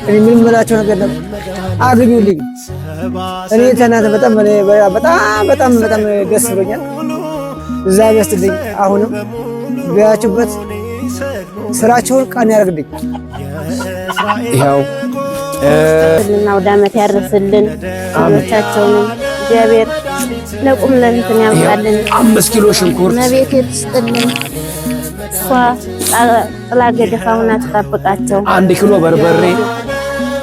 እኔ ምንም ምላቸው ነገር ነው አግኙልኝ። እኔ ተናተ በጣም ደስ ብሎኛል። እዛ ያስተልኝ አሁንም ቢያችሁበት ስራቸውን ቀን ያርግልኝ። ይሄው እና ወደ ዓመት ያርፍልን አመቻቸውንም እግዚአብሔር ለቁም ለእንትን ያውቃልን። 5 ኪሎ ሽንኩርት ነቤት ይስጥልን። ጥላ ገደፋውና ተጣበቃቸው። 1 ኪሎ በርበሬ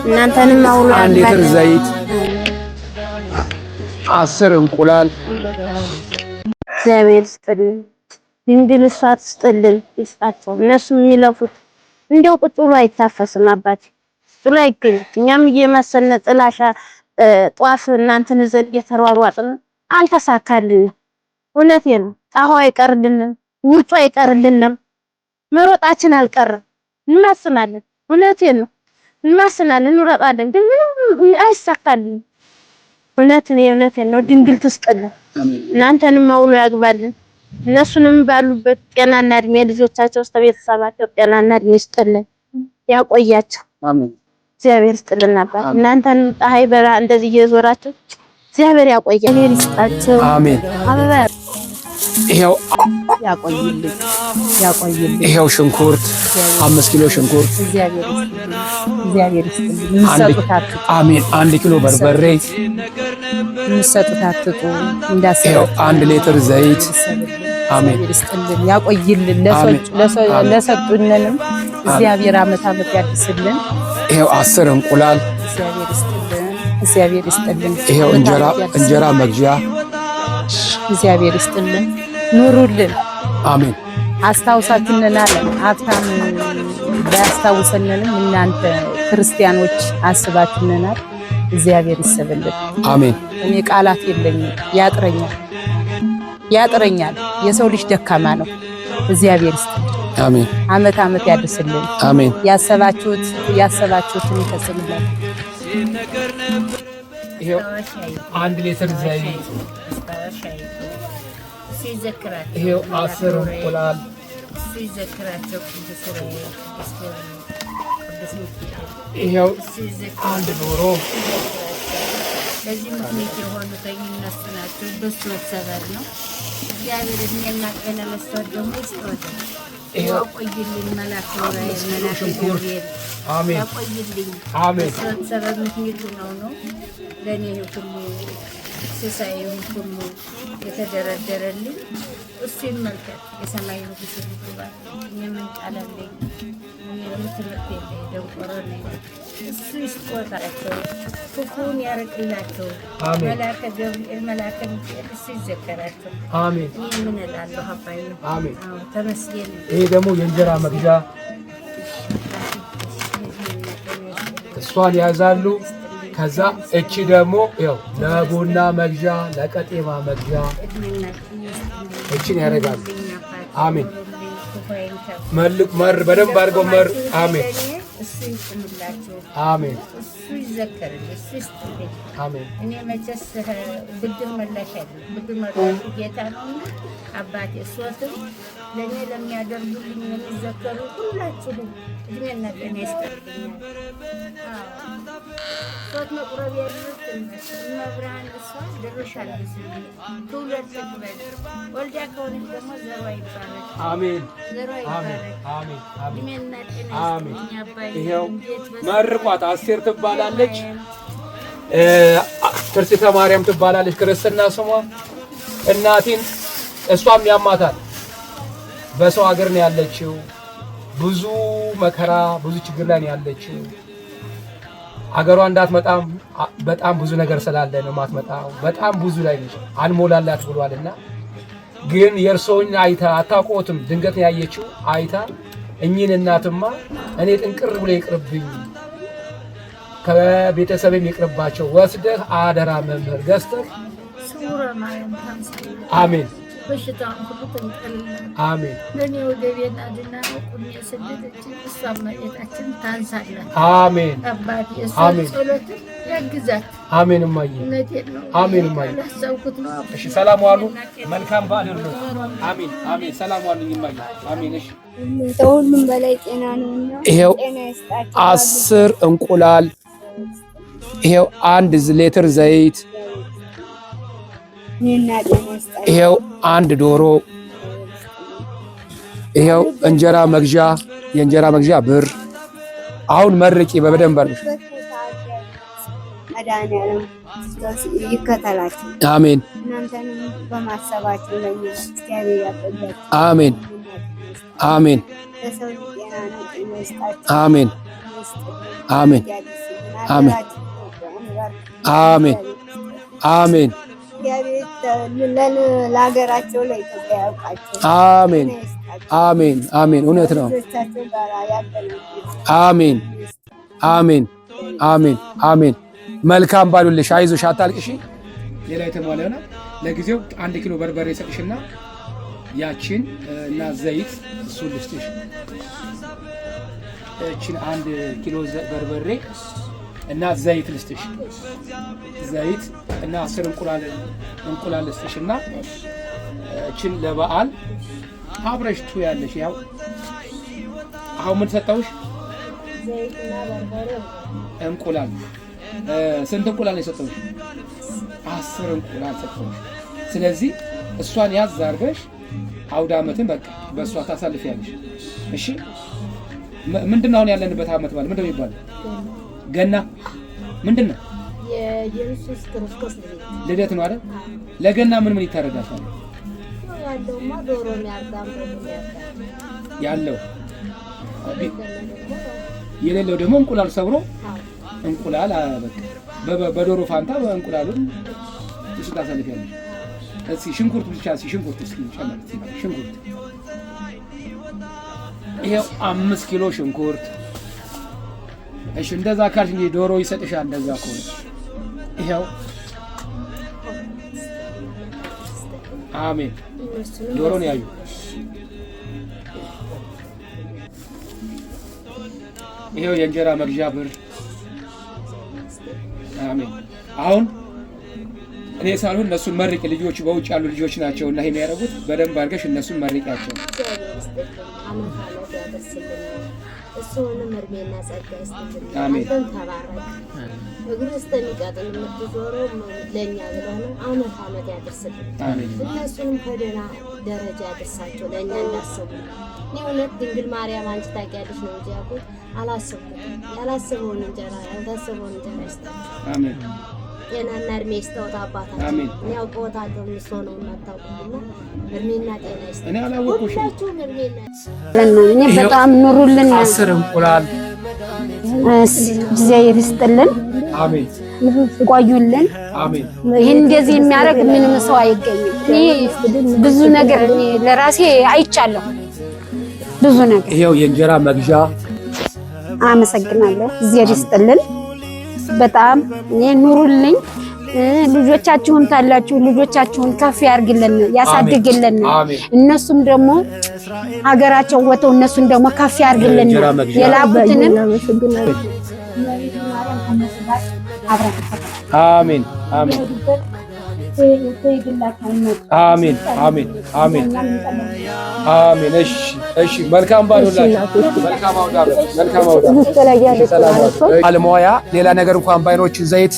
እናንተንም አውሎ 1 ሊትር ዘይት 10 እንቁላል እግዚአብሔር ይስጥልን። ድንግል እሷ ትስጥልን ይስጣቸው። እነሱ የሚለፉት እንደው ቁጭ ብሎ አይታፈስም አባቴ ጥሎ አይገኝ። እኛም እየመሰልን ጥላሻ ጧፍ እናንተን ዘንድ የተሯሯጥን አልተሳካልን። እውነቴን ነው። ጣሃው አይቀርልንም፣ ውርጩ አይቀርልንም፣ መሮጣችን አልቀረም። እንማስናለን። እውነቴን ነው። እንማስናለን፣ እንሮጣለን፣ ግን አይሳካልን። እውነቴን ነው። ድንግል ትስጥልን። እናንተንም አውሎ ያግባልን። እነሱንም ባሉበት ጤናና እድሜ ልጆቻቸው ቤተሰባቸው ጤናና እድሜ ይስጥልን፣ ያቆያቸው። አሜን። እግዚአብሔር ይስጥልን ነበር። እናንተን ፀሐይ በራ እንደዚህ እየዞራችሁ እግዚአብሔር ያቆያቸው፣ እግዚአብሔር ይስጣቸው። አሜን። አበባ ይሄው ያቆይልኝ። ይሄው ሽንኩርት 5 ኪሎ ሽንኩርት እግዚአብሔር ይስጥልን። አሜን። 1 ኪሎ በርበሬ ምሰጡት አትጡ ይሄው 1 ሊትር ዘይት አሜን። ይስጥልን፣ ያቆይልን። ለሰጡንንም እግዚአብሔር ዓመት ያድስልን። ይሄው 10 እንቁላል እግዚአብሔር ይስጥልን። ይሄው እንጀራ መግዣ እግዚአብሔር ይስጥልን። ኑሩልን። አሜን። አስታውሳችሁናል። አፍታም ባያስታውሰንንም እናንተ ክርስቲያኖች አስባችሁናል። እግዚአብሔር ይሰብልን። አሜን። እኔ ቃላት የለኝም፣ ያጥረኛል። የሰው ልጅ ደካማ ነው። እግዚአብሔር ይስጥልን። አሜን። ዓመት ያድስልን። አሜን። ያሰባችሁትን ይፈጽምላችሁ። ይሄው 1 ሊትር ዘይት ይሄው 10 እንቁላል ይሄው 1 ዶሮ ለዚህ ምክንያት የሆኑት እነሱ ናቸው። በሱ መሰበር ነው። እግዚአብሔር እድሜና ጤና መስጠት ደግሞ ይስጣት። ያቆይልኝ። መላክ ራይ መላክ ገብርኤል አሜን። ያቆይልኝ። አሜን። ሰበብ ምክንያቱ ነው ለኔ ሁሉ ሲሳይ ሁሉ የተደረደረልኝ እሱ ይመልከት። የሰማይ ንጉሥ ይባል። የምን ቃላለኝ ለምትመጥ ደንቆሮ ነኝ። እሱ ይስቆጣቸው፣ ክፉን ያርቅላቸው። መላከ ገብርኤል መላከ ሚካኤል እሱ ይዘከራቸው። አሜን። ምን እላለሁ አባዬ? አሜን። ተመስገን። ይሄ ደግሞ የእንጀራ መግዣ እሷን ያዛሉ። ከዛ እቺ ደግሞ ያው ለቡና መግዣ ለቀጤማ መግዣ እቺን ያደርጋሉ። አሜን። መልክ መር በደንብ አድርገው መር አሜን። እሱ ይስጥላቸው። አሜን። እሱ ይዘከርልኝ። እሱ ይስጥልኝ። አሜን። እኔ መቼስ ብድር መላሽ አይደለም። ብድር መላሽ ጌታ ነውና አባቴ እሷትም ለእኔ ለሚያደርጉልኝ የሚዘከሩ ሁላችሁም እድሜና ጤና ይስጥልኛል። ሶት መቁረብ ያሉት መብርሃን እሷ ድርሻለች። ትውልድ ትክበል። ወልዳ ከሆነች ደግሞ ዘሯ ይባረክ። አሜን። ዘሯ ይባረክ። አሜን። እድሜና ጤና ይስጥልኝ አባዬ። ይሄው መርቋት። አስቴር ትባላለች። ትርሲተ ማርያም ትባላለች ክርስትና ስሟ። እናቴን እሷም ያማታል። በሰው ሀገር ነው ያለችው። ብዙ መከራ ብዙ ችግር ላይ ነው ያለችው። አገሯ እንዳትመጣም በጣም ብዙ ነገር ስላለ ነው ማትመጣው። በጣም ብዙ ላይ ነች አልሞላላት ብሏልና ግን የርሶኝ አይታ አታውቆትም። ድንገት ያየችው አይታ እኚህን እናትማ እኔ ጥንቅር ብሎ ይቅርብኝ ከቤተሰብም ይቅርባቸው ወስደህ አደራ መምህር ገዝተህ አሜን በሽታውን ሁሉ ተንቀልላት። አሜን። ለእኔ ወገቤና ድና ቁሜ ስደተችን እሷም መሬታችን ታንሳላት። አሜን። አባቴ እሷን ጸሎት ያግዛት። አሜን እማዬ። እውነቴን ነው። አሜን እማዬ። ያሰብኩት ነው። እሺ ሰላም ዋሉ። መልካም በዓል ይሁን። አሜን አሜን። ሰላም ዋሉ እማዬ። አሜን። እሺ ከሁሉም በላይ ጤና ነውና ይሄው ጤና ይስጣችሁ። 10 እንቁላል፣ ይሄው 1 ሊትር ዘይት፣ እኔና ጤና ይስጣችሁ። ይሄው 1 ዶሮ፣ ይሄው እንጀራ መግዣ፣ የእንጀራ መግዣ ብር። አሁን መርቂ በደንብ አድርገሽ። መድኃኒዓለም ክርስቶስ ይከተላችሁ። አሜን። እናንተንም በማሰባችሁ ለኛ እግዚአብሔር ያቆያችሁ። አሜን አሜን ለሰው ልጅ ጤና ነው። ጤና ይስጣችሁ። አሜን አሜን አሜን አሜን አሜን ለሀገራቸው ለኢትዮጵያ ያውቃቸው። አሜን አሜን አሜን። እውነት ነው። አሜን አሜን አሜን አሜን። መልካም ባሉልሽ። አይዞሽ፣ አታልቅሺ። ሌላ የተሟላ ይሆናል። ለጊዜው 1 ኪሎ በርበሬ ሰጥሽና ያችን እና ዘይት እሱ ልስጥሽ። እቺን 1 ኪሎ በርበሬ እና ዘይት ልስጥሽ። ዘይት እና 10 እንቁላል ልስጥሽና እቺን ለበዓል አብረሽ ትያለሽ። ያው አሁን ምን ሰጠውሽ? ዘይትና በርበሬ እንቁላል። ስንት እንቁላል ነው የሰጠውሽ? 10 እንቁላል ሰጠውሽ። ስለዚህ እሷን ያዝ አድርገሽ አውደ ዓመትን በቃ በእሷ ታሳልፊያለሽ። እሺ ምንድነው አሁን ያለንበት ዓመት በዓል ምንድነው የሚባለው? ገና ምንድነው? የኢየሱስ ክርስቶስ ልደት ነው አይደል? ለገና ምን ይታረዳል? ያለውማ ዶሮ የሚያርዳም ያለው የሌለው ደግሞ እንቁላል ሰብሮ እንቁላል በቃ በዶሮ ፋንታ በእንቁላሉን እሱ ታሳልፊያለሽ። እስኪ ሽንኩርት ብቻ ሽንኩርት እስኪ ጨምር። ሽንኩርት ይሄው 5 ኪሎ ሽንኩርት። እሺ እንደዛ ካልሽ እንግዲህ ዶሮ ይሰጥሻል። እንደዛ ከሆነ ይሄው አሜን። ዶሮ ነው ያዩ። ይሄው የእንጀራ መግዣ ብር። አሜን። አሁን እኔ ሳልሆን እነሱን መርቂ። ልጆች በውጭ ያሉ ልጆች ናቸው እና ይሄ የሚያደርጉት በደንብ አድርገሽ እነሱን መርቂያቸው። እሱንም እድሜና ጸጋ ይስጥልኝ። አሜን። አንተም ተባረክ። እግር እስከሚቀጥል የምትዞረው ለእኛ ብለህ ነው። ዓመት ዓመት ያደርስልን። አሜን። እነሱንም ከደህና ደረጃ ያደርሳቸው። ለእኛ እንዳሰቡ እኔ እውነት ድንግል ማርያም አንቺ ታውቂያለሽ ነው እንጂ ያልኩት አላሰብኩትም። ያላሰበውን እንጀራ ያልታሰበውን እንጀራ ይስጣቸው። አሜን። ጤናና እድሜ ይስጠውት አባታችን። አሜን። እኔ አውቀውታለሁ እሱ ነው እናታውቁና እድሜና ጤና ይስጠው። እኔ አላወቅኩሽም። ሁላችሁም እድሜና እኔ በጣም ኑሩልን። 10 እንቁላል። እግዚአብሔር ይስጥልን። አሜን። ቆዩልን። አሜን። ይህን እንደዚህ የሚያደርግ ምንም ሰው አይገኝም። እኔ ብዙ ነገር እኔ ለራሴ አይቻለሁ። ብዙ ነገር ይሄው የእንጀራ መግዣ። አመሰግናለሁ። እግዚአብሔር ይስጥልን። በጣም እኔ ኑሩልኝ። ልጆቻችሁን ታላችሁ ልጆቻችሁን ከፍ ያርግልን ያሳድግልን። እነሱም ደግሞ ሀገራቸው ወተው እነሱን ደግሞ ከፍ ያርግልን። የላኩትንም አሜን አሜን አሜን አሜን አሜን አሜን። እሺ እሺ። መልካም ባሉላችሁ። መልካም አውዳበ መልካም አውዳበ አለማያ። ሌላ ነገር እንኳን ባይኖች ዘይት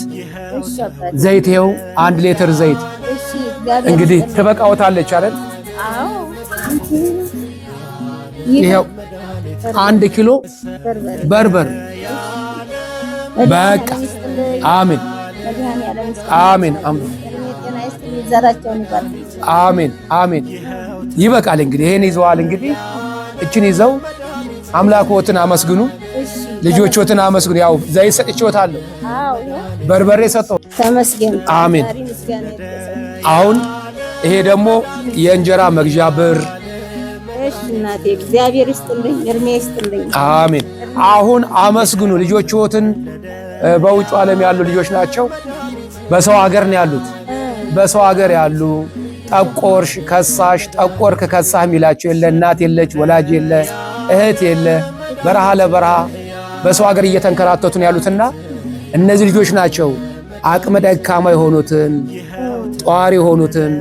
ይኸው 1 ሊትር ዘይት እንግዲህ ትበቃውታለች አይደል? ይኸው 1 ኪሎ በርበር በቃ። አሜን አሜን አሜን አሜን። ይበቃል እንግዲህ ይሄን ይዘዋል። እንግዲህ እችን ይዘው አምላክዎትን አመስግኑ፣ ልጆችዎትን አመስግኑ። ያው ዘይት ሰጥቼዎታለሁ፣ በርበሬ ሰጠው። ተመስገን። አሜን። አሁን ይሄ ደግሞ የእንጀራ መግዣ ብር። እሺ እናቴ እግዚአብሔር ይስጥልኝ፣ እድሜ ይስጥልኝ። አሜን። አሁን አመስግኑ ልጆችዎትን። በውጭ ዓለም ያሉ ልጆች ናቸው። በሰው ሀገር ነው ያሉት። በሰው ሀገር ያሉ ጠቆርሽ፣ ከሳሽ፣ ጠቆርክ፣ ከሳህ የሚላቸው የለ። እናት የለች፣ ወላጅ የለ፣ እህት የለ። በረሃ ለበረሃ በሰው ሀገር እየተንከራተቱ ነው ያሉትና እነዚህ ልጆች ናቸው አቅመ ደካማ የሆኑትን ጧሪ የሆኑትን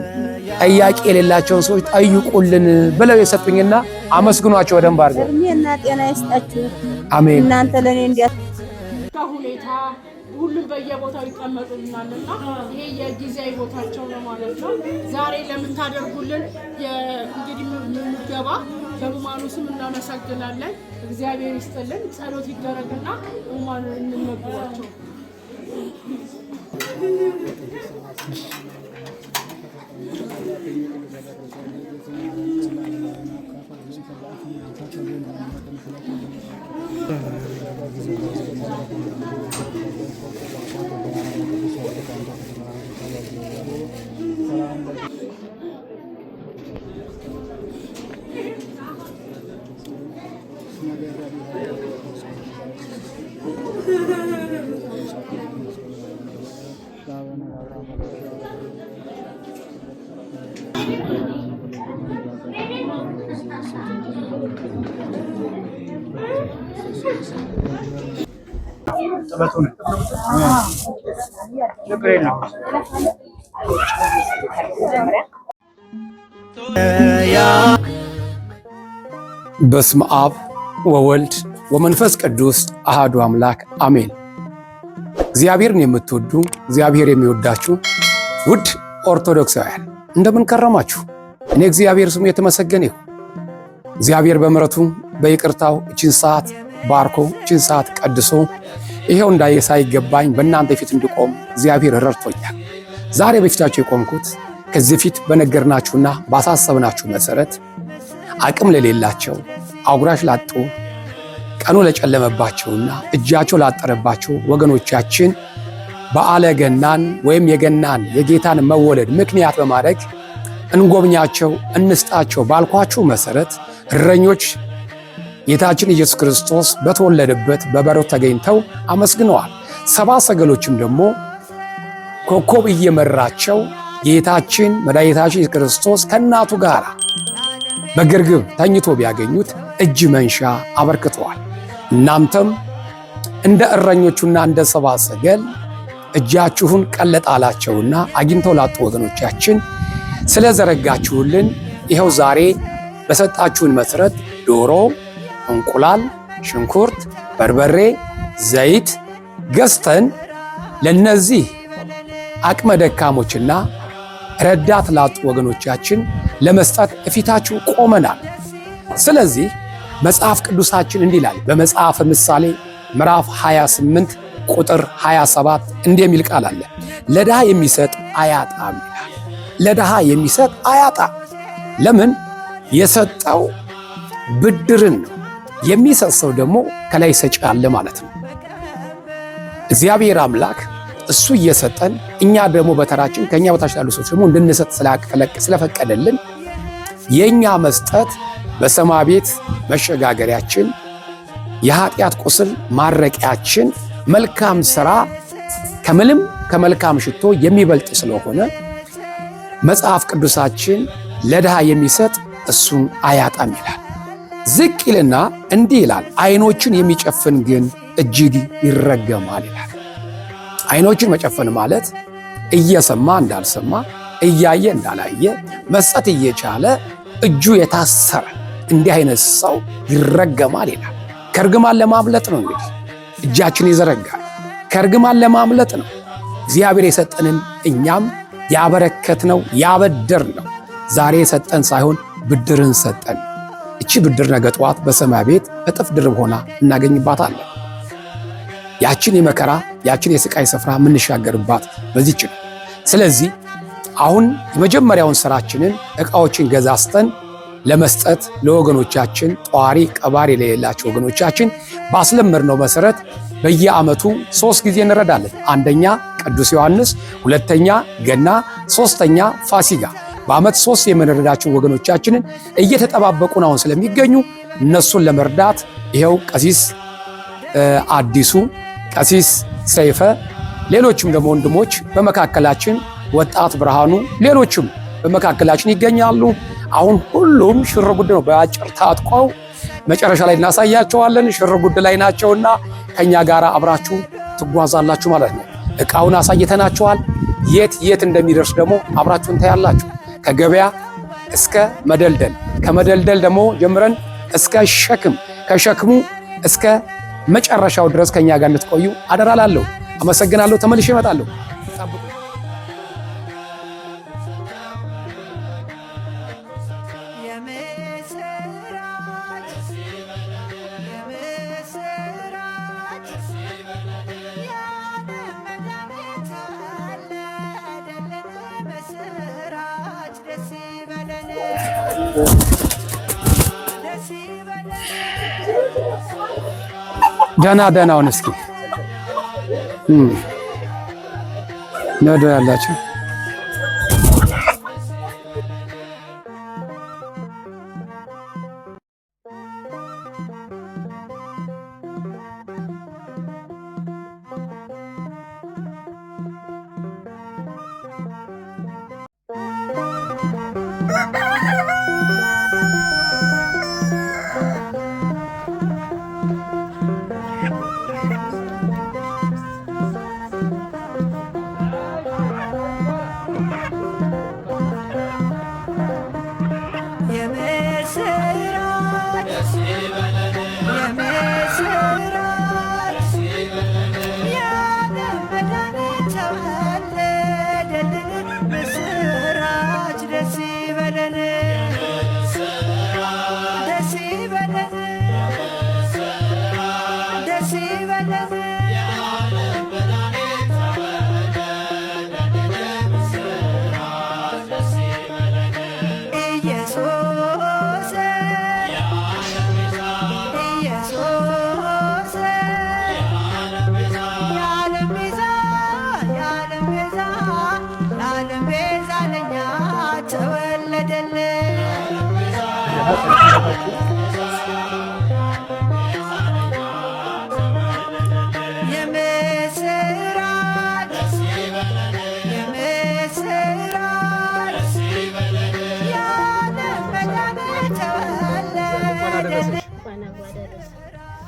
ጠያቂ የሌላቸውን ሰዎች ጠይቁልን ብለው የሰጡኝና አመስግኗቸው በደንብ አድርገው። እድሜና ጤና ይስጣችሁ። አሜን። እናንተ ለኔ እንዲያ ሁኔታ ሁሉም በየቦታው ይቀመጡልናልና ይሄ የጊዜያዊ ቦታቸው ነው ማለት ነው። ዛሬ ለምታደርጉልን እንግዲህ ምገባ በህሙማኑ ስም እናመሰግናለን። እግዚአብሔር ይስጥልን። ጸሎት ይደረግና ህሙማኑን እንመግባቸው። በስመ አብ ወወልድ ወመንፈስ ቅዱስ አሃዱ አምላክ አሜን። እግዚአብሔርን የምትወዱ እግዚአብሔር የሚወዳችሁ ውድ ኦርቶዶክሳውያን እንደምን ከረማችሁ? እኔ እግዚአብሔር ስሙ የተመሰገነ ይሁን። እግዚአብሔር በምሕረቱ በይቅርታው እችን ሰዓት ባርኮ እችን ሰዓት ቀድሶ ይሄው ሳይገባኝ በእናንተ ፊት እንድቆም እግዚአብሔር ረድቶኛል። ዛሬ በፊታችሁ የቆምኩት ከዚህ ፊት በነገርናችሁና ባሳሰብናችሁ መሰረት አቅም ለሌላቸው አጉራሽ ላጡ ቀኑ ለጨለመባቸውና እጃቸው ላጠረባቸው ወገኖቻችን በዓለ ገናን ወይም የገናን የጌታን መወለድ ምክንያት በማድረግ እንጎብኛቸው፣ እንስጣቸው ባልኳችሁ መሰረት እረኞች ጌታችን ኢየሱስ ክርስቶስ በተወለደበት በበረቱ ተገኝተው አመስግነዋል። ሰባ ሰገሎችም ደግሞ ኮከብ እየመራቸው ጌታችን መድኃኒታችን ኢየሱስ ክርስቶስ ከእናቱ ጋር በግርግብ ተኝቶ ቢያገኙት እጅ መንሻ አበርክተዋል። እናንተም እንደ እረኞቹና እንደ ሰባ ሰገል እጃችሁን ቀለጣላቸውና አግኝተው ላጡ ወገኖቻችን ስለዘረጋችሁልን ይኸው ዛሬ በሰጣችሁን መሰረት ዶሮ፣ እንቁላል፣ ሽንኩርት፣ በርበሬ፣ ዘይት ገዝተን ለነዚህ አቅመ ደካሞችና ረዳት ላጡ ወገኖቻችን ለመስጠት እፊታችሁ ቆመናል። ስለዚህ መጽሐፍ ቅዱሳችን እንዲህ ይላል በመጽሐፈ ምሳሌ ምዕራፍ 28 ቁጥር 27 እንዲህ የሚል ቃል አለ። ለድሃ የሚሰጥ አያጣም ይላል። ለድሃ የሚሰጥ አያጣም። ለምን? የሰጠው ብድርን ነው። የሚሰጥ ሰው ደግሞ ከላይ ሰጪ አለ ማለት ነው። እግዚአብሔር አምላክ እሱ እየሰጠን እኛ ደግሞ በተራችን ከኛ በታች ያሉ ሰዎች ደግሞ እንድንሰጥ ስለፈቀደልን የኛ መስጠት በሰማይ ቤት መሸጋገሪያችን፣ የኃጢአት ቁስል ማረቂያችን፣ መልካም ሥራ ከምንም ከመልካም ሽቶ የሚበልጥ ስለሆነ መጽሐፍ ቅዱሳችን ለድሃ የሚሰጥ እሱን አያጣም ይላል። ዝቅ ይልና እንዲህ ይላል፣ ዓይኖችን የሚጨፍን ግን እጅግ ይረገማል ይላል። ዓይኖችን መጨፈን ማለት እየሰማ እንዳልሰማ እያየ እንዳላየ መስጠት እየቻለ እጁ የታሰረ እንዲህ አይነት ሰው ይረገማል ይላል። ከርግማን ለማምለጥ ነው እንግዲህ እጃችን ይዘረጋል። ከርግማን ለማምለጥ ነው እግዚአብሔር የሰጠንን እኛም ያበረከትነው ያበደርነው። ዛሬ የሰጠን ሳይሆን ብድርን ሰጠን። እቺ ብድር ነገ ጠዋት በሰማይ ቤት እጥፍ ድርብ ሆና እናገኝባታለን። ያችን የመከራ ያችን የስቃይ ስፍራ የምንሻገርባት በዚህች ነው። ስለዚህ አሁን የመጀመሪያውን ስራችንን ዕቃዎችን ገዛዝተን ለመስጠት ለወገኖቻችን ጧሪ ቀባሪ ለሌላቸው ወገኖቻችን ባስለመድነው መሰረት በየዓመቱ 3 ጊዜ እንረዳለን። አንደኛ ቅዱስ ዮሐንስ፣ ሁለተኛ ገና፣ ሶስተኛ ፋሲጋ። በዓመት 3 የምንረዳቸው ወገኖቻችንን እየተጠባበቁን አሁን ስለሚገኙ እነሱን ለመርዳት ይኸው ቀሲስ አዲሱ፣ ቀሲስ ሰይፈ፣ ሌሎችም ደግሞ ወንድሞች በመካከላችን ወጣት ብርሃኑ፣ ሌሎችም በመካከላችን ይገኛሉ። አሁን ሁሉም ሽር ጉድ ነው። በአጭር ታጥቀው መጨረሻ ላይ እናሳያቸዋለን። ሽር ጉድ ላይ ናቸውና ከኛ ጋር አብራችሁ ትጓዛላችሁ ማለት ነው። እቃውን አሳይተናችኋል። የት እንደሚደርስ ደግሞ አብራችሁን ታያላችሁ። ከገበያ እስከ መደልደል፣ ከመደልደል ደግሞ ጀምረን እስከ ሸክም፣ ከሸክሙ እስከ መጨረሻው ድረስ ከኛ ጋር እንድትቆዩ አደራላለሁ። አመሰግናለሁ። ተመልሼ እመጣለሁ። ደህናውን እስኪ ነዶ ያላችሁ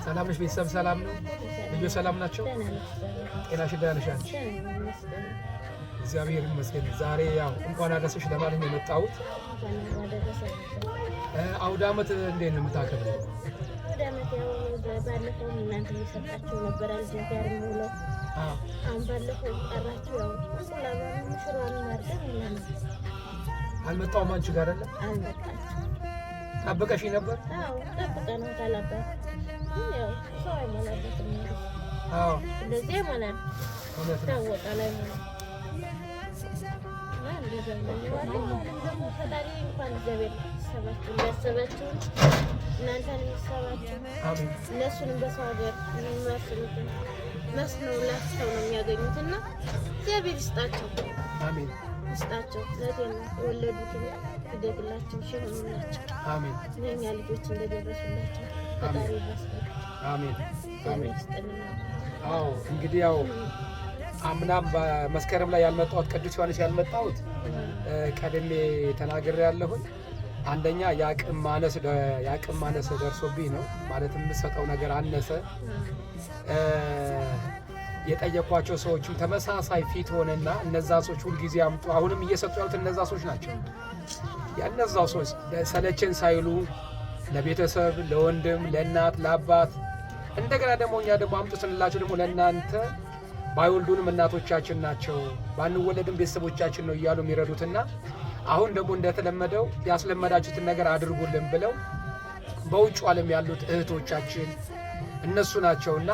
ሰላም ነሽ? ቤተሰብ ሰላም ነው? ልጆች ሰላም ናቸው? ጤናሽ ደህና ነሽ? እግዚአብሔር ይመስገን። ዛሬ ያው እንኳን አደረሰሽ ለማለት ነው የመጣሁት። አውደ ዓመት እንዴት ነው የምታከብረው? አውደ ዓመት ያው ባለፈው እናንተ እየሰጣችሁ ነበር አልጀ ጋር ሙሉ አሁን ባለፈው ቀራችሁ ያው ሰላም ምሽራን ማርደም ምናምን አልመጣሁም። አንቺ ጋር አይደለ? አልመጣችም። ጠብቀሽ ነበር? አዎ ጠብቀን ታላባት ያው ሰው አይሞላበትም። አዎ እንደዚህ ማለት እውነት ነው። ታወጣ ላይ ነው ፈጣሪ እንኳን እግዚአብሔር ሰባችሁ እንዳሰባችሁ እናንተን የሚሰባችሁ እነሱንም በሰው ሀገር የሚመስሉትን መስለው ላስተው ነው የሚያገኙትና እግዚአብሔር ይስጣቸው። አሜን። ይስጣቸው። ለቴና የወለዱትን ይደግላቸው፣ ሸሆኑላቸው። አሜን። ለእኛ ልጆች እንደደረሱላቸው ፈጣሪ ይመስገን። አሜን። አሜን። ይስጥልና። አዎ እንግዲህ ያው አምናም በመስከረም ላይ ያልመጣሁት ቅዱስ ዮሐንስ ያልመጣሁት ቀድሜ ተናግሬያለሁኝ። አንደኛ የአቅም ማነስ ደርሶብኝ ነው። ማለት የምሰጠው ነገር አነሰ። የጠየኳቸው ሰዎችም ተመሳሳይ ፊት ሆነና እነዛ ሰዎች ሁልጊዜ አምጡ፣ አሁንም እየሰጡ ያሉት እነዛ ሰዎች ናቸው። ያነዛው ሰዎች ሰለቸን ሳይሉ ለቤተሰብ፣ ለወንድም፣ ለእናት፣ ለአባት እንደገና ደግሞ እኛ ደግሞ አምጡ ስንላቸው ደግሞ ለእናንተ ባይወልዱንም እናቶቻችን ናቸው፣ ባንወለድም ቤተሰቦቻችን ነው እያሉ የሚረዱትና አሁን ደግሞ እንደተለመደው ያስለመዳችሁትን ነገር አድርጉልን ብለው በውጭ ዓለም ያሉት እህቶቻችን እነሱ ናቸውና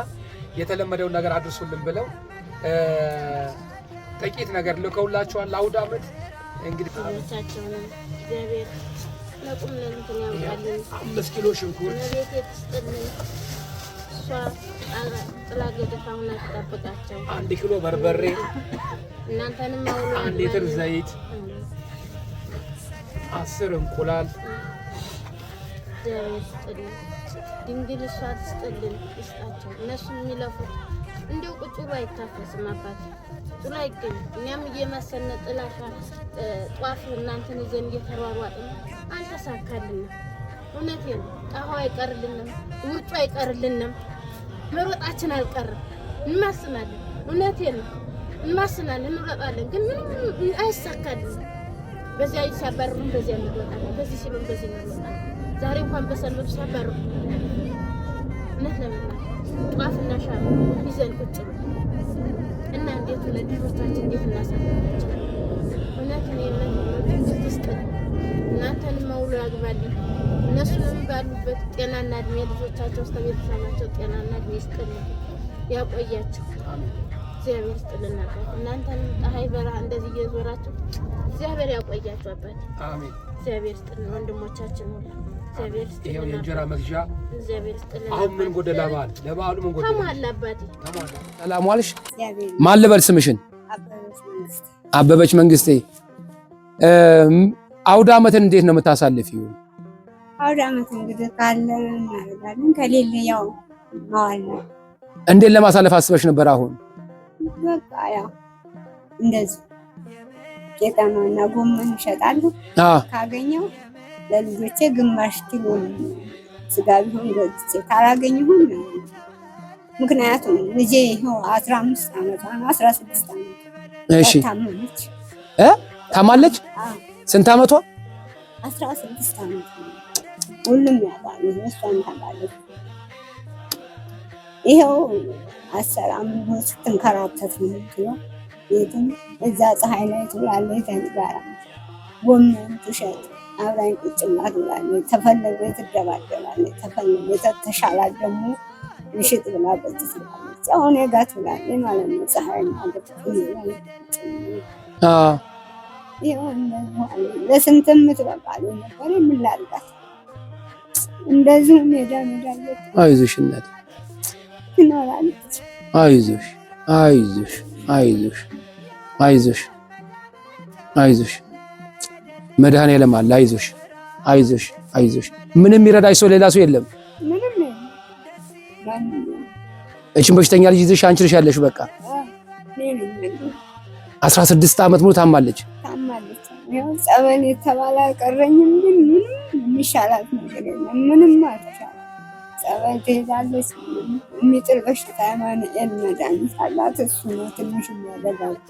የተለመደውን ነገር አድርሱልን ብለው ጥቂት ነገር ልከውላችኋል። ለአውደ ዓመት እንግዲህ ልጆቻቸውን እግዚአብሔር ለቁም ለእንትን ያውቃልን። 5 ኪሎ ሽንኩርት ለቤት የተስጥልን እሷ ጥላ ገደፋውና ተጠብቃቸው። 1 ኪሎ በርበሬ እናንተንም አውሎ 1 ሊትር ዘይት 10 እንቁላል እግዚአብሔር ይስጥልን። ድንግል እሷ ትስጥልን፣ ይስጣቸው። እነሱ የሚለፉት እንደው ቁጭ ብሎ አይታፈስም አባቴ ጥሎ አይገኝም። እኛም እየመሰልነ ጥላሻ ጧፍ እናንተን ይዘን እየተሯሯጥን አልተሳካልንም። እውነቴን ነው። ጣሃው አይቀርልንም፣ ውርጩ አይቀርልንም፣ መሮጣችን አልቀርም። እንማስናለን፣ እውነቴን ነው እንማስናለን፣ እንሮጣለን፣ ግን ምንም አይሳካልንም። በዚያ ሲያባርሩን በዚያ እንሮጣለን፣ በዚህ ሲሉን በዚህ እንሮጣለን። ዛሬ እንኳን በሰንበት ሲያባርሩ እውነት ለመናገር ጧፍና ሻማ ይዘን ቁጭ ብለን እና እንዴት ለልጆቻችን እንዴት እናሳልፋቸው? እውነት ነው ተስጠን እናንተን መውሎ ያግባልኝ። እነሱንም ባሉበት ጤናና እድሜ ልጆቻቸው እስከ ቤተሰባቸው ጤናና እድሜ ይስጥልን፣ ያቆያቸው። እግዚአብሔር ይስጥልን። እናንተን ፀሐይ በረሃ እንደዚህ እየዞራችሁ እግዚአብሔር ያቆያችሁ አባቴ። አሜን። እግዚአብሔር ይስጥልን። ወንድሞቻችን ሁሉ እግዚአብሔር ይስጥልን። ይሄው የእንጀራ መግዣ እግዚአብሔር ይስጥልን። አሁን ምን ጎደለ? ለበዓሉ ምን ጎደለ? ተሟላ አባቴ ተሟላ። ሰላም ዋልሽ። ማን ልበል ስምሽን? አበበች መንግስቴ። አውደ ዓመትን እንዴት ነው የምታሳልፊው? አውደ ዓመት እንግዲህ ካለ እናደርጋለን፣ ከሌለ ያው ማዋል ነው። እንዴት ለማሳለፍ አስበሽ ነበር? አሁን በቃ ያው እንደዚህ ቄጠማና ጎመን እሸጣለሁ። ካገኘው ለልጆቼ ግማሽ ኪሎ ስጋ ቢሆን ገዝቼ ካላገኘሁም ምክንያቱም ልጄ ይኸው 15 ዓመቷ ነው 16 ዓመቷ። እሺ ታማለች። ታማለች? ስንት ዓመቷ? 16 ዓመቷ። ሁሉም ያባሉ እሷን ታባለች። ይኸው 10 ዓመት ስትንከራተት ነው የትም እዛ ፀሐይ ላይ ትውላለች። ተንጋራ ጎመን ትሸጥ አብራኝ ቁጭ ብላ ትውላለች። ተፈለገ ትደባደባለች፣ ተፈለገ ተሻላት ደግሞ ምሽጥ ብላ ቁጭ ትላለች። አሁን የጋ ትውላለች ማለት ነው። ፀሐይ ማለት ለስንትም ትበቃለች ነበር የምላልጋት እንደዚሁ ሜዳ ሜዳ አይዞሽ እናት ትኖራለች። አይዞሽ አይዞሽ አይዞሽ አይዞሽ አይዞሽ መድኃኔዓለም አለ። አይዞሽ አይዞሽ አይዞሽ። ምንም ይረዳሽ ሰው ሌላ ሰው የለም። ምንም እቺን በሽተኛ ልጅ ይዘሽ አንቺ ነሽ ያለሽ። በቃ 16 ዓመት ሙሉ ታማለች። ያው ጸበል የተባለ አልቀረኝም፣ ግን ምንም የሚሻላት ነገር የለም። ምንም አልተሻላት። ጸበል ትሄዳለች። የሚጥል በሽታ የአማኑኤል መድኃኒት አላት። እሱ ነው ትንሽ የሚያደርጋት።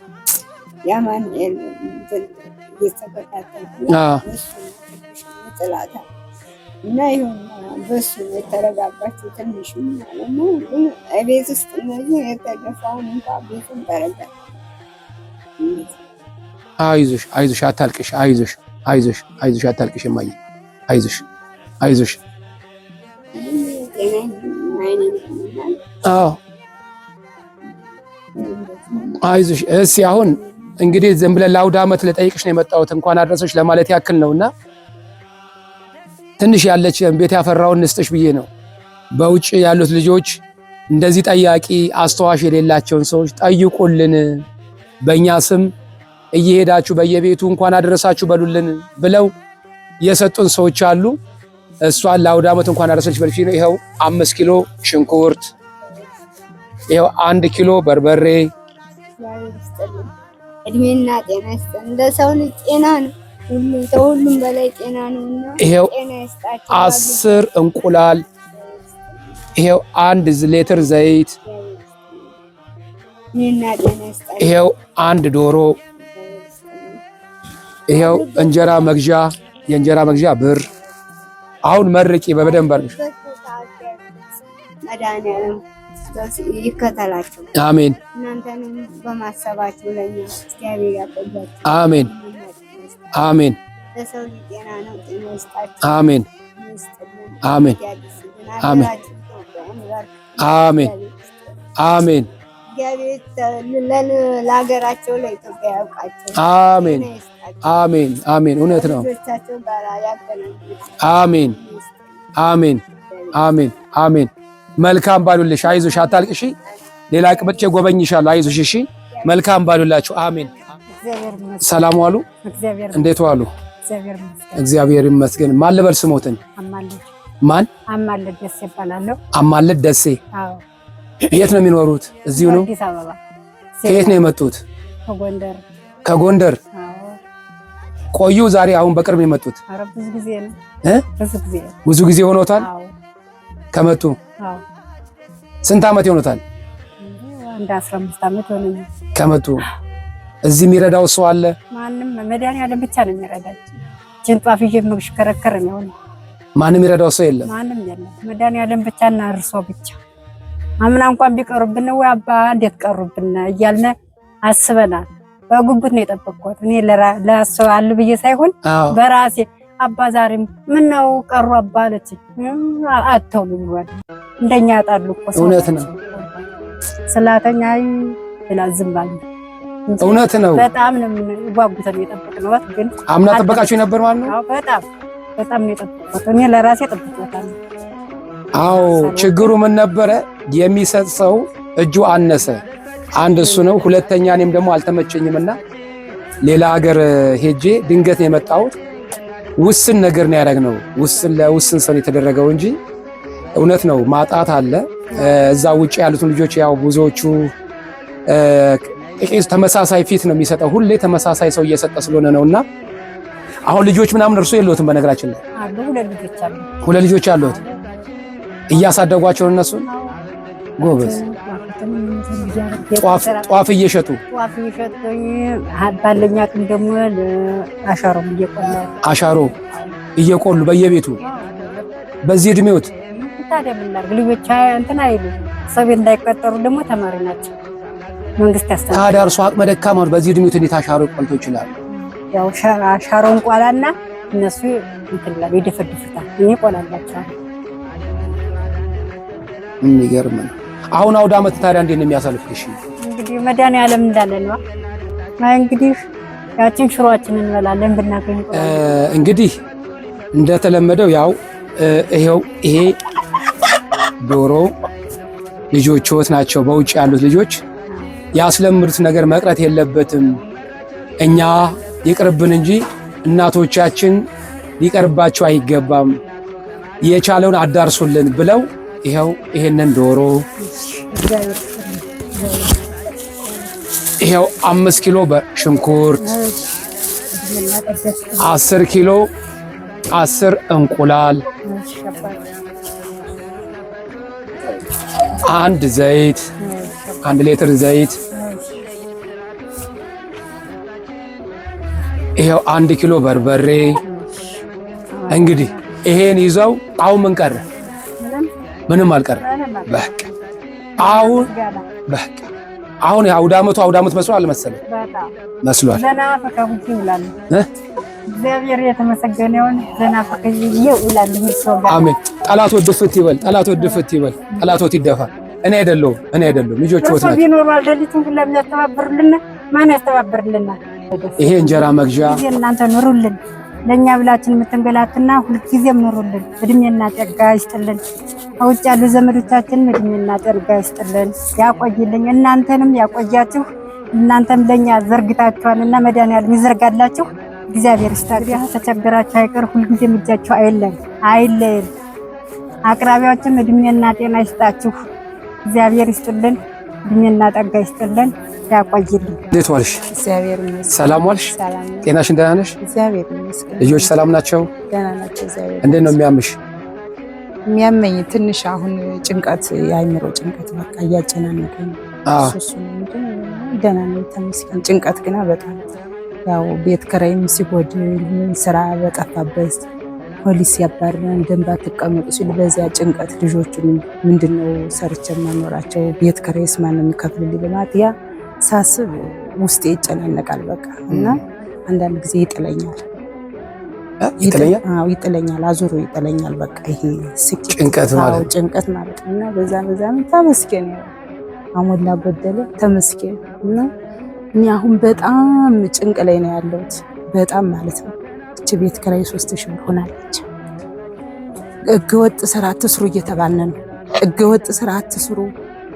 የአማኑኤል እየተከታተልኩ እሱ ነው ትንሽ ይጥላታል እና ይሁን በሱ የተረጋጋችው ትንሽም ማለት ነው። ግን ቤት ውስጥ እነዚህ የተደፋውን እንኳ ቤቱን ተረጋ። አይዞሽ አይዞሽ አታልቅሽ። አይዞሽ አይዞሽ አይዞሽ አታልቅሽ። እማዬ አይዞሽ አይዞሽ። አዎ አይዞሽ። እስኪ አሁን እንግዲህ ዝም ብለን ለአውደ ዓመት ልጠይቅሽ ነው የመጣሁት። እንኳን አድረሰሽ ለማለት ያክል ነውና ትንሽ ያለች ቤት ያፈራውን እንስጥሽ ብዬ ነው። በውጭ ያሉት ልጆች እንደዚህ ጠያቂ አስተዋሽ የሌላቸውን ሰዎች ጠይቁልን፣ በእኛ ስም እየሄዳችሁ በየቤቱ እንኳን አደረሳችሁ በሉልን ብለው የሰጡን ሰዎች አሉ። እሷን ለአውደ ዓመት እንኳን አደረሰች በልፊ ነው። ይኸው 5 ኪሎ ሽንኩርት፣ ይኸው 1 ኪሎ በርበሬ። እድሜና ጤና ይስጠን። እንደ ሰው ልጅ ጤና ነው ሁሉም በላይ ጤና ነውና ይኸው 10 እንቁላል፣ ይኸው 1 ሊትር ዘይት፣ ይኸው 1 ዶሮ፣ ይኸው እንጀራ መግዣ የእንጀራ መግዣ ብር። አሁን መርቂ በደንብ አድርገሽ። መድኃኒዓለም ይከተላችሁ። አሜን። እናንተንም በማሰባችሁ ለኛ እግዚአብሔር ያቆያችሁ። አሜን አሜን። ለሰው ልጅ ጤና ነው፣ ጤና ይስጣችሁ። አሜን አሜን አሜን አሜን አሜን። ለሀገራቸው ለኢትዮጵያ ያውቃቸው። አሜን አሜን አሜን። እውነት ነው። አሜን አሜን አሜን አሜን። መልካም ባሉልሽ። አይዞሽ አታልቅሺ። ሌላ ቅብጬ ጎበኝሻለሁ። አይዞሽ። እሺ መልካም ባሉላችሁ። አሜን። ሰላም ዋሉ። እንዴት ዋሉ? እግዚአብሔር ይመስገን። ማን ልበል ስሞትን? ማን? አማለት ደሴ ይባላለሁ። አማለት ደሴ። የት ነው የሚኖሩት? እዚሁ ነው? አዲስ አበባ። ከየት ነው የመጡት? ከጎንደር። ከጎንደር ቆዩ? ዛሬ አሁን በቅርብ የመጡት? ኧረ ብዙ ጊዜ ነው። ብዙ ጊዜ ሆኖታል ከመጡ? ስንት ዓመት ይሆኖታል? እንደ 15 ዓመት ሆነኛል ከመጡ። እዚህ የሚረዳው ሰው አለ? ማንም መድኃኒዓለም ብቻ ነው የሚረዳቸው። ጭንጧፍ ይዤ የምሽከረከር ነው። ማንም የሚረዳው ሰው የለም? ማንም የለም። መድኃኒዓለም ብቻና እርሶ ብቻ። አምና እንኳን ቢቀሩብን ወይ አባ እንዴት ቀሩብን እያልን አስበናል። በጉጉት ነው የጠበቅኩት እኔ ለሰው አሉ ብዬ ሳይሆን በራሴ አባ ዛሬም ምን ነው ቀሩ አባ አለች። አተውልኝ ወደ እንደኛ ያጣሉ እኮ እውነት ነው ስላተኛ ይላዝም ባል እውነት ነው። በጣም ነው ጓጉት ነው የጠበቅነው። ግን አምና ጠበቃችሁ ነበር ማለት ነው? አዎ በጣም ነው የጠበቅኩት እኔ ለራሴ ጠብቄታለሁ። አዎ ችግሩ ምን ነበረ? የሚሰጥ ሰው እጁ አነሰ። አንድ እሱ ነው። ሁለተኛ እኔም ደግሞ አልተመቸኝምና ሌላ ሀገር ሄጄ ድንገት ነው የመጣሁት። ውስን ነገር ነው ያደረግነው። ለውስን ሰው የተደረገው እንጂ እውነት ነው ማጣት አለ። እዛ ውጪ ያሉትን ልጆች ያው ብዙዎቹ ጥቂት ተመሳሳይ ፊት ነው የሚሰጠው። ሁሌ ተመሳሳይ ሰው እየሰጠ ስለሆነ ነውና አሁን ልጆች ምናምን እርሱ የለውትም። በነገራችን ላይ ሁለት ልጆች አሉት። እያሳደጓቸው እነሱ ጎበዝ ጧፍ እየሸጡ ባለኛ አቅም ደግሞ አሻሮ እየቆሉ በየቤቱ በዚህ እድሜዎት ታዲያ ምን ላድርግ? ልጆች እንትን አይሉ ሰው እንዳይቀጠሩ ደግሞ ተማሪ ናቸው። መንግስት ያስተምራል። ታዲያ እርሱ አቅመ ደካማ ነው። በዚህ እድሜዎት እንዴት አሻሮ ቆልቶ ይችላል? ያው አሻሮን ቆላና እነሱ እንትን ላይ ይደፈድፉታል። እኔ ቆላላቸዋለሁ። የሚገርም ነው። አሁን አውደ ዓመት ታዲያ እንዴት ነው የሚያሳልፍልሽ? እንግዲህ መድኃኒዓለም እንዳለ ነው። እንግዲህ ያችን ሽሮአችንን እንበላለን ብናገኝ። እንግዲህ እንደተለመደው ያው ይሄ ዶሮ ልጆችዎት ናቸው። በውጭ ያሉት ልጆች ያስለምዱት ነገር መቅረት የለበትም። እኛ ይቅርብን እንጂ እናቶቻችን ሊቀርባቸው አይገባም። የቻለውን አዳርሱልን ብለው ይሄንን ዶሮ ይሄው 5 ኪሎ በሽንኩርት 10 ኪሎ 10 እንቁላል 1 ዘይት 1 ሊትር ዘይት ይሄው 1 ኪሎ በርበሬ። እንግዲህ ይሄን ይዘው አሁን ምን ቀረ? ምንም አልቀረ። በቃ አሁን አውደ ዓመት መስሏል አልመሰለም? መስሏል። ዘና ፈካቡት ይውላል። እግዚአብሔር የተመሰገነ ይሁን። ዘና ፈከይ ይውላል። አሜን። ጠላቶት ድፍት ይበል፣ ጠላቶት ድፍት ይበል፣ ጠላቶት ይደፋ። እኔ አይደለሁም ልጆች ወት ናቸው። ቢኖርዋል ደሊቱን ሁሉም ያስተባብርልና ማን ያስተባብርልና? ይሄ እንጀራ መግዣ እናንተ ኑሩልን። ለኛ ብላችን የምትንገላትና ሁልጊዜም ኑሩልን። እድሜና ጸጋ ይስጥልን። ከውጭ ያሉ ዘመዶቻችን እድሜና ጸጋ ይስጥልን፣ ያቆይልኝ። እናንተንም ያቆያችሁ። እናንተም ለኛ ዘርግታችኋልና መድኃኒዓለም ይዘርጋላችሁ። እግዚአብሔር ይስጣችሁ። ተቸገራችሁ አይቀር ሁልጊዜም እጃችሁ አይለየን። አቅራቢያችን እድሜና ጤና ይስጣችሁ። እግዚአብሔር ይስጥልን። እድሜና ጸጋ ይስጥልን፣ ያቆይልኝ። እንዴት ዋልሽ? እግዚአብሔር ይመስገን። ሰላም ዋልሽ? ጤናሽን ደህና ነሽ? እግዚአብሔር ይመስገን። ልጆች ሰላም ናቸው? ደህና ናቸው። እግዚአብሔር እንዴት ነው የሚያምሽ? የሚያመኝ ትንሽ አሁን ጭንቀት፣ የአይምሮ ጭንቀት በቃ እያጨናነቀኝ እሱ ደህና ነው ተመስገን። ጭንቀት ግና በጣም ያው ቤት ኪራይም ሲጎድል ስራ በጠፋበት ፖሊስ ያባረን ደንባ ተቀመጡ ሲሉ በዚያ ጭንቀት ልጆቹን ምንድነው ሰርቼ ማኖራቸው ቤት ኪራይስ ማን ነው የሚከፍልልኝ በማለት ያ ሳስብ ውስጤ ይጨናነቃል በቃ እና አንዳንድ ጊዜ ይጥለኛል። ይጥለኛል፣ አዙሮ ይጥለኛል። በቃ ይሄ ጭንቀት ማለት እና በዛ ተመስገን አሞላ ጎደለ ተመስገን። እና እኔ አሁን በጣም ጭንቅ ላይ ነው ያለሁት በጣም ማለት ነው። እቺ ቤት ኪራይ 3000 ብር ሆናለች። ህገወጥ ስራ አትስሩ እየተባልን ነው። ህገወጥ ስራ አትስሩ።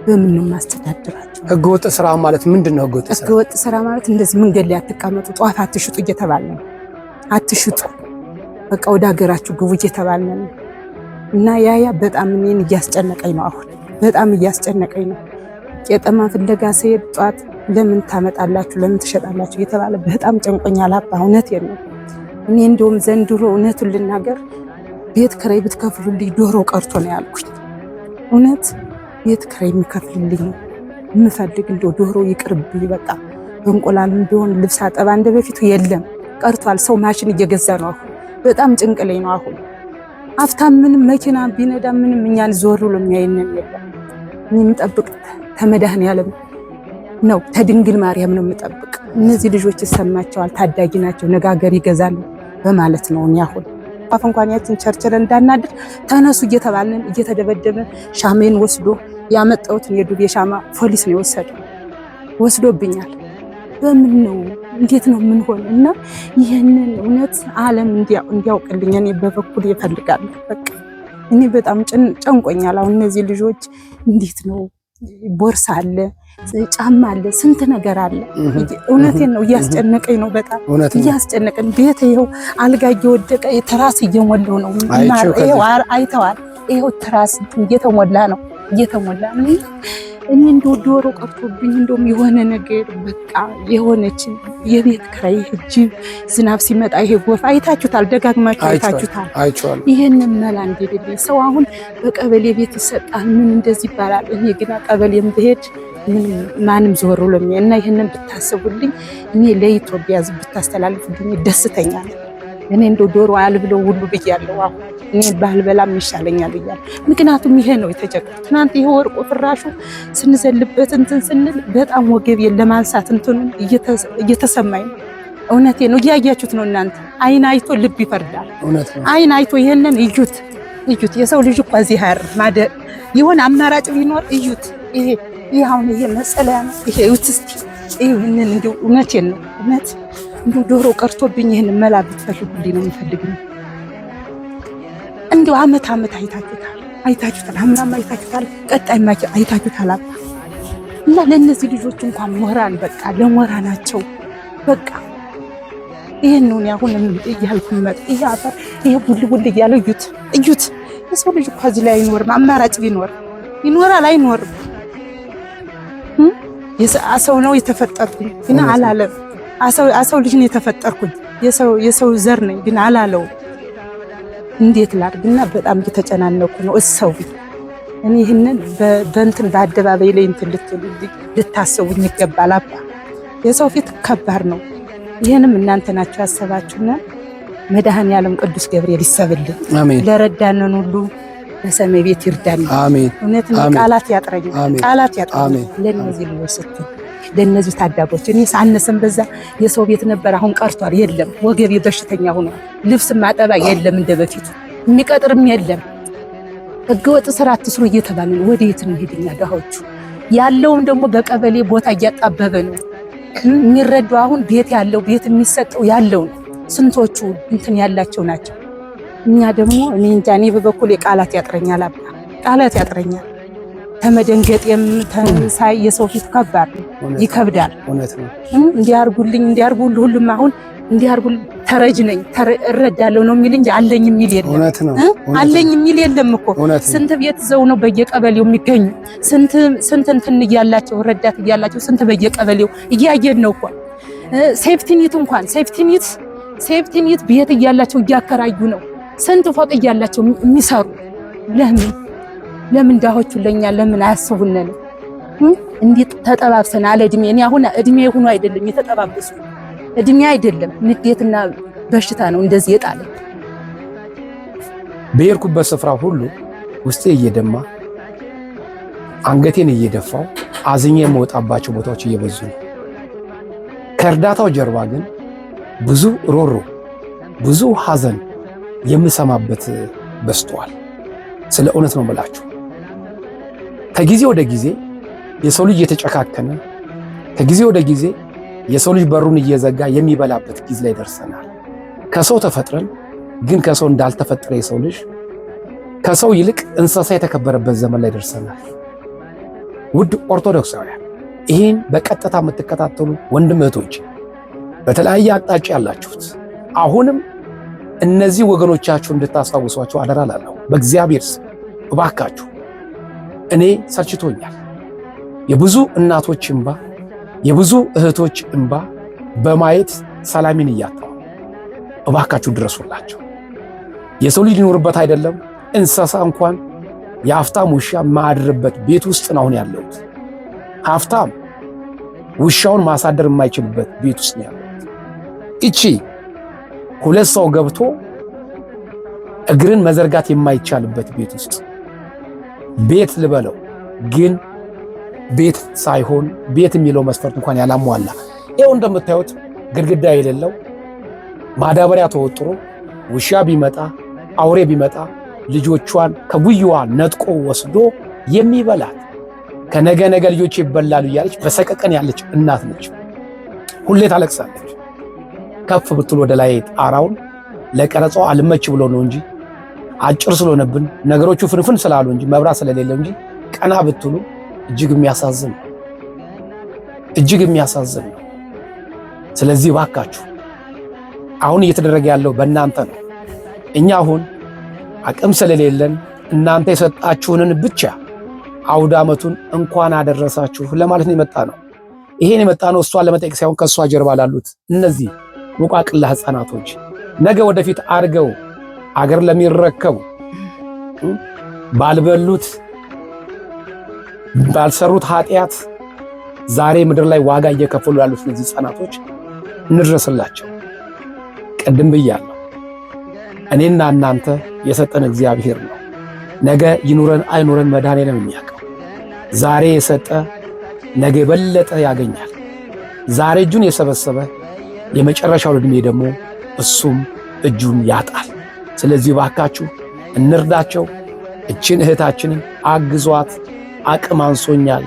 በምን ነው ማስተዳደራቸው? ህገወጥ ስራ ማለት ምንድነው? ህገወጥ ስራ ማለት እንደዚህ መንገድ ላይ አትቀመጡ፣ ጧፍ አትሽጡ እየተባልን ነው። አትሽጡ በቃ ወደ ሀገራችሁ ግቡ እየተባልን ነው። እና ያ በጣም እኔን እያስጨነቀኝ ነው። አሁን በጣም እያስጨነቀኝ ነው። ቄጠማ ፍለጋ ስሄድ ጧት ለምን ታመጣላችሁ ለምን ትሸጣላችሁ እየተባለ በጣም ጨንቆኛል አባ። እውነቴን ነው። እኔ እንደውም ዘንድሮ እውነቱን ልናገር ቤት ኪራይ ብትከፍሉልኝ ዶሮ ቀርቶ ነው ያልኩኝ። እውነት ቤት ኪራይ የሚከፍልልኝ የምፈልግ እንደው ዶሮ ይቅርብኝ በቃ። እንቁላልም ቢሆን ልብስ አጠባ እንደ በፊቱ የለም ቀርቷል። ሰው ማሽን እየገዛ ነው አሁን። በጣም ጭንቅ ላይ ነው አሁን። አፍታም ምንም መኪና ቢነዳ ምንም እኛን ዞር ብሎ የሚያየንን የለም። እኔ የምጠብቅ ተመድኃኔዓለም ነው ተድንግል ማርያም ነው የምጠብቅ። እነዚህ ልጆች ይሰማቸዋል፣ ታዳጊ ናቸው፣ ነጋገር ይገዛሉ በማለት ነው እኔ አሁን አፍ እንኳን ያችን ቸርችል እንዳናድር ተነሱ እየተባልን እየተደበደበ ሻሜን ወስዶ ያመጣሁትን የዱቤ ሻማ ፖሊስ ነው የወሰደው፣ ወስዶብኛል። በምን ነው እንዴት ነው ምን ሆነ? እና ይሄንን እውነት ዓለም እንዲያውቅልኝ እኔ በበኩል ይፈልጋል። በቃ እኔ በጣም ጨንቆኛል። አሁን እነዚህ ልጆች እንዴት ነው ቦርሳ አለ ጫማ አለ ስንት ነገር አለ። እውነቴን ነው እያስጨነቀኝ ነው በጣም እያስጨነቀኝ። ቤት ይኸው አልጋ እየወደቀ ትራስ እየሞላው ነው። ይኸው አይተዋል። ይኸው ትራስ እየተሞላ ነው እየተሞላ ነው። እኔ እንደው ዶሮ ቀርቶብኝ እንደውም የሆነ ነገር በቃ የሆነች የቤት ኪራይ እጅ ዝናብ ሲመጣ ይሄ ጎፍ አይታችሁታል፣ ደጋግማችሁ አይታችሁታል። ይሄንን መላ እንደሌለ ሰው አሁን በቀበሌ ቤት ይሰጣል ምን እንደዚህ ይባላል። እኔ ግን ቀበሌም ብሄድ ማንም ዞር ብሎ እና ይሄንን ብታስቡልኝ እኔ ለኢትዮጵያ ሕዝብ ብታስተላልፉልኝ ደስተኛ ነኝ። እኔ እንደው ዶሮ አልብለው ሁሉ ብያለሁ። አሁን እኔ ባልበላም ይሻለኛል ብያለሁ። ምክንያቱም ይሄ ነው የተቸገረ። ትናንት ይሄ ወርቆ ፍራሹ ስንዘልበት እንትን ስንል በጣም ወገቤን ለማንሳት እንትኑ እየተሰማኝ ነው። እውነቴ ነው። እያያችሁት ነው እናንተ። አይን አይቶ ልብ ይፈርዳል። አይን አይቶ ይሄንን እዩት። የሰው ልጅ እኮ እዚህ ያር ማደ ይሆን አማራጭ ቢኖር እዩት። ይሄ አሁን ይሄ መጸለያ ነው። ይሄ እዩት እስቲ ይሄንን እንደው እውነቴን ነው እውነት እንደው ዶሮ ቀርቶብኝ ይሄን መላ ብትፈልጉልኝ ነው የምፈልገው። እንደው አመት አይታችሁታል፣ አምናም አይታችሁታል፣ ቀጣይ ማጭ አይታችሁታል። እና ለነዚህ ልጆች እንኳን ሞራል በቃ ለሞራላቸው በቃ ይሄን ነው ያሁን እያልኩኝ መጥ ይሄ አፈር ይሄ ቡል እያለ እዩት። የሰው ልጅ እኮ እዚህ ላይ አይኖርም። አማራጭ ቢኖር ይኖራል አይኖርም። የሰው ነው የተፈጠርኩኝ ግን አላለም። አሰው ልጅ ነው የተፈጠርኩኝ የሰው ዘር ነኝ ግን አላለው። እንዴት ላድርግና በጣም እየተጨናነኩ ነው። እሰው እኔ ይሄንን በእንትን በአደባባይ ላይ እንትን ልታስቡኝ ይገባል። አባ የሰው ፊት ከባድ ነው። ይሄንም እናንተ ናችሁ ያሰባችሁና መድኃኔዓለም ቅዱስ ገብርኤል ይሰብልን። ለረዳነን ሁሉ በሰማይ ቤት ይርዳል። አሜን። እውነት ቃላት ያጥረኛል። ለነዚህ ልጆች ስትል ለነዚህ ታዳጎች እኔ ሳነሰም በዛ የሰው ቤት ነበር፣ አሁን ቀርቷል። የለም ወገቤ በሽተኛ ሆኗል። ልብስ ማጠባ የለም እንደበፊቱ፣ የሚቀጥርም የለም። ህገወጥ ስራ አትስሩ እየተባልን ወዴት እንሄድኛ? ደሃዎቹ ያለውም ደግሞ በቀበሌ ቦታ እያጣበበ ነው የሚረዱ። አሁን ቤት ያለው ቤት የሚሰጠው ያለው ስንቶቹ እንትን ያላቸው ናቸው። እኛ ደግሞ እኔ እንጃ። እኔ በበኩል ቃላት ያጥረኛል አባ፣ ቃላት ያጥረኛል። ተመደንገጤም ተንሳይ የሰው ፊት ከባድ ነው፣ ይከብዳል። እንዲያርጉልኝ ሁሉም አሁን እንዲያርጉልኝ ተረጅ ነኝ እረዳለሁ ነው የሚል እንጂ አለኝ የሚል የለም። አለኝ የሚል የለም እኮ ስንት ቤት ዘው ነው በየቀበሌው የሚገኙ ስንት እንትን እያላቸው ረዳት እያላቸው ስንት በየቀበሌው እያየን ነው እኮ። ሴፍቲኒት እንኳን ሴፍቲኒት ቤት እያላቸው እያከራዩ ነው። ስንት ፎቅ እያላቸው የሚሰሩ ለምን ዳሆቹ ለኛ ለምን አያስቡነን? እንዴት ተጠባብሰን አለ እድሜ። እኔ አሁን እድሜ ሆኖ አይደለም የተጠባበሱ እድሜ አይደለም፣ ንዴትና በሽታ ነው እንደዚህ የጣለ። በሄድኩበት ስፍራ ሁሉ ውስጤ እየደማ አንገቴን እየደፋው አዝኜ የምወጣባቸው ቦታዎች እየበዙ ነው። ከእርዳታው ጀርባ ግን ብዙ ሮሮ፣ ብዙ ሐዘን የምሰማበት በዝቷል። ስለ እውነት ነው የምላችሁ። ከጊዜ ወደ ጊዜ የሰው ልጅ እየተጨካከነ፣ ከጊዜ ወደ ጊዜ የሰው ልጅ በሩን እየዘጋ የሚበላበት ጊዜ ላይ ደርሰናል። ከሰው ተፈጥረን ግን ከሰው እንዳልተፈጠረ የሰው ልጅ ከሰው ይልቅ እንስሳ የተከበረበት ዘመን ላይ ደርሰናል። ውድ ኦርቶዶክሳውያን፣ ይህን በቀጥታ የምትከታተሉ ወንድም እህቶች፣ በተለያየ አቅጣጫ ያላችሁት አሁንም እነዚህ ወገኖቻችሁ እንድታስታውሷቸው አደራ እላለሁ። በእግዚአብሔር ስም እባካችሁ እኔ ሰልችቶኛል። የብዙ እናቶች እንባ፣ የብዙ እህቶች እንባ በማየት ሰላሜን እያጣሁ። እባካችሁ ድረሱላቸው። የሰው ልጅ ሊኖርበት አይደለም እንስሳ እንኳን የሀብታም ውሻ ማድርበት ቤት ውስጥ ነው አሁን ያለሁት። ሀብታም ውሻውን ማሳደር የማይችልበት ቤት ውስጥ ነው ያለሁት። እቺ ሁለት ሰው ገብቶ እግርን መዘርጋት የማይቻልበት ቤት ውስጥ ቤት ልበለው ግን ቤት ሳይሆን ቤት የሚለው መስፈርት እንኳን ያላሟላ ይኸው እንደምታዩት ግድግዳ የሌለው ማዳበሪያ ተወጥሮ ውሻ ቢመጣ አውሬ ቢመጣ ልጆቿን ከጉያዋ ነጥቆ ወስዶ የሚበላት ከነገ ነገ ልጆች ይበላሉ እያለች በሰቀቀን ያለች እናት ነች። ሁሌ ታለቅሳለች። ከፍ ብትል ወደ ላይ ጣራውን ለቀረጻው አልመች ብሎ ነው እንጂ አጭር ስለሆነብን ነገሮቹ ፍንፍን ስላሉ እንጂ መብራት ስለሌለው እንጂ ቀና ብትሉ እጅግ የሚያሳዝን ነው። እጅግ የሚያሳዝን ነው። ስለዚህ ባካችሁ አሁን እየተደረገ ያለው በእናንተ ነው። እኛ አሁን አቅም ስለሌለን እናንተ የሰጣችሁንን ብቻ አውደ ዓመቱን እንኳን አደረሳችሁ ለማለት ነው የመጣ ነው። ይሄን የመጣ ነው እሷን ለመጠየቅ ሳይሆን ከእሷ ጀርባ ላሉት እነዚህ ሙቃቅላ ህፃናቶች ነገ ወደፊት አድገው አገር ለሚረከቡ ባልበሉት ባልሰሩት ኃጢአት ዛሬ ምድር ላይ ዋጋ እየከፈሉ ያሉት እነዚህ ህፃናቶች እንድረስላቸው። ቅድም ብያለሁ፣ እኔና እናንተ የሰጠን እግዚአብሔር ነው። ነገ ይኑረን አይኑረን መድኃኔዓለም የሚያውቀው። ዛሬ የሰጠ ነገ የበለጠ ያገኛል። ዛሬ እጁን የሰበሰበ የመጨረሻው ዕድሜ ደግሞ እሱም እጁን ያጣል። ስለዚህ ባካችሁ እንርዳቸው። እችን እህታችንን አግዟት። አቅም አንሶኛል፣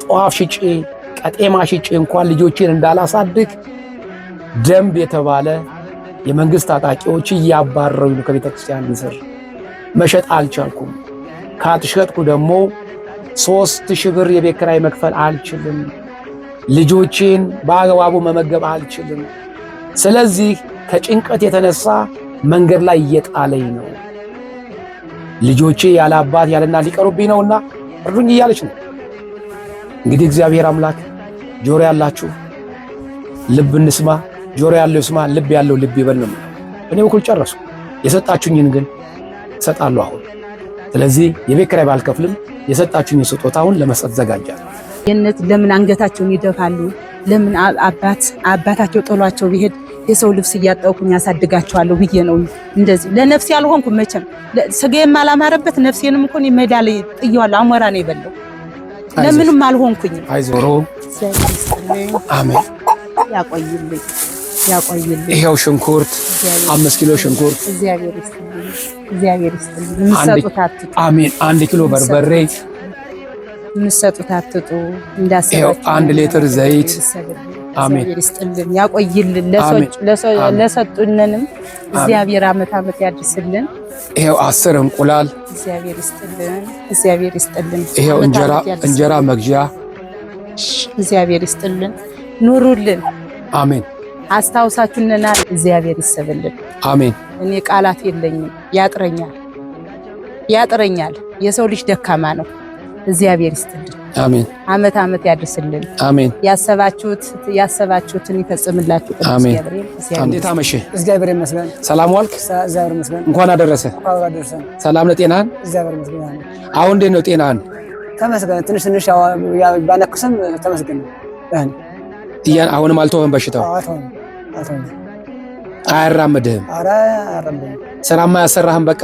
ጧፍ ሽጬ ቀጤማ ሽጬ እንኳን ልጆቼን እንዳላሳድግ ደንብ የተባለ የመንግስት ታጣቂዎች እያባረሩኝ ነው ከቤተ ክርስቲያን ስር። መሸጥ አልቻልኩም። ካትሸጥኩ ደግሞ 3000 ብር የቤት ኪራይ መክፈል አልችልም። ልጆቼን በአግባቡ መመገብ አልችልም። ስለዚህ ከጭንቀት የተነሳ መንገድ ላይ እየጣለኝ ነው። ልጆቼ ያለ አባት ያለና ሊቀሩብኝ ነውና እርዱኝ እያለች ነው። እንግዲህ እግዚአብሔር አምላክ ጆሮ ያላችሁ ልብ እንስማ፣ ጆሮ ያለው ይስማ፣ ልብ ያለው ልብ ይበል ነው። እኔ በኩል ጨረስኩ። የሰጣችሁኝን ግን እሰጣለሁ አሁን። ስለዚህ የቤት ኪራይ ባልከፍልም የሰጣችሁኝን ስጦታውን ለመስጠት ዘጋጃለሁ። የነት ለምን አንገታቸውን ይደፋሉ? ለምን አባታቸው ጥሏቸው ቢሄድ የሰው ልብስ እያጣውኩኝ ያሳድጋቸዋለሁ ብዬ ነው እንደዚህ። ለነፍሴ አልሆንኩም መቼም ስጋዬም አላማረበት ነፍሴንም እንኳን ሜዳ ላይ ጥዬዋለሁ። አሞራ ነው የበላው። ለምንም አልሆንኩኝም። አይዞሮ አሜን። ያቆይልኝ ያቆይልኝ። ይሄው ሽንኩርት 5 ኪሎ ሽንኩርት እግዚአብሔር ይስጥልኝ፣ እግዚአብሔር ይስጥልኝ። ምሰጡት አትጡ። አሜን። 1 ኪሎ በርበሬ ምሰጡት አትጡ። እንዳሰባችሁ 1 ሊትር ዘይት አሜን። እግዚአብሔር ይስጥልን፣ ያቆይልን። ለሰጡንንም እግዚአብሔር ዓመት ዓመት ያድርስልን። ይሄው 10 እንቁላል እግዚአብሔር ይስጥልን፣ እግዚአብሔር ይስጥልን። ይሄው እንጀራ መግዣ እግዚአብሔር ይስጥልን። ኑሩልን። አሜን። አስታውሳችሁንና እግዚአብሔር ይሰብልን። አሜን። እኔ ቃላት የለኝም። ያጥረኛል። የሰው ልጅ ደካማ ነው። እግዚአብሔር ይስጥልን። አሜን። ዓመት ዓመት ያድርስልን። አሜን። ያሰባችሁትን ይፈጽምላችሁ። አሜን። እንዴት አመሸህ? እግዚአብሔር ይመስገን። ሰላም ዋልክ? እግዚአብሔር ይመስገን። እንኳን አደረሰ። ሰላም ነው? ጤናህን? እግዚአብሔር ይመስገን። አሁን እንዴት ነው ጤናህን? ተመስገን። ትንሽ ባነክስም ተመስገን። አሁንም አልተወም በሽታው? አያራምድህም? ኧረ አያራምድህም። ስራማ አያሰራህም? በቃ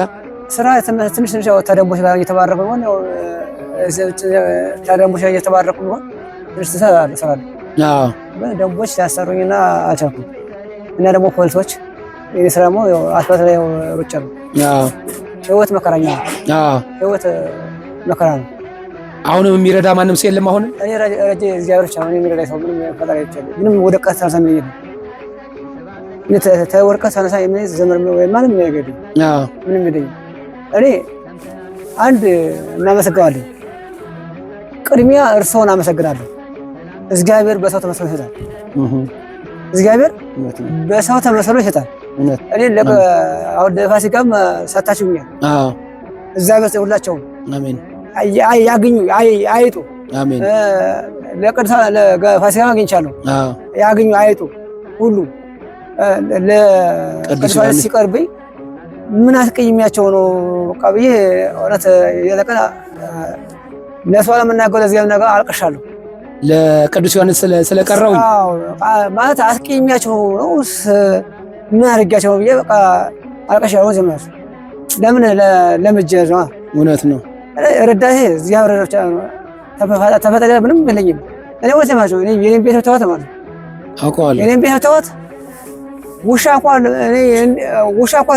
ስራ ትንሽ ተደንቦች እየተባረኩ ነው። ተደንቦች እየተባረኩ ነው። ትንሽ እሰራለሁ። አዎ ደንቦች ያሰሩኝና አልቻልኩም። እና ደግሞ ፖሊሶች እኔ ስራ ደግሞ አስፋልት ላይ ሩጫ ነው። አዎ ህይወት መከራኛ ነው። አዎ ህይወት መከራ ነው። አሁንም የሚረዳ ማንም ሰው የለም። አሁንም እኔ ረጄ እግዚአብሔር ብቻ ነው የሚረዳ። ሰው ምንም ፈጣሪ አይቻልም። ምንም ወደቀት ሳልሰማ ይሄድ እኔ ተወርቀት ሳልሰማ የሚይዝ ዘመን ነው ወይ ማንም ያገድ ምንም ይደኝ። እኔ አንድ እናመሰግናለሁ። ቅድሚያ እርስዎን አመሰግናለሁ። እግዚአብሔር በሰው ተመስሎ ይሰጣል። እግዚአብሔር በሰው ተመስሎ ይሰጣል። እኔ አሁን ለፋሲካም ሰጣችሁኛል። እግዚአብሔር ሁላቸውም አሜን ያግኙ አይጡ። አሜን። ለፋሲካ አግኝቻለሁ። ያግኙ አይጡ ሁሉ ለቅዱስ ዮሐንስ ሲቀርብኝ ምን አስቀይሜያቸው ነው ብዬ እውነት የለቀና ለሰው ለምናገር ለዚህ ነገር አልቀሻለሁ። ለቅዱስ ዮሐንስ ስለቀረው ማለት አስቀይሜያቸው ነው ምን አድርጊያቸው ነው ብዬ በቃ አልቀሻለሁ። ዘመናት ለምን ለምጀዝ ነው። እውነት ነው። ረዳቴ እዚያ ረዳቻ ተፈጠረ ምንም የለኝም። እኔ ወደ ማቸው እኔ የኔን ቤት ተዋት ማለት አውቀዋለሁ። የኔን ቤት ተዋት ውሻ እንኳን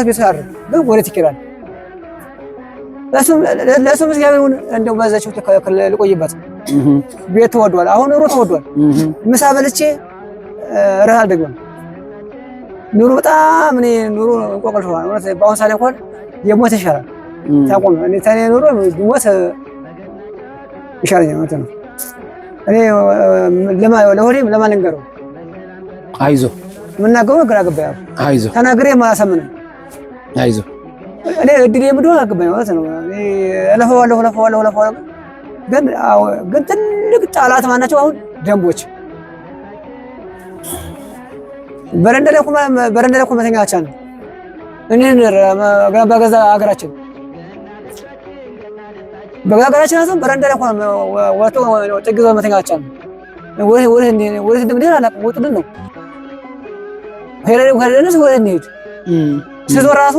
ቤት አይደል ግን ወደ ትኪራል ለሱም እግዚአብሔር እንደው በዛቸው ልቆይበት ቤት ተወዷል። አሁን ኑሮ ተወዷል። ምሳ በልቼ እራት አልደግምም። ኑሮ በጣም እኔ ኑሮ እንቆቅልሽ ሆኗል። ማለት በአሁን ሰዓት እንኳን የሞት ይሻላል። ታቆም እኔ ተኔ ኑሮ ሞት ይሻለኛል ማለት ነው። እኔ ለሆዴም ለማን ልንገረው? አይዞህ የምናገረው ግራ ገባኝ። አይዞህ ተናግሬ ማላሰምንም። አይዞህ እኔ እድል የምድሆን አገባኝ ማለት ነው። እኔ ለፈዋለሁ ግን ትልቅ ጠላት ማናቸው? አሁን ደንቦች በረንዳ ላይ እኮ መተኛ አልቻልንም። እኔን በገዛ ሀገራችን አሁን በረንዳ ላይ ወጥቶ ጥግ ይዘው መተኛ አልቻልንም። ወዴት እንደምንሄድ አላውቅም። ውጡልን ነው ሄደንስ ወደ እንሄድ ስዞር ራሱ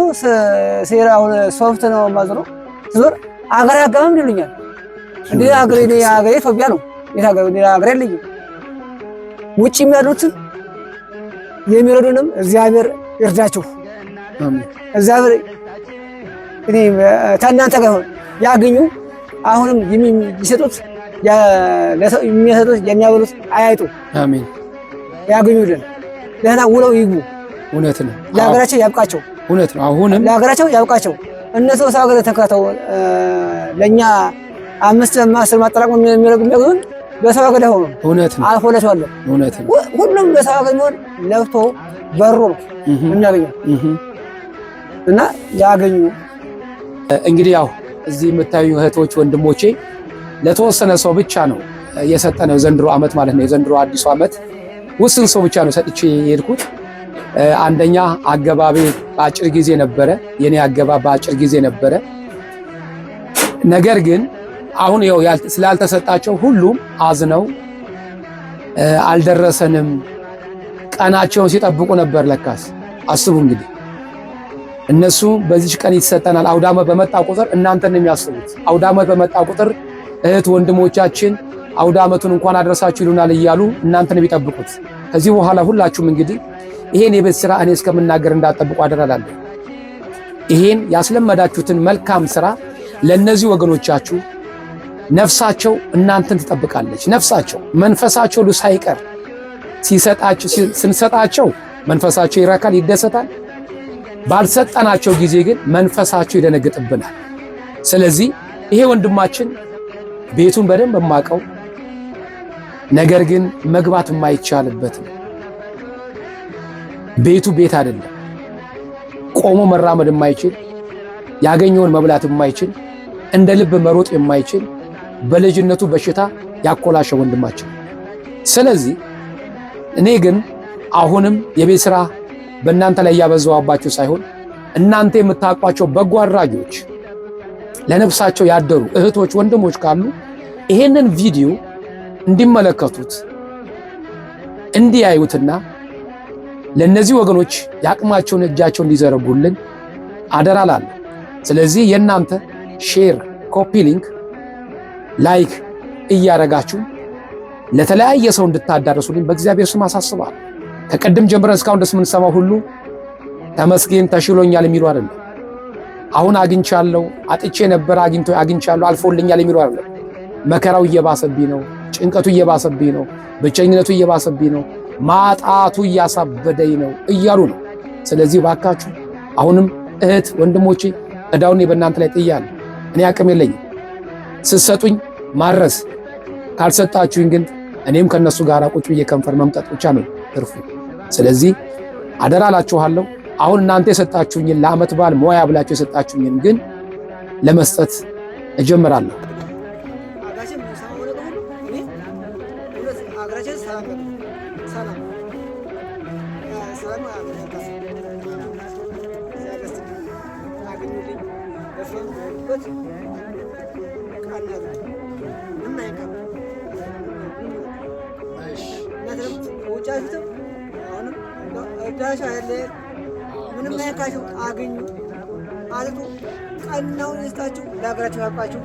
አሁን ሶፍት ነው የማዞረው። ስዞር አገር አገባም ይሉኛል። እንደ ሀገሬ ኢትዮጵያ ነው። ሀገር የለኝም። ውጭ ያሉትን የሚረዱንም እግዚአብሔር ይርዳችሁ። እግዚአብሔር ከእናንተ ጋር ይሁን። ያገኙ አሁንም የሚሰጡት የሚያበሉት አያይጡ። አሜን። ያገኙልን ደህና ውለው ይግቡ። እውነት ነው። ለሀገራቸው ያብቃቸው። እውነት ነው። አሁንም ለሀገራቸው ያብቃቸው። እነሱ ሰው ሀገር ተከታተው ለኛ 5-10 ማጠራቀም የሚያደርጉን በሰው ሀገር ሆኖ እውነት ነው። አልፎላቸዋለሁ። እውነት ነው። ሁሉም በሰው ሀገር የሚሆን ለፍቶ በሮ ነው የሚያገኘው እና ያገኙ። እንግዲህ ያው እዚህ የምታዩ እህቶች ወንድሞቼ ለተወሰነ ሰው ብቻ ነው የሰጠነው ዘንድሮ ዓመት ማለት ነው። የዘንድሮ አዲሱ ዓመት ውስን ሰው ብቻ ነው ሰጥቼ የሄድኩት። አንደኛ አገባቤ በአጭር ጊዜ ነበረ። የኔ አገባብ በአጭር ጊዜ ነበረ። ነገር ግን አሁን ያው ስላልተሰጣቸው ሁሉም አዝነው አልደረሰንም ቀናቸውን ሲጠብቁ ነበር። ለካስ አስቡ እንግዲህ እነሱ በዚህ ቀን ይሰጠናል አውደ ዓመት በመጣ ቁጥር እናንተን የሚያስቡት አውደ ዓመት በመጣ ቁጥር እህት ወንድሞቻችን አውደ ዓመቱን እንኳን አድረሳችሁ ይሉናል እያሉ እናንተን ቢጠብቁት። ከዚህ በኋላ ሁላችሁም እንግዲህ ይሄን የቤት ስራ እኔ እስከምናገር እንዳጠብቁ አደራላለሁ። ይሄን ያስለመዳችሁትን መልካም ስራ ለነዚህ ወገኖቻችሁ ነፍሳቸው እናንተን ትጠብቃለች። ነፍሳቸው መንፈሳቸው ሁሉ ሳይቀር ስንሰጣቸው መንፈሳቸው ይረካል፣ ይደሰታል። ባልሰጠናቸው ጊዜ ግን መንፈሳቸው ይደነግጥብናል። ስለዚህ ይሄ ወንድማችን ቤቱን በደንብ የማውቀው ነገር ግን መግባት የማይቻልበት ነው። ቤቱ ቤት አይደለም። ቆሞ መራመድ የማይችል ያገኘውን መብላት የማይችል እንደ ልብ መሮጥ የማይችል በልጅነቱ በሽታ ያኮላሸ ወንድማችን። ስለዚህ እኔ ግን አሁንም የቤት ስራ በእናንተ ላይ ያበዛዋባችሁ ሳይሆን እናንተ የምታውቋቸው በጎ አድራጊዎች ለነፍሳቸው ያደሩ እህቶች ወንድሞች ካሉ ይሄንን ቪዲዮ እንዲመለከቱት እንዲያዩትና ለነዚህ ወገኖች ያቅማቸውን እጃቸውን እንዲዘረጉልን አደራላለሁ። ስለዚህ የእናንተ ሼር፣ ኮፒ ሊንክ፣ ላይክ እያረጋችሁ ለተለያየ ሰው እንድታዳርሱልኝ በእግዚአብሔር ስም አሳስባለሁ። ከቀደም ጀምረን እስካሁን ደስ የምንሰማው ሁሉ ተመስገን ተሽሎኛል የሚሉ አይደለም። አሁን አግኝቻለሁ፣ አጥቼ ነበር አግኝቻለሁ፣ አልፎልኛል የሚሉ አይደለም። መከራው እየባሰብኝ ነው፣ ጭንቀቱ እየባሰብኝ ነው፣ ብቸኝነቱ እየባሰብኝ ነው፣ ማጣቱ እያሳበደኝ ነው እያሉ ነው። ስለዚህ ባካችሁ አሁንም እህት ወንድሞቼ እዳውን በእናንተ ላይ ጥያለሁ። እኔ አቅም የለኝም። ስትሰጡኝ ማድረስ፣ ካልሰጣችሁኝ ግን እኔም ከነሱ ጋር ቁጭ ብዬ ከንፈር መምጠጥ ብቻ ነው ትርፉ። ስለዚህ አደራላችኋለሁ። አሁን እናንተ የሰጣችሁኝን ለዓመት በዓል ሞያ ብላችሁ የሰጣችሁኝን ግን ለመስጠት እጀምራለሁ። ሀገራችን ሰላም ሰላም ሰላም አገኙልኝ በፍሬበት ቃናት ምንም አይቀርም። ውጭ አልፍትም አሁንም እርዳሻ ያለ ምንም አይካቸው አገኙ አልጡ ቀናውን ይስጣችሁ፣ ለሀገራችሁ ያብቃችሁ።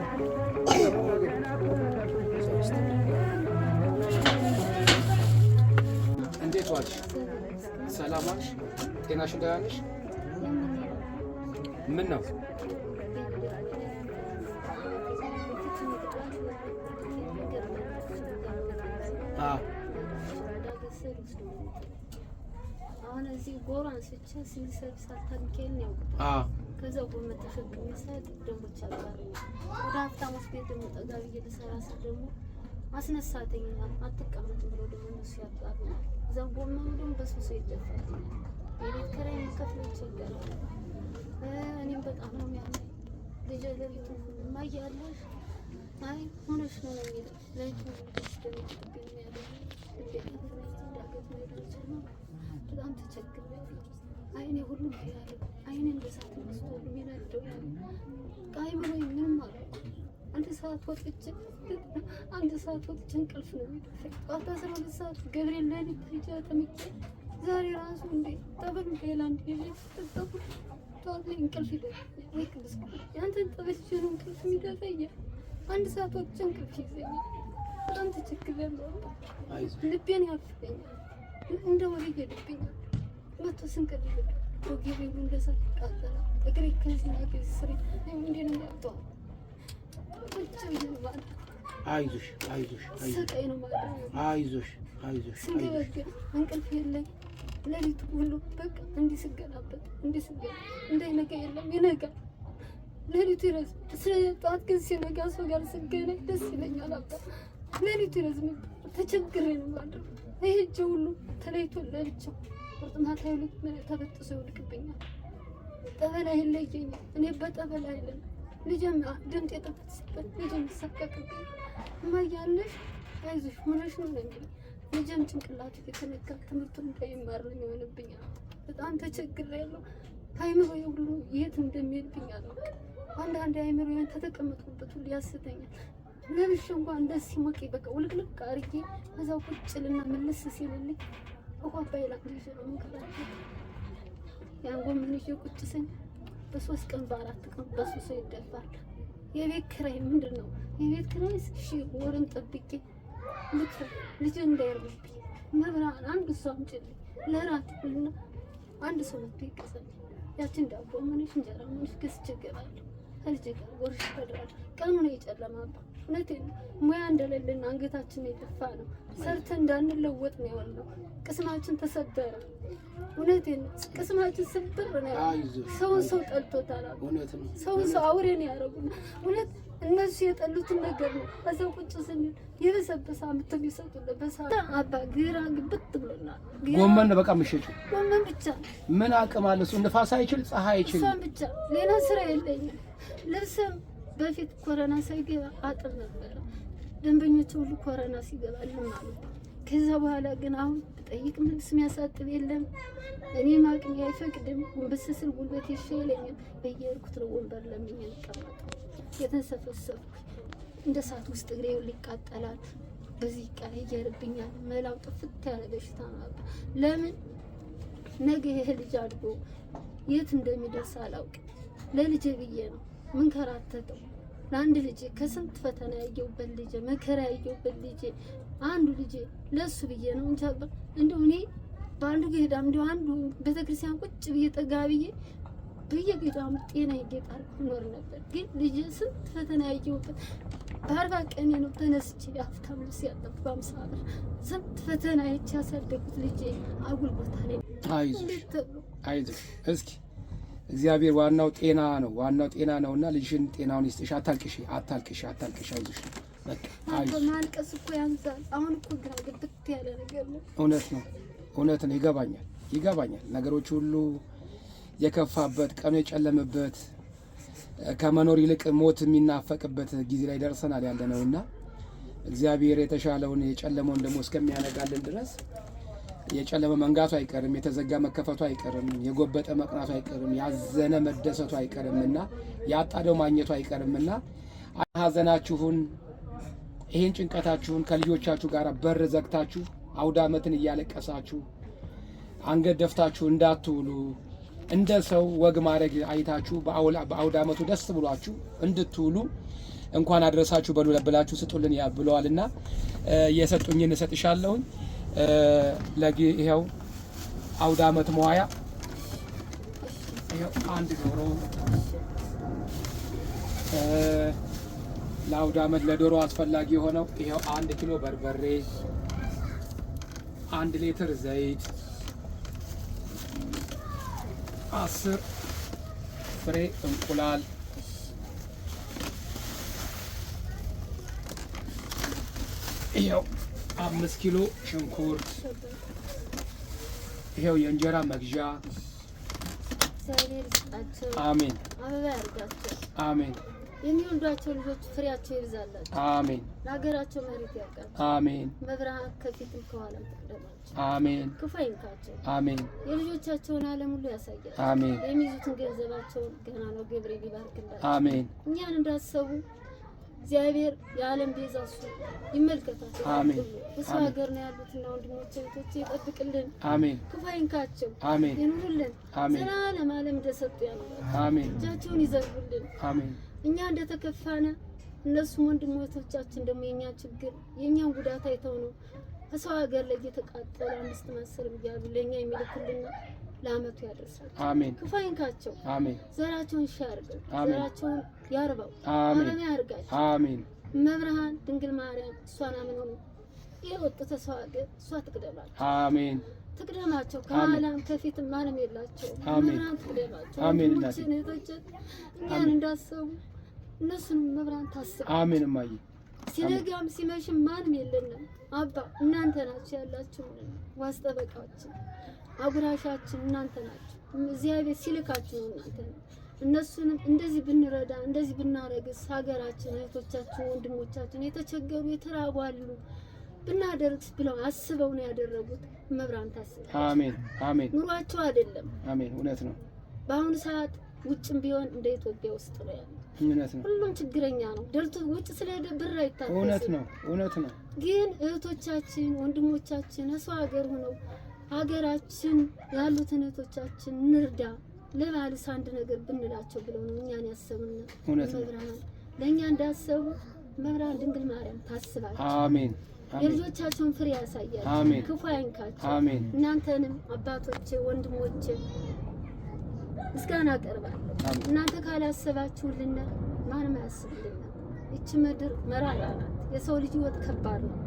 እንዴት ዋልሽ? ሰላም ዋልሽ? ጤናሽን ደህና ነሽ? ምን ነው አሁን እዚህ ጎራ አንስቼ ሲቪል ሰርቪስ አታንኬል ነው ከዛ ጎመ ተሸክሜ ሳይት ደሞች አጋር ወደ ሀብታሞች ቤት ደግሞ ጠጋ ብዬ ልሰራ ስል ደግሞ አስነሳተኝ አትቀመጥ ብሎ ደግሞ እነሱ ያጋሩ እዛ ጎመ ደግሞ በሱስ ይደፋል የቤት ኪራይ መከፈል ይቸገራል። እኔም በጣም ነው የሚያመኝ ልጅ ለቤቱ ማያለሽ አይ ሆነሽ ነው የሚል ለይቱ ደስ የሚያደርግ በጣም ተቸግሬያለሁ። አይኔ ሁሉም ያለ አይኔ እንደሳት መስሎ የሚነደው አይምሮ ምንም አላውቅም። አንድ ሰዓት ወጥቼ እንቅልፍ ነው የሚጠፋኝ። ጠዋት 12 ሰዓት ገብርኤል ላይ ሄጄ ተመቼ ዛሬ ራሱ እንዴ ጠበል ከላንድ ይተጠፉ ጠዋት ላይ እንቅልፍ ይደፋኛል። ወይ ቅዱስ ያንተን ጠበልሽ ነው እንቅልፍ የሚደፋኝ። አንድ ሰዓት ወጥቼ እንቅልፍ ይዘኛል። በጣም ተቸግሬያለሁ። ልቤን ያፍተኛል እንደ ወሬ ይሄድብኛል። መቶ ስንቀር ወገቤ እንደሳት ይቃጠላል። እግሬ ከዚህ ነው ከዚህ ስሪ እንዴ ነው ያጣው። አይዞሽ ሰቃይ ነው ማለት ነው። አይዞሽ ስንገበገብ እንቅልፍ የለኝ ሌሊቱ ሁሉ በቃ እንዲህ ስገላበት እንዳይነጋ የለም ይነጋል። ሌሊቱ ይረዝም። ጠዋት ግን ሲነጋ ሰው ጋር ስገናኝ ደስ ይለኛል። አባ ሌሊቱ ይረዝም። ተቸግሬ ነው ማለት ነው። ይሄ እጄ ሁሉ ተለይቶ ለብቻው ቁርጥማት ኃይሉ ተበጥሶ ይወድቅብኛል። ጠበል አይለየኝም። እኔ በጠበል አይለም ልጄም ድምጤ የጠበጥስበት ልጄም ይሳቀቅብኝ እማያለሽ አይዞሽ ሆነሽ ነው እንግዲህ ልጄም ጭንቅላቱ የተነካ ትምህርቱን እንዳይማር ነው የሚሆንብኛል። በጣም ተቸግሬያለሁ። አይምሮዬ ሁሉ የት እንደሚሄድብኝ አላውቅም። አንዳንድ አይምሮዬን ተተቀመጥኩበት ሁሉ ያስተኛል። ለብሼ እንኳን እንደዚህ ሲሞቀኝ በቃ ውልቅልቅ አድርጌ እዛው ቁጭ ልና መልስ ሲልልኝ ውሃ ባይላክ ልጅ ነው የምንከራተት። ያን ጎመን ይዤ ቁጭ ስኝ በ3 ቀን በ4 ቀን በሱስ ይደፋል። የቤት ኪራይ ምንድን ነው የቤት ኪራይ ወርን ጠብቄ ልክፈል ልጅ እንዳይርብብኝ መብራን አንድ ሰው አምጪልኝ ለራት እና አንድ ሰው መጥቶ ይቀሰል ያችን ዳቦ ምንሽ እንጀራ ምንሽ ገዝቼ እገባለሁ። ከልጄ ጋር ወርሽ ተደራል ቀኑ ነው የጨለማባ። እውነቴን ሙያ እንደሌለን አንገታችን የደፋ ነው። ሰርተን እንዳንለወጥ ነው ያለው። ቅስማችን ተሰበረ። እውነቴን ቅስማችን ስብር ነው ያለው። ሰው ጠልቶታል። ሰው አውሬ ነው ያደረጉና እውነት እነሱ የጠሉትን ነገር ነው እዛው ቁጭ ስንል የበሰበሰ አምጥተው ይሰጡልን። በሳ አባ ግራ ግብት ብሎናል። ጎመን በቃ ምሽጭ ጎመን ብቻ ምን አቅም አለ? እሱ ንፋስ አይችል ፀሐይ አይችል እሷን ብቻ ሌላ ስራ የለኝም። ልብስም በፊት ኮረና ሳይገባ አጥር ነበረ። ደንበኞች ሁሉ ኮረና ሲገባልን ማለት ከዛ በኋላ ግን አሁን ጠይቅ ልብስ የሚያሳጥብ የለም። እኔም አቅሜ አይፈቅድም። ወንበስ ስል ጉልበት ይሻለኛል። በየርኩት ነው ወንበር ለምኜ ልቀመጥ የተንሰፈሰፍኩ እንደ ሰዓት ውስጥ እግሬ ይቃጠላል። በዚህ ይቀያየርብኛል። መላው ጥፍት ያለ በሽታ ነው። ለምን ነገ ይሄ ልጅ አድጎ የት እንደሚደርስ አላውቅም። ለልጄ ብዬ ነው ምን ከራተተው ለአንድ ልጄ ከስንት ፈተና ያየሁበት ልጄ መከራ ያየሁበት ልጄ አንዱ ልጄ ለሱ ብዬ ነው እንጂ እንደው እኔ በአንዱ ገዳም እንደው አንዱ ቤተክርስቲያን ቁጭ ብዬ ጠጋ ብዬ በየገዳሙ ጤና ይገጣል ኖር ነበር። ግን ልጄ ስንት ፈተና ያየሁበት በ40 ቀን ነው ተነስቼ ሀብታም ልብስ ያጠብኩ 50 ብር ስንት ፈተና ያሳደጉት ልጄ አጉል ቦታ ላይ አይዞሽ እስኪ እግዚአብሔር ዋናው ጤና ነው። ዋናው ጤና ነውና ልጅሽን ጤናውን ይስጥሽ። አታልቅሽ። አይዞሽ በቃ አይዞሽ። ማልቀስ እኮ ያንሳል። አሁን እኮ ግራ ግብት ያለ ነገር ነው። እውነት ነው። ይገባኛል። ነገሮች ሁሉ የከፋበት ቀኑ የጨለመበት ከመኖር ይልቅ ሞት የሚናፈቅበት ጊዜ ላይ ደርሰናል ያለነውና እግዚአብሔር የተሻለውን የጨለመውን ደግሞ እስከሚያነጋልን ድረስ የጨለመ መንጋቱ አይቀርም፣ የተዘጋ መከፈቱ አይቀርም፣ የጎበጠ መቅናቱ አይቀርም፣ ያዘነ መደሰቱ አይቀርምና ያጣደው ማግኘቱ አይቀርምና ሐዘናችሁን ይሄን ጭንቀታችሁን ከልጆቻችሁ ጋር በር ዘግታችሁ አውደ ዓመትን እያለቀሳችሁ አንገት ደፍታችሁ እንዳትውሉ እንደ ሰው ወግ ማድረግ አይታችሁ በአውደ ዓመቱ ደስ ብሏችሁ እንድትውሉ እንኳን አድረሳችሁ በሉ ብላችሁ ስጡልን ብለዋልና የሰጡኝን እሰጥሻለሁ። ይኸው አውደ ዓመት መዋያ ይኸው አንድ ዶሮ ለአውደ ዓመት ለዶሮ አስፈላጊ የሆነው ይኸው 1 ኪሎ በርበሬ፣ 1 ሊትር ዘይት፣ 10 ፍሬ እንቁላል፣ ይኸው 5 ኪሎ ሽንኩርት፣ ይኸው የእንጀራ መግዣ። አሜን። አበባ ያርጋቸው። አሜን። የሚወልዷቸው ልጆች ፍሬያቸው ይብዛላቸው። አሜን። ለሀገራቸው መሬት ያውቃል። አሜን። መብርሃን ከፊትም ከኋላም ትቅደማቸው። አሜን። ክፉ አይንካቸው። አሜን። የልጆቻቸውን ዓለም ሁሉ ያሳያል። አሜን። የሚይዙትን ገንዘባቸውን ገና ነው ገብርኤል ይባርክላቸው። አሜን። እኛን እንዳሰቡ እግዚአብሔር የዓለም ቤዛ እሱ ይመልከታቸው። አሜን። በሰው ሀገር ነው ያሉትና ወንድሞቼ እህቶቼ ይጠብቅልን። አሜን። ክፉ አይንካቸው። አሜን። ይኑሩልን። አሜን። ዘላለም ዓለም እንደሰጡ ያኑራቸው። አሜን። እጃቸውን ይዘርጉልን። አሜን። እኛ እንደተከፋነ እነሱም ወንድሞቻችን ደግሞ የኛ ችግር የኛን ጉዳት አይተው ነው በሰው ሀገር ላይ እየተቃጠለ 5 ማሰር እያሉ ለኛ የሚልኩልና ለዓመቱ ያደርሳቸው። አሜን። ክፉ አይንካቸው። አሜን። ዘራቸውን ሻርገው ዘራቸውን ያርባው። አሜን። ዓለም ያርጋቸው። አሜን። መብርሃን ድንግል ማርያም እሷን አምነው የወጡ ተሰው ሀገር እሷ ትቅደማቸው። አሜን። ትቅደማቸው። ከኋላም ከፊትም ማንም የላቸው። መብርሃን ትቅደማቸው። አሜን። እህቶችን እኛን እንዳሰቡ እነሱን መብርሃን ታስብ። አሜን። እማዬ ሲነጋም ሲመሽም ማንም የለንም። አባ እናንተ ናችሁ ያላችሁ ዋስ ጠበቃችን አጉራሻችን እናንተ ናችሁ። እግዚአብሔር ሲልካችሁ ነው እናንተ ነው። እነሱንም እንደዚህ ብንረዳ እንደዚህ ብናረግስ ሀገራችን እህቶቻችን ወንድሞቻችን የተቸገሩ የተራቡ አሉ ብናደርግስ ብለው አስበው ነው ያደረጉት። መብራን ታስብ። አሜን። አሜን። ኑሯቸው አይደለም። አሜን። እውነት ነው። በአሁኑ ሰዓት ውጭም ቢሆን እንደ ኢትዮጵያ ውስጥ ነው ያለው። እውነት ነው። ሁሉም ችግረኛ ነው። ደልቶ ውጭ ስለሄደ ብር አይታፈስም። እውነት ነው። እውነት ነው። ግን እህቶቻችን ወንድሞቻችን ሰው ሀገር ሆነው ሀገራችን ያሉትን እህቶቻችን እንርዳ ለባልስ አንድ ነገር ብንላቸው ብለው ነው እኛን ያሰቡና መብርሃን ለእኛ እንዳሰቡ መብርሃን ድንግል ማርያም ታስባቸው። አሜን። የልጆቻቸውን ፍሬ ያሳያቸው። አሜን። ክፉ አይንካቸው። አሜን። እናንተንም አባቶቼ ወንድሞቼ ምስጋና አቀርባለሁ። እናንተ ካላሰባችሁልን ማንም አያስብልን። እቺ ምድር መራራ ናት። የሰው ልጅ ህይወት ከባድ ነው።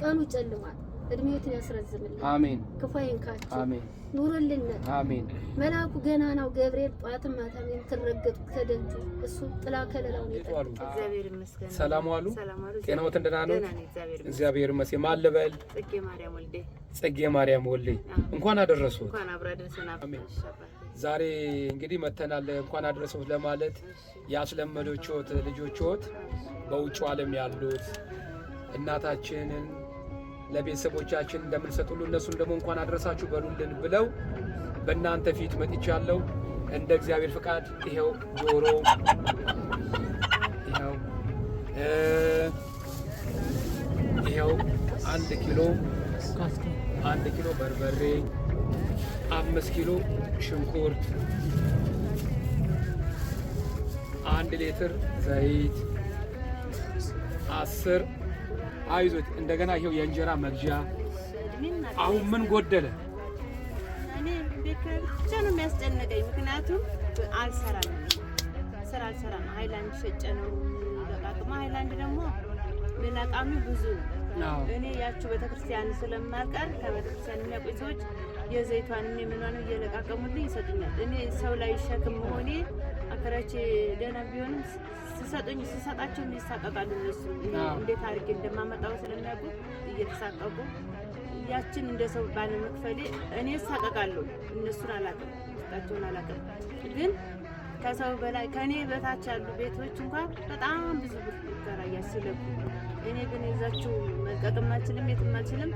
ቀኑ ጨልሟል። እድሜዎትን ያስረዝምልን። አሜን። ክፉ አይንካችሁ። አሜን። ኑሩልን። አሜን። መልአኩ ገናናው ገብርኤል ጧትም ማታም የምትረገጡ ከደጁ እሱ ጥላ ከለላውን ይጠብቃል። እግዚአብሔር ይመስገን። ሰላም ዋሉ። ጤናዎት እንደና ነው? እግዚአብሔር ይመስገን። ማን ልበል? ጽጌ ማርያም ወልዴ። ጽጌ ማርያም ወልዴ። እንኳን አደረሱት። እንኳን አብራ ደረሰና። አሜን። ዛሬ እንግዲህ መተናል እንኳን አደረሱት ለማለት ያስለመዶችዎት ልጆችዎት በውጭ ዓለም ያሉት እናታችንን ለቤተሰቦቻችን እንደምንሰጥሉ እነሱን ደግሞ እንኳን አድረሳችሁ በሉልን ብለው በእናንተ ፊት መጥቻለሁ። እንደ እግዚአብሔር ፍቃድ ይሄው ዶሮ፣ ይሄው 1 ኪሎ በርበሬ፣ 5 ኪሎ ሽንኩርት፣ 1 ሊትር ዘይት፣ 10 አይዞት። እንደገና ይሄው የእንጀራ መግዣ። አሁን ምን ጎደለ? እኔ ቤት ብቻ ነው የሚያስጨንቀኝ። ምክንያቱም አልሰራም፣ ስራ አልሰራም። ሃይላንድ ሸጬ ነው ለቃቅማ። ሃይላንድ ደግሞ ለቃሚ ብዙ ነው። እኔ ያቺው ቤተክርስቲያን ስለማቀር ከቤተክርስቲያን የሚያውቁኝ ሰዎች የዘይቷን ምኗን እየለቃቀሙልኝ ይሰጡኛል። እኔ ሰው ላይ ሸክም መሆኔ አከራቼ ደህና ቢሆንም ስሰጣቸው ይሳቀቃሉ። እነሱ እንዴት አድርጌ እንደማመጣው ስለሚያውቁ እየተሳቀቁ ያችን እንደ ሰው ባለ መክፈሌ እኔ እሳቀቃለሁ። እነሱን አላውቅም፣ ውስጣቸውን አላውቅም። ግን ከሰው በላይ ከኔ በታች ያሉ ቤቶች እንኳን በጣም ብዙ ብር ይከራያል ሲለቁ እኔ ግን ይዛችሁ መቀጠም አልችልም፣ የትም አልችልም።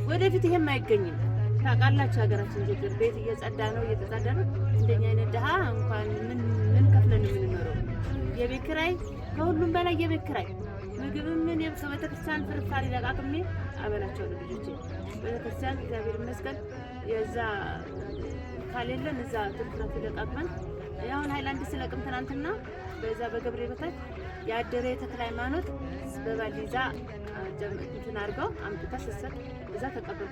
ወደፊት ይሄም አይገኝም። ታውቃላችሁ ሀገራችን ችግር ቤት እየጸዳ ነው እየተጸዳ ነው። እንደኛ አይነት ድሀ እንኳን ምን ከፍለን የምንኖረው የቤት ኪራይ፣ ከሁሉም በላይ የቤት ኪራይ፣ ምግብ ምን ከቤተክርስቲያን ፍርፋሪ ለቃቅሜ አበላቸዋለሁ ልጆቼ። ቤተክርስቲያን እግዚአብሔር ይመስገን የዛ ካሌለን እዛ ትርፍራፊ ለቃቅመን ያሁን ሃይላንድ ስለቅም ትናንትና በዛ በገብሬ በታች ያደረ የተክለ ሃይማኖት በባሊዛ እንትን አድርገው አምጥታ ስትሰጥ እዛ ተቀበሉ።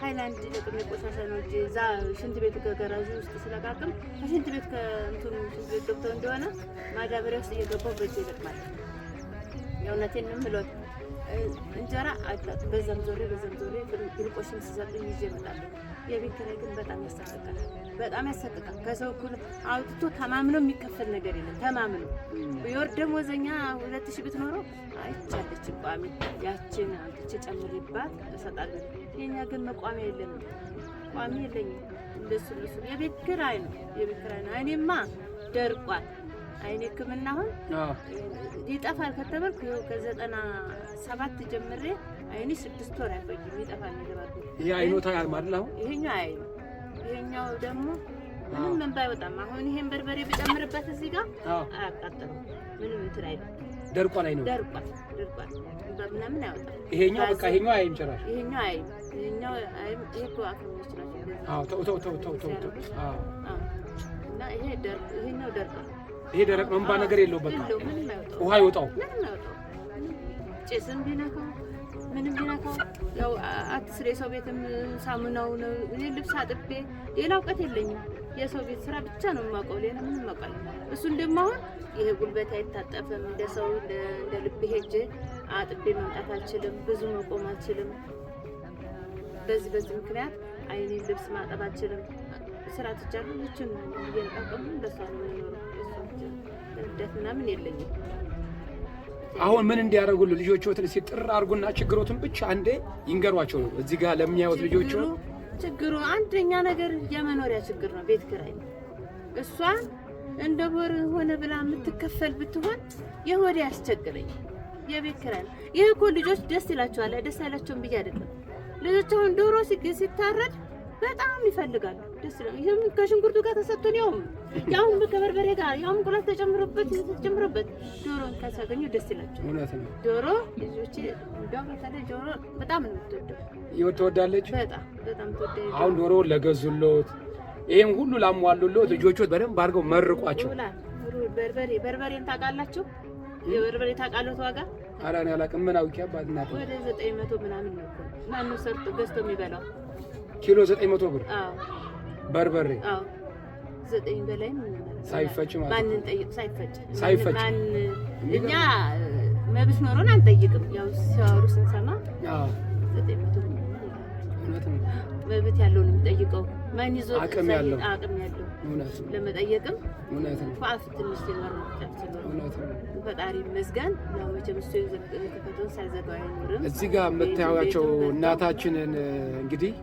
ሃይላንድ ለቅሜ ቆሻሻ ነው እንጂ እዛ ሽንት ቤት ከገራዡ ውስጥ ስለቃቅም ከሽንት ቤት ከእንትኑ ሽንት ቤት ገብተው እንደሆነ ማዳበሪያ ውስጥ እየገባው በእጄ ይለቅማል። የእውነቴን ነው የምለው። እንጀራ አጣጥ በዛም ዞሬ ድርቆሽም ሲሰጡኝ ይዤ እመጣለሁ። የቤት ኪራይ ግን በጣም ያሳቅቃል፣ በጣም ያሳቅቃል። ከሰው እኩል አውጥቶ ተማምኖ የሚከፈል ነገር የለም። ተማምኖ የወር ደመወዘኛ 2000 ብትኖረው አይቻለች ቋሚ ያችን አውጥቼ ጨምሬባት እሰጣለሁ። የኛ ግን መቋሚያ የለም፣ ቋሚ የለኝም። እንደሱ የቤት ኪራይ ነው፣ የቤት ኪራይ ነው። እኔማ ደርቋል። አይኔ ሕክምና አሁን ይጠፋል ከተባልኩ ከ97 ጀምሬ አይኔ 6 ወር አይቆይም ይጠፋል ይደባል። ይሄ አይኖ ታያል ማለት ነው። ይሄኛው ደግሞ ምንም እንባ አይወጣም። አሁን ይሄን በርበሬ ብጨምርበት እዚህ ጋር አያቃጥልም፣ ምንም እንትን አይልም። ደርቋል፣ አይኖ ደርቋል ምናምን አይወጣም። ይሄኛው በቃ ይሄኛው አይም ጭራሽ ይሄኛው አይም ይሄ እኮ አክሞች ናቸው። ተው እና ይሄኛው ደርቋል። ይሄ ደረቅ ነው፣ እንባ ነገር የለው። በቃ ውሃ ይወጣው፣ ጭስም ቢነካው ምንም ቢነካው ያው አትስሬ ሰው ቤትም ሳሙናው ነው። እኔ ልብስ አጥቤ ሌላ እውቀት የለኝም። የሰው ቤት ስራ ብቻ ነው የማውቀው፣ ሌላ ምንም አውቃለሁ። እሱን ደግሞ አሁን ይሄ ጉልበት አይታጠፍም። እንደ ሰው እንደ ልብ ሄጄ አጥቤ መምጣት አልችልም፣ ብዙ መቆም አልችልም። በዚህ ምክንያት አይኔን ልብስ ማጠብ አልችልም። ስራ ትቻለሁ። ልጅም እየነቃቀሙ እንደሷ ነው የሚኖረው። እርዳታ ምናምን የለኝም። አሁን ምን እንዲያደርጉልህ ልጆችዎትን ሲጥር አድርጉና ችግሮትን ብቻ አንዴ ይንገሯቸው ነው። እዚህ ጋር ለሚያዩት ልጆች ችግሩ አንደኛ ነገር የመኖሪያ ችግር ነው፣ ቤት ኪራይ ነው። እሷ እንደ ወር ሆነ ብላ የምትከፈል ብትሆን የሆዴ ያስቸግረኝ የቤት ኪራይ ነው። ይሄ እኮ ልጆች ደስ ይላቸዋል፣ ደስ አይላቸውም ብዬ አይደለም። ልጆች አሁን ዶሮ ሲታረድ በጣም ይፈልጋሉ፣ ደስ ይላል። ይሄም ከሽንኩርቱ ጋር ተሰጥቶን ያው ከበርበሬ ጋር ያው እንቁላል ተጨምሮበት ዶሮ ካሳገኙ ደስ ይላቸው። እውነት ነው። ዶሮ ልጆች እንደው በተለይ ዶሮ በጣም ነው የምትወደው። ትወዳለች፣ በጣም ትወዳለች። አሁን ዶሮ ለገዙሎት ይሄን ሁሉ ላሟሉሎት ልጆችዎት በደንብ አድርገው መርቋቸው። በርበሬን ታውቃላችሁ? የበርበሬ ታውቃለህ ዋጋ? ኧረ እኔ አላውቅም። ምን አውቄ አባት እናት ወደ 900 ምናምን ነው እኮ ማነው ሰርቶ ገዝቶ የሚበላው? ኪሎ 900 ብር። አዎ በርበሬ 9 በላይ ሳይፈጭ ማለት ማንን ጠይቅ? ሳይፈጭ እኛ መብት ኖሮን አንጠይቅም። ያው ሲያወሩ ስንሰማ 900 ብር እውነት ነው። መብት ያለው ነው የሚጠይቀው። ማን ይዞ አቅም ያለው እውነት ነው። ለመጠየቅም እውነት ነው። ፋፍ ትንሽ ሲኖር ነው ተጨምሮ እውነት ነው። ፈጣሪ ይመስገን። ያው መቼም እሱ የከፈተውን ሳይዘጋው አይኖርም። እዚህ ጋር የምታዩዋቸው እናታችንን እንግዲህ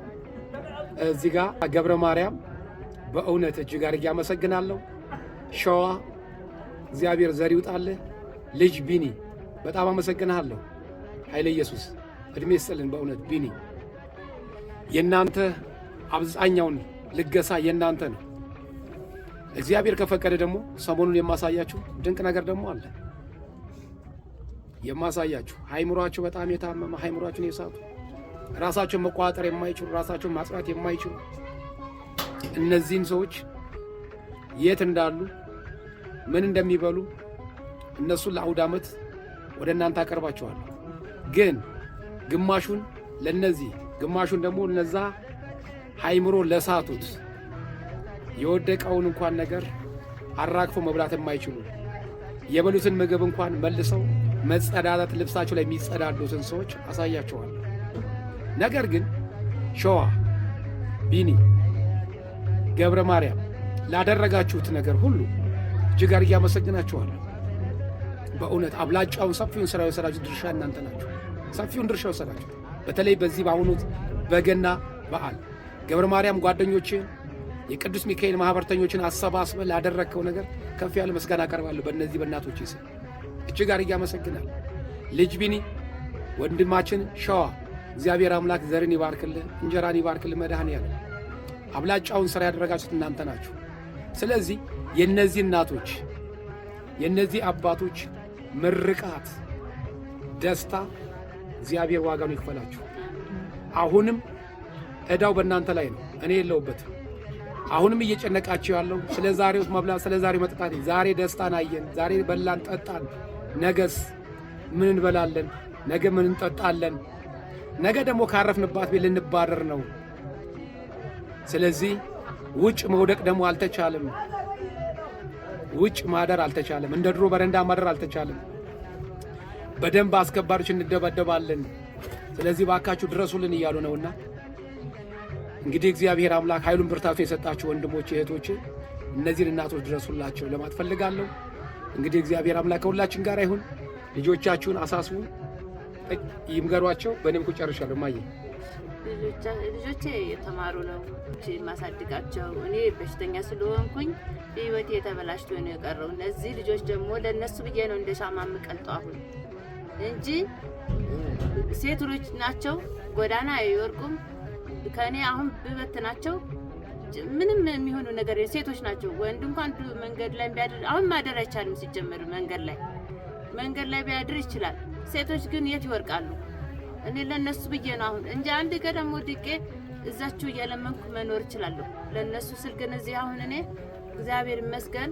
እዚህ ጋር ገብረ ማርያም በእውነት እጅግ አድርጌ አመሰግናለሁ። ሸዋ እግዚአብሔር ዘር ይውጣልህ። ልጅ ቢኒ በጣም አመሰግናለሁ። ኃይለ ኢየሱስ እድሜ ይስጥልን። በእውነት ቢኒ የእናንተ አብዛኛውን ልገሳ የእናንተ ነው። እግዚአብሔር ከፈቀደ ደግሞ ሰሞኑን የማሳያችሁ ድንቅ ነገር ደግሞ አለ። የማሳያችሁ ሃይምሯቸው በጣም የታመመ ሃይምሯቸውን የሳቱ ራሳቸውን መቋጠር የማይችሉ ራሳቸውን ማጽናት የማይችሉ እነዚህን ሰዎች የት እንዳሉ ምን እንደሚበሉ እነሱን ለአውደ ዓመት ወደ እናንተ አቀርባቸዋለሁ። ግን ግማሹን ለነዚህ ግማሹን ደግሞ እነዛ ሃይምሮ ለሳቱት የወደቀውን እንኳን ነገር አራግፎ መብላት የማይችሉ የበሉትን ምግብ እንኳን መልሰው መጸዳዳት ልብሳቸው ላይ የሚጸዳዱትን ሰዎች አሳያቸዋለሁ። ነገር ግን ሸዋ ቢኒ ገብረ ማርያም ላደረጋችሁት ነገር ሁሉ እጅግ አድርጌ አመሰግናችኋለሁ። በእውነት አብላጫውን ሰፊውን ስራ የወሰዳችሁ ድርሻ እናንተ ናችሁ። ሰፊውን ድርሻ የወሰዳችሁ በተለይ በዚህ በአሁኑ በገና በዓል ገብረ ማርያም ጓደኞችን የቅዱስ ሚካኤል ማህበርተኞችን አሰባስበ ላደረግከው ነገር ከፍ ያለ ምስጋና አቀርባለሁ። በእነዚህ በእናቶች ስም እጅግ አድርጌ አመሰግናለሁ። ልጅ ቢኒ ወንድማችን ሸዋ እግዚአብሔር አምላክ ዘርን ይባርክልህ፣ እንጀራን ይባርክልህ። መድኃኔዓለም አብላጫውን ሥራ ያደረጋችሁት እናንተ ናችሁ። ስለዚህ የእነዚህ እናቶች የእነዚህ አባቶች ምርቃት፣ ደስታ እግዚአብሔር ዋጋውን ይክፈላችሁ። አሁንም ዕዳው በእናንተ ላይ ነው፣ እኔ የለሁበትም። አሁንም እየጨነቃችሁ ያለው ስለ ዛሬው መብላት፣ ስለ ዛሬው መጠጣት። ዛሬ ደስታን አየን፣ ዛሬ በላን ጠጣን። ነገስ ምን እንበላለን? ነገ ምን እንጠጣለን? ነገ ደግሞ ካረፍንባት ቤት ልንባረር ነው። ስለዚህ ውጭ መውደቅ ደግሞ አልተቻለም። ውጭ ማደር አልተቻለም። እንደ ድሮ በረንዳ ማደር አልተቻለም። በደንብ አስከባሪዎች እንደበደባለን። ስለዚህ ባካችሁ ድረሱልን እያሉ ነውና እንግዲህ እግዚአብሔር አምላክ ኃይሉን ብርታቱ የሰጣችሁ ወንድሞቼ እህቶቼ፣ እነዚህን እናቶች ድረሱላቸው ለማለት ፈልጋለሁ። እንግዲህ እግዚአብሔር አምላክ ከሁላችን ጋር ይሁን። ልጆቻችሁን አሳስቡ፣ ይምገሯቸው። በእኔም ጨርሻለሁ። ማየ ልጆቼ የተማሩ ነው የማሳድጋቸው። እኔ በሽተኛ ስለሆንኩኝ ህይወቴ የተበላሽቶ ነው የቀረው። እነዚህ ልጆች ደግሞ ለእነሱ ብዬ ነው እንደ ሻማ የምቀልጠው አሁን እንጂ ሴት ልጆች ናቸው፣ ጎዳና አይወርቁም። ከኔ አሁን ብበት ናቸው ምንም የሚሆኑ ነገር ሴቶች ናቸው። ወንድ እንኳን መንገድ ላይ ቢያድር አሁን ማደር አይቻልም። ሲጀመር መንገድ ላይ ቢያድር ይችላል። ሴቶች ግን የት ይወርቃሉ? እኔ ለነሱ ብዬ ነው አሁን እንጂ አንድ ቀደም ወድቄ እዛችሁ እየለመንኩ መኖር እችላለሁ። ለነሱ ስል ግን እዚህ አሁን እኔ እግዚአብሔር ይመስገን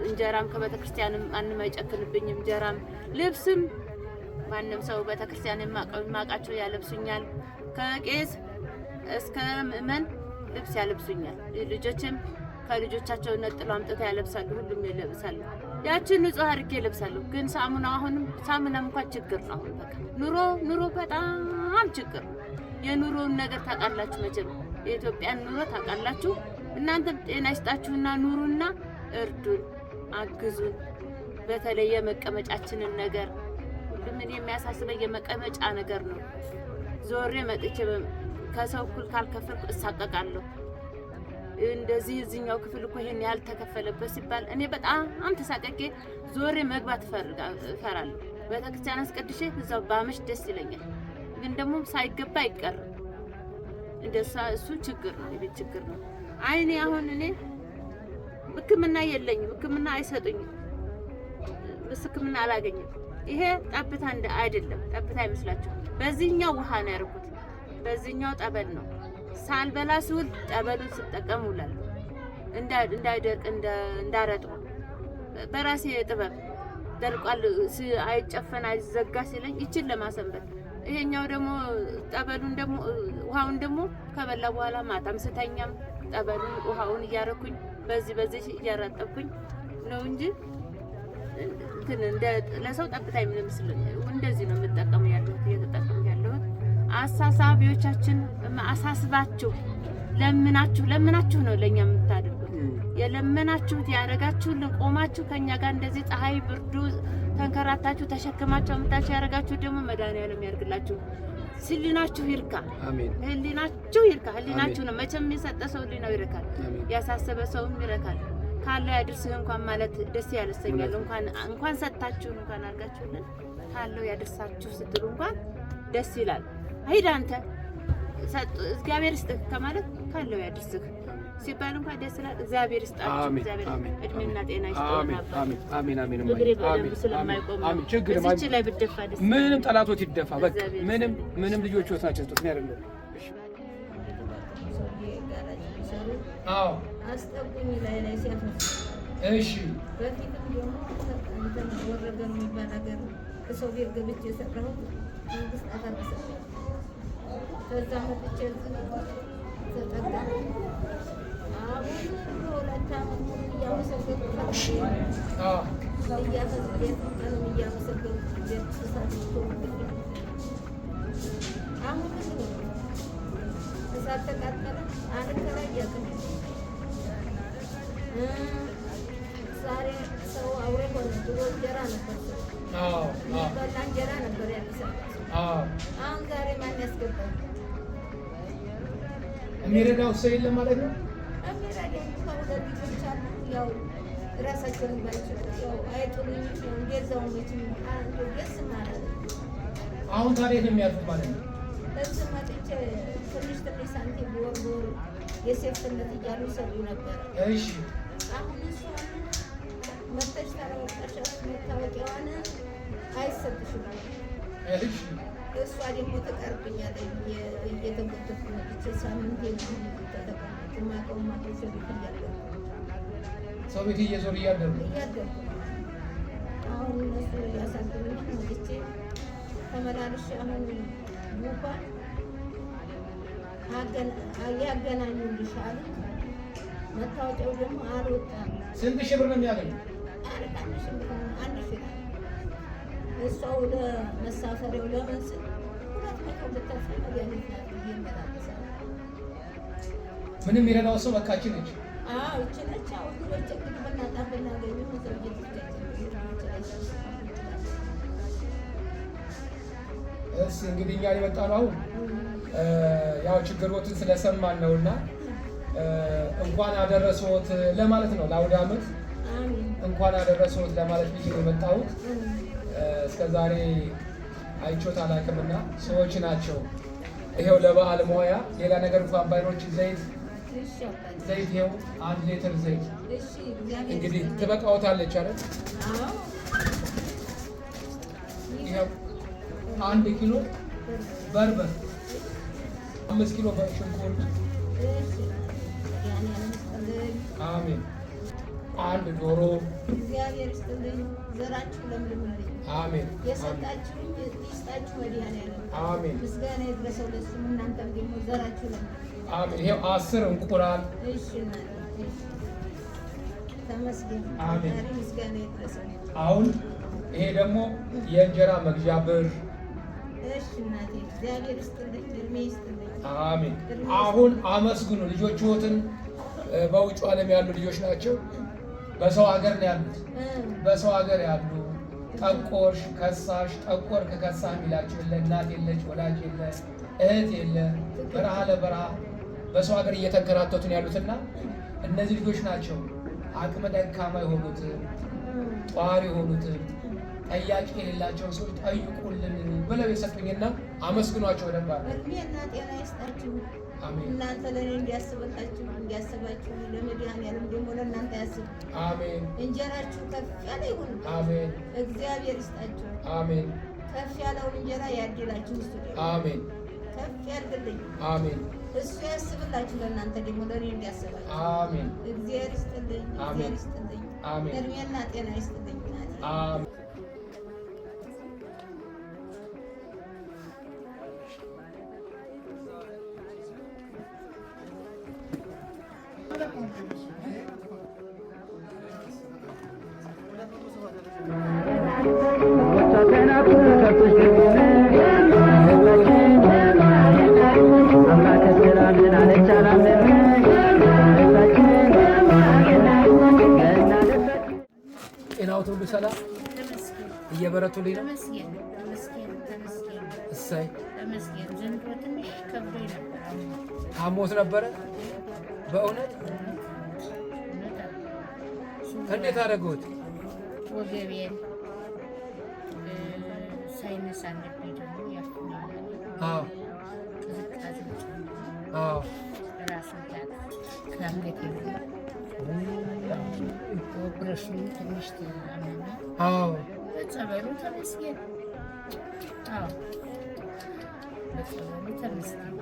እንጀራም ከቤተክርስቲያንም ማንም አይጨክንብኝም። እንጀራም ልብስም ማንም ሰው ቤተክርስቲያን የማውቃቸው ያለብሱኛል። ከቄስ እስከ ምእመን ልብስ ያለብሱኛል። ልጆችም ከልጆቻቸው ነጥሎ አምጥተው ያለብሳሉ። ሁሉም ይለብሳሉ። ያችን ንጹህ አድርጌ ይለብሳሉ። ግን ሳሙናም እንኳን ችግር ነው። አሁን በቃ ኑሮ በጣም ችግር ነው። የኑሮውን ነገር ታውቃላችሁ መቼም የኢትዮጵያን ኑሮ ታውቃላችሁ። እናንተም ጤና ይስጣችሁና ኑሩና እርዱን፣ አግዙን። በተለይ የመቀመጫችንን ነገር ሁሉም እኔ የሚያሳስበኝ የመቀመጫ ነገር ነው። ዞሬ መጥቼ ከሰው እኩል ካልከፈልኩ እሳቀቃለሁ። እንደዚህ እዚህኛው ክፍል እኮ ይሄን ያህል ተከፈለበት ሲባል እኔ በጣም ተሳቀቄ ዞሬ መግባት እፈራለሁ። ቤተክርስቲያን አስቀድሼ እዛው ባመሽ ደስ ይለኛል። ግን ደግሞ ሳይገባ አይቀርም። እንደዛ እሱ ችግር ነው፣ የቤት ችግር ነው። አይኔ አሁን እኔ ሕክምና የለኝም፣ ሕክምና አይሰጡኝም፣ ሕክምና አላገኝም። ይሄ ጠብታ አይደለም፣ ጠብታ አይመስላችሁ። በዚህኛው ውሃ ነው ያደረኩት፣ በዚህኛው ጠበል ነው። ሳልበላ ስውል ጠበሉን ስጠቀም ውላለሁ። እንዳይደርቅ እንዳረጥቡ በራሴ ጥበብ ደርቋል። አይጨፈን አይዘጋ ሲለኝ ይችን ለማሰንበት ይሄኛው ደግሞ ጠበሉን ደግሞ ውሃውን ደግሞ ከበላ በኋላ ማታም ስተኛም ጠበሉን ውሃውን እያረኩኝ በዚህ እያራጠብኩኝ ነው እንጂ ለሰው ጠብታ የሚመስል እንደዚህ ነው የምጠቀመው ያለሁት እየተጠቀምኩ ያለሁት። አሳሳቢዎቻችን አሳስባችሁ ለምናችሁ ነው ለኛ የምታደርጉት። የለመናችሁት ያደረጋችሁልን ቆማችሁ ከኛ ጋር እንደዚህ ፀሐይ ብርዱ ተንከራታችሁ ተሸክማችሁ አምጣችሁ ያደረጋችሁ ደግሞ መድኃኒዓለም ያድርግላችሁ። ህሊናችሁ ይርካ፣ አሜን። ህሊናችሁ ይርካ። ህሊናችሁ ነው መቼም የሰጠ ሰው ህሊናው ይረካል፣ ያሳሰበ ሰውም ይረካል። ካለው ያድርስህ እንኳን ማለት ደስ ያለሰኛል። እንኳን ሰጣችሁ እንኳን አድርጋችሁልን ካለው ያድርሳችሁ ስትሉ እንኳን ደስ ይላል። አይዳ አንተ እግዚአብሔር ይስጥህ ከማለት ካለው ያድርስህ ሲባል እንኳን ደስ ይላል። እግዚአብሔር ይስጣችሁ፣ እግዚአብሔር እድሜና ጤና ይስጣችሁ። አሜን አሜን አሜን። አሜን ችግር ላይ ብትደፋ ደስ ምንም ጠላቶች ይደፋ በቃ ምንም ልጆች ወስናቸው ስጡት ነው ያለው። አዎ አስጠጉኝ ላይ ሲያፈስ እሺ። በፊትም ደግሞ እንትን ወረደ ነው የሚባል ነገር ከሰው ቤት ገብቼ የሰራው መንግስት አፈረሰ። ከዛ መጥቼ ተጠጋ አሁን ሁለት ዓመት ሙሉ እያመሰገንኩ አሁን እሳት ተቃጠለ። አንከራያትም። ዛሬ ሰው አውሬ ሆነ። ድሮ እንጀራ ነበር፣ በላ እንጀራ ነበር ያሚሰጣ። አሁን ዛሬ ማን ያስገባል? የሚረዳው ሰው የለም ማለት ነው። የሚረዳኝ ከሁለት ልጆች አሉ። ያው ራሳቸውን ባይችሉ ያው አይጡልኝ እንደዛው መቼም ደስ ማለት ነው። አሁን ታዲያ ነው የሚያልፉት ማለት ነው? እዚህ መጥቼ ትንሽ ሳንቲም ወር የሴፍትነት እያሉ ይሰጡ ነበር። እሺ አሁን እሱ መጥተሽ ታረወጣሽ መታወቂያዋን አይሰጥሽም። እሺ እሷ ደግሞ ተቀርብኛለች እየተጎተቱ መጥቼ ሳምንቴ ነው ተተቀመጥ ማቀው ማቆሰብ ይፈልጋል ሰው ቤት እየዞር እያደረጉ አሁን እነሱ ያሳድሩኝ መጥቼ ተመላልሽ አሁን እንኳን ያገናኙልሽ አሉ። መታወቂያው ደግሞ አልወጣም። ስንት ሺህ ብር ነው የሚያገኙት? አንድ ሺህ እሷ ወደ መሳፈሪያው ለመስል 200 ብትከፍል መድኃኒት ናት ይመላለሳል። ምንም የሚረዳው ሰው በቃ እቺ ነች። አዎ እቺ ነች። አሁን ልጆች እንግዲህ በእናትህ ብናገኙ ሰው እሺ እንግዲህ እኛ የመጣነው አሁን ያው ችግሮትን ስለሰማን ነውና እንኳን አደረሰዎት ለማለት ነው። ለአውደ ዓመት እንኳን አደረሰዎት ለማለት ብዬ ነው የመጣሁት። እስከዛሬ አይቾት አላውቅምና ሰዎች ናቸው። ይሄው ለበዓል ሞያ ሌላ ነገር እንኳን ባይኖች ዘይት ይሄው 1 ሊትር ዘይት እንግዲህ ትበቃዎታለች አይደል? ይሄው 1 ኪሎ በርበር 5 ኪሎ ሽንኩርት አሜን። 1 ዶሮ እግዚአብሔር ይስጥልኝ። ዘራችሁ ለምልምልኝ አሜን። የሰጣችሁኝ ይስጣችሁ መድኃኒዓለም አሜን። ምስጋና ይድረሰው ለሱ። እናንተም ደግሞ ዘራችሁ ለምልምልኝ አሜን። ይሄው 10 እንቁላል እሺ ተመስገን አሜን። ምስጋና ይድረሰው። አሁን ይሄ ደግሞ የእንጀራ መግዣ ብር እሺ እናቴ እግዚአብሔር ይስጥልኝ፣ እድሜ ይስጥልኝ አሜን። አሁን አመስግኑ። ልጆችዎትን በውጭ ዓለም ያሉ ልጆች ናቸው። በሰው ሀገር ነው ያሉት። በሰው ሀገር ያሉ ጠቆርሽ ከሳሽ ጠቆር ከከሳ የሚላቸው የለ፣ እናት የለች፣ ወላጅ የለ፣ እህት የለ፣ በረሃ ለበረሃ በሰው ሀገር እየተንከራተቱ ነው ያሉትና እነዚህ ልጆች ናቸው አቅመ ደካማ የሆኑትን ጧሪ የሆኑትን ጠያቂ የሌላቸው ሰዎች ጠይቁልን ብለው የሰጡኝና አመስግኗቸው ነበር። እድሜና ጤና ይስጣችሁ። አሜን። እናንተ ለእኔ እንዲያስባችሁ ለመድኃኒዓለም ደግሞ ለእናንተ ያስብ። አሜን። እንጀራችሁ ከፍ ያለ ይሁን። አሜን። እግዚአብሔር ይስጣችሁ። አሜን። ከፍ ያለውን እንጀራ ያድላችሁ። እሱ አሜን። ከፍ ያድርግልኝ። አሜን። እሱ ያስብላችሁ ለእናንተ ደግሞ ለእኔ እንዲያስባችሁ። አሜን። እግዚአብሔር ይስጥልኝ። እግዚአብሔር ይስጥልኝ። አሜን። እድሜና ጤና ይስጥልኝ። አሜን። ጤናዎት ሁሉ ሰላም እየበረቱልኝ ነው። እሰይ ተመስገን። ዘንድሮ ትንሽ ከብዶኝ ነበር። አሞት ነበረ በእውነት እንዴት አደረጉት? ወገቤን ሳይነስ አለብኝ ደግሞ ያፍናል። አዎ ቅዝቃዜ አዎ ራስ ምታት ከአንገቴ ኦፕሬሽኑ ትንሽ ተአመመ። አዎ በጸበሉ ተመስገን። አዎ በጸበሉ ተመስገን።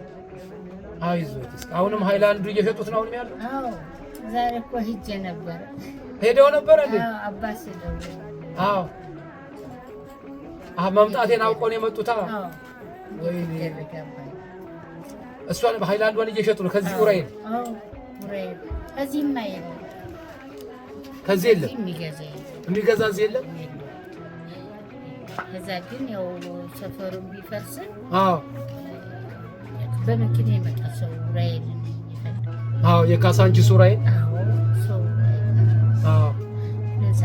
አይዞት። እስኪ አሁንም ሃይላንዱ እየሸጡት ነው አሁንም ያለው? አዎ ዛሬ እኮ ሂጄ ነበረ። ሄደው ነበር እንዴ? አባስ ሄደው። አዎ መምጣቴን አውቀው ነው የመጡት። አዎ ወይኔ እሷን በሃይላንዷን እየሸጡ ነው። ከዚህ ኡራኤል አዎ ኡራኤል ከዚህም አይደለም። ከዚህ የለም የሚገዛ እዚህ የለም። ከዛ ግን ያው ሰፈሩ ቢፈርስም አዎ በመኪና የመጣ ሰው ኡራኤል ይፈልጋል። አዎ የካሳንቺስ ኡራኤል አዎ ሰው አዎ ለዛ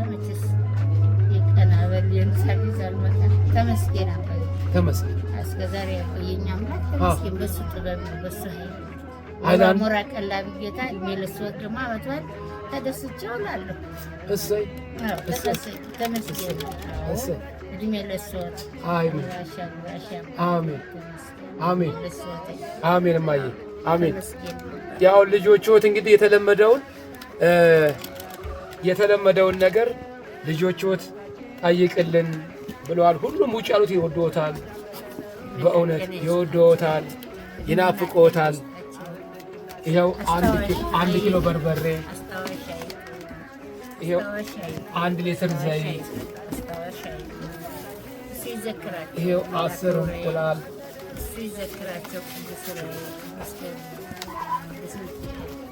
መቼስ የቀና በል የምሳሌ አልመጣ ተመስገን አባይ ተመስገን። እስከዛሬ ያቆየኝ አምላክ ተመስገን። በሱ ጥበብ በሱ ኃይል አሞራ ቀላቢ ጌታ እድሜ ለሰወት ደግሞ አመቷል ተደስቼ እውላለሁ። እሰይ ተመስገን። እድሜ ለእሷት አሜን አሜን አሜን አሜን እማዬ አሜን። ያው ልጆችዎት እንግዲህ የተለመደውን ነገር ልጆችዎት ጠይቅልን ብለዋል። ሁሉም ውጭ ያሉት ይወድዎታል፣ በእውነት ይወድዎታል፣ ይናፍቅዎታል። ይኸው 1 ኪሎ በርበሬ፣ ይኸው 1 ሊትር ዘይት፣ ይኸው 10 እንቁላል፣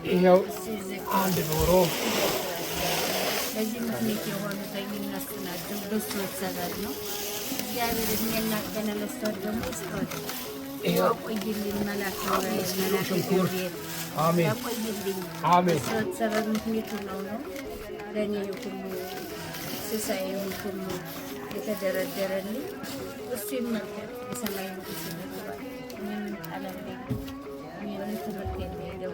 ይኸው 1 ዶሮ። በዚህ ምክንያት የሆኑት እነሱ ናቸው። በሱ መሰረት ነው። እግዚአብሔር እድሜና ጤና ለእሷት ደግሞ ይስጣት። ያቆይልኝ መላክ ገብርኤል ያቆይልኝ። በእሷት ሰበብ ምክንያት ነው ለእኔ ሁሉ ስሳይ ሁሉ የተደረደረልኝ እሱ ይመልከት። የሰማይ ንጉሥ ይመልከት። ምንም ጣላለኝ ምንም ትምህርት የሚሄደው